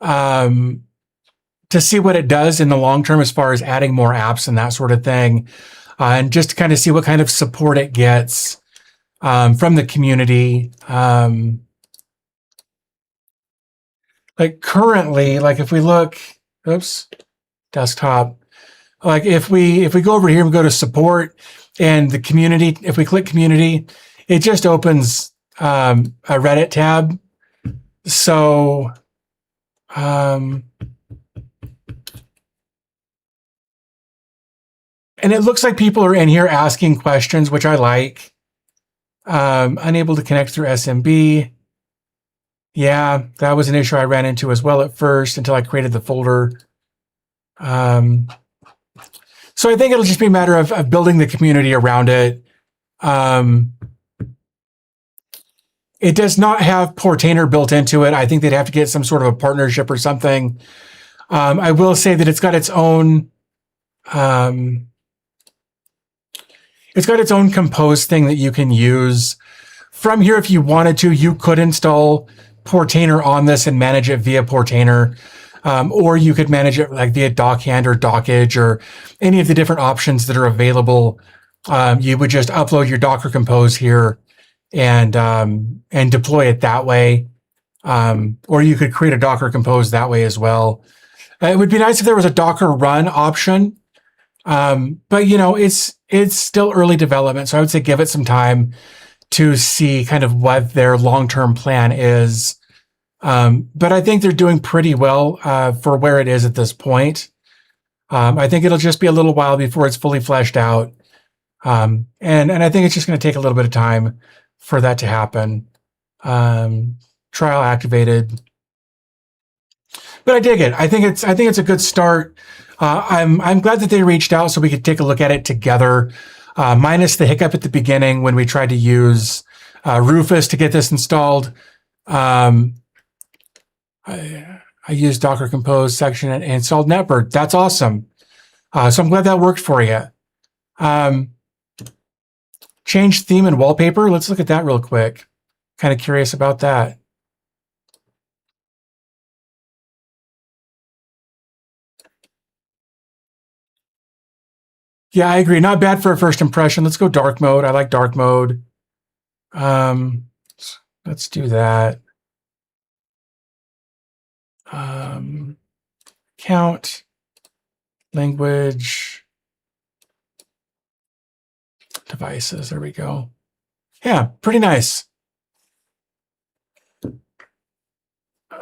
to see what it does in the long term as far as adding more apps and that sort of thing, and just to kind of see what kind of support it gets from the community. Like currently, like if we look, oops, desktop. Like if we go over here and go to support and the community, if we click community, it just opens a Reddit tab. So and it looks like people are in here asking questions, which I like. Unable to connect through SMB. Yeah, that was an issue I ran into as well at first until I created the folder. So I think it'll just be a matter of building the community around it. It does not have Portainer built into it. I think they'd have to get some sort of a partnership or something. I will say that it's got its own compose thing that you can use. From here, if you wanted to, you could install Portainer on this and manage it via Portainer. Or you could manage it like via Dockhand or Dockage or any of the different options that are available. You would just upload your Docker Compose here and deploy it that way. Or you could create a Docker Compose that way as well. It would be nice if there was a Docker run option. But it's still early development. So I would say give it some time to see kind of what their long-term plan is. But I think they're doing pretty well for where it is at this point. I think it'll just be a little while before it's fully fleshed out. And I think it's just going to take a little bit of time for that to happen. Trial activated. But I dig it. I think it's a good start. I'm glad that they reached out so we could take a look at it together. Minus the hiccup at the beginning when we tried to use Rufus to get this installed. I used Docker Compose section and installed Netbird. That's awesome. So I'm glad that worked for you. Change theme and wallpaper. Let's look at that real quick. Kind of curious about that. Yeah, I agree. Not bad for a first impression. Let's go dark mode. I like dark mode. Let's do that. Count, language, devices. There we go. Yeah, pretty nice.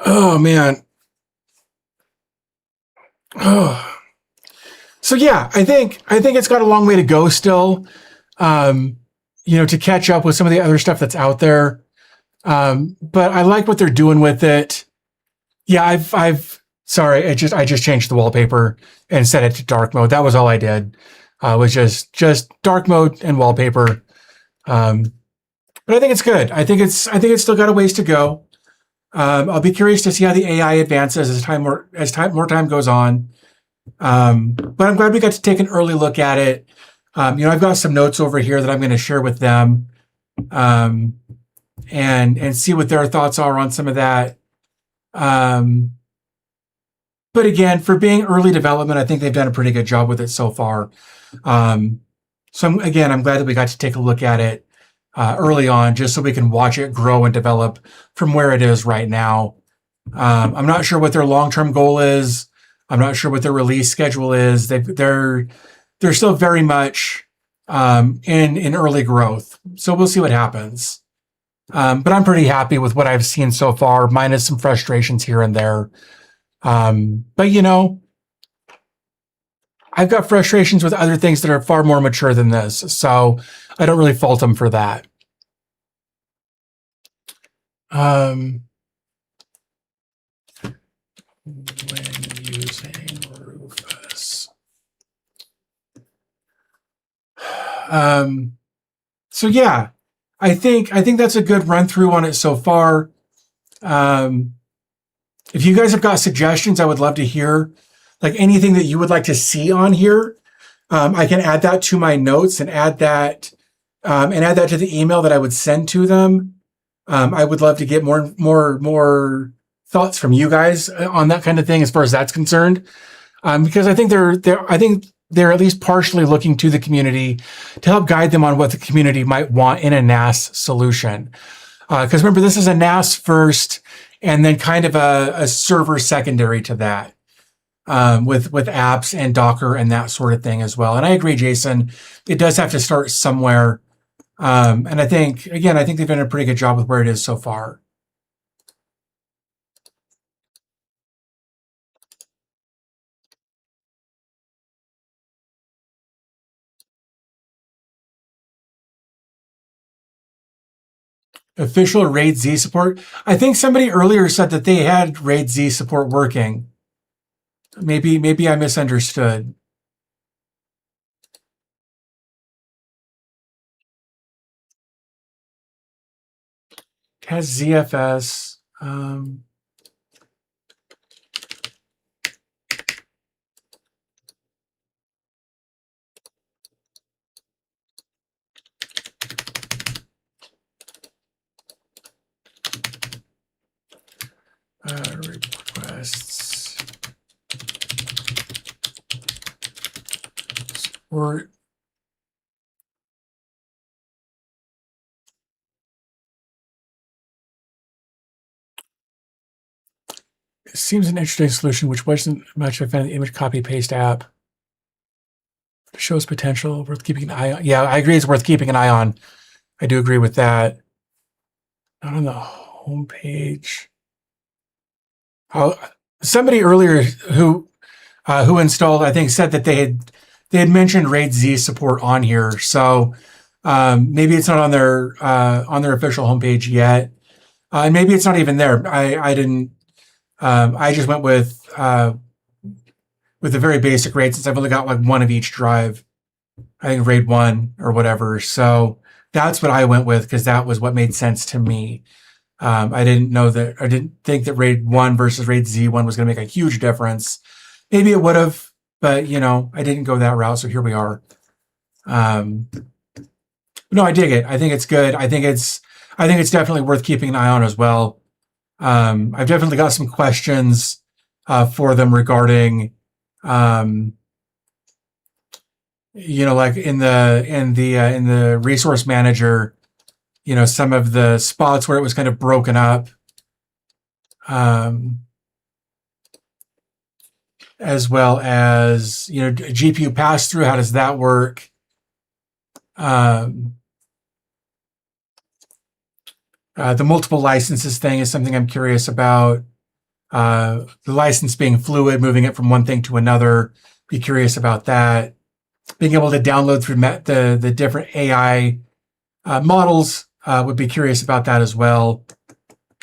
Oh man. Oh. So yeah, I think it's got a long way to go still. To catch up with some of the other stuff that's out there. But I like what they're doing with it. Yeah, sorry, I just changed the wallpaper and set it to dark mode. That was all I did. Was just dark mode and wallpaper. But I think it's good. I think it's still got a ways to go. I'll be curious to see how the AI advances as more time goes on. But I'm glad we got to take an early look at it. I've got some notes over here that I'm going to share with them, and see what their thoughts are on some of that. But again, for being early development, I think they've done a pretty good job with it so far. So I'm glad that we got to take a look at it early on, just so we can watch it grow and develop from where it is right now. I'm not sure what their long-term goal is. I'm not sure what their release schedule is. They're still very much in early growth. So we'll see what happens. But I'm pretty happy with what I've seen so far, minus some frustrations here and there. But I've got frustrations with other things that are far more mature than this. So I don't really fault them for that. When using Rufus. So yeah, I think that's a good run through on it so far. If you guys have got suggestions, I would love to hear, like anything that you would like to see on here. I can add that to my notes and add that to the email that I would send to them. I would love to get more thoughts from you guys on that kind of thing as far as that's concerned, because I think they're at least partially looking to the community to help guide them on what the community might want in a NAS solution. Because remember, this is a NAS first, and then kind of a server secondary to that, with apps and Docker and that sort of thing as well. And I agree, Jason, it does have to start somewhere. And I think they've done a pretty good job with where it is so far. Official RAID Z support. I think somebody earlier said that they had RAID Z support working. Maybe I misunderstood. It has ZFS. Requests support. It seems an interesting solution, which wasn't much of an image copy paste app. It shows potential, worth keeping an eye on. Yeah, I agree. It's worth keeping an eye on. I do agree with that. Not on the homepage. Oh, somebody earlier who installed, I think, said that they had mentioned RAID Z support on here. So maybe it's not on their official homepage yet, and maybe it's not even there. I didn't. I just went with the very basic RAID, since I've only got like one of each drive. I think RAID 1 or whatever. So that's what I went with, because that was what made sense to me. I didn't think that RAID 1 versus RAID Z1 was going to make a huge difference. Maybe it would have, but I didn't go that route. So here we are. No, I dig it. I think it's good. I think it's definitely worth keeping an eye on as well. I've definitely got some questions for them regarding, like in the resource manager, some of the spots where it was kind of broken up, as well as, GPU pass through. How does that work? The multiple licenses thing is something I'm curious about. The license being fluid, moving it from one thing to another. Be curious about that. Being able to download through the different AI models, would be curious about that as well.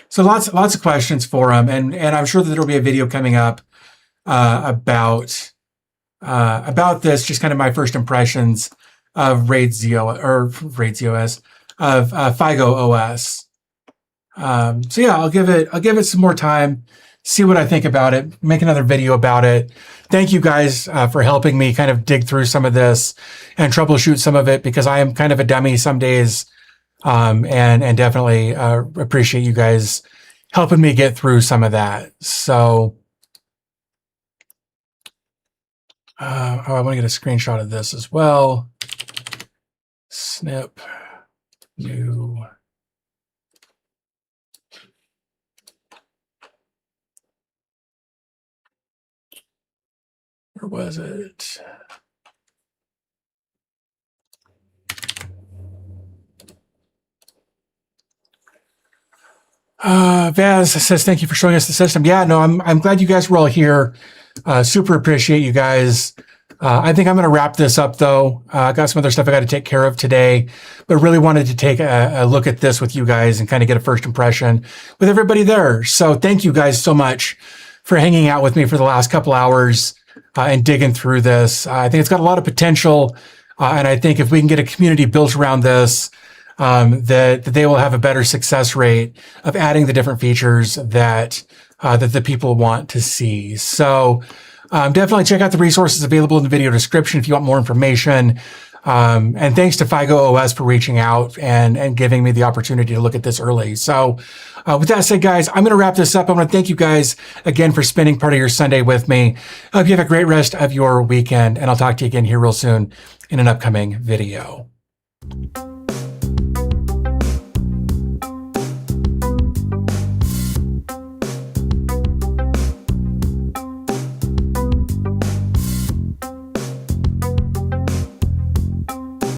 So lots of questions for them, and I'm sure that there will be a video coming up about this. Just kind of my first impressions of RAID OS of FygoOS. So yeah, I'll give it some more time, see what I think about it, make another video about it. Thank you guys for helping me kind of dig through some of this and troubleshoot some of it, because I am kind of a dummy some days, and definitely appreciate you guys helping me get through some of that. So I want to get a screenshot of this as well. Snip new. Where was it? Vaz says, thank you for showing us the system. Yeah, no, I'm glad you guys were all here. Super appreciate you guys. I think I'm going to wrap this up, though. I got some other stuff I got to take care of today, but really wanted to take a look at this with you guys and kind of get a first impression with everybody there. So thank you guys so much for hanging out with me for the last couple hours and digging through this. I think it's got a lot of potential. And I think if we can get a community built around this, that they will have a better success rate of adding the different features that the people want to see. So definitely check out the resources available in the video description if you want more information. And thanks to FygoOS for reaching out and giving me the opportunity to look at this early. So with that said, guys, I'm going to wrap this up. I want to thank you guys again for spending part of your Sunday with me. I hope you have a great rest of your weekend, and I'll talk to you again here real soon in an upcoming video.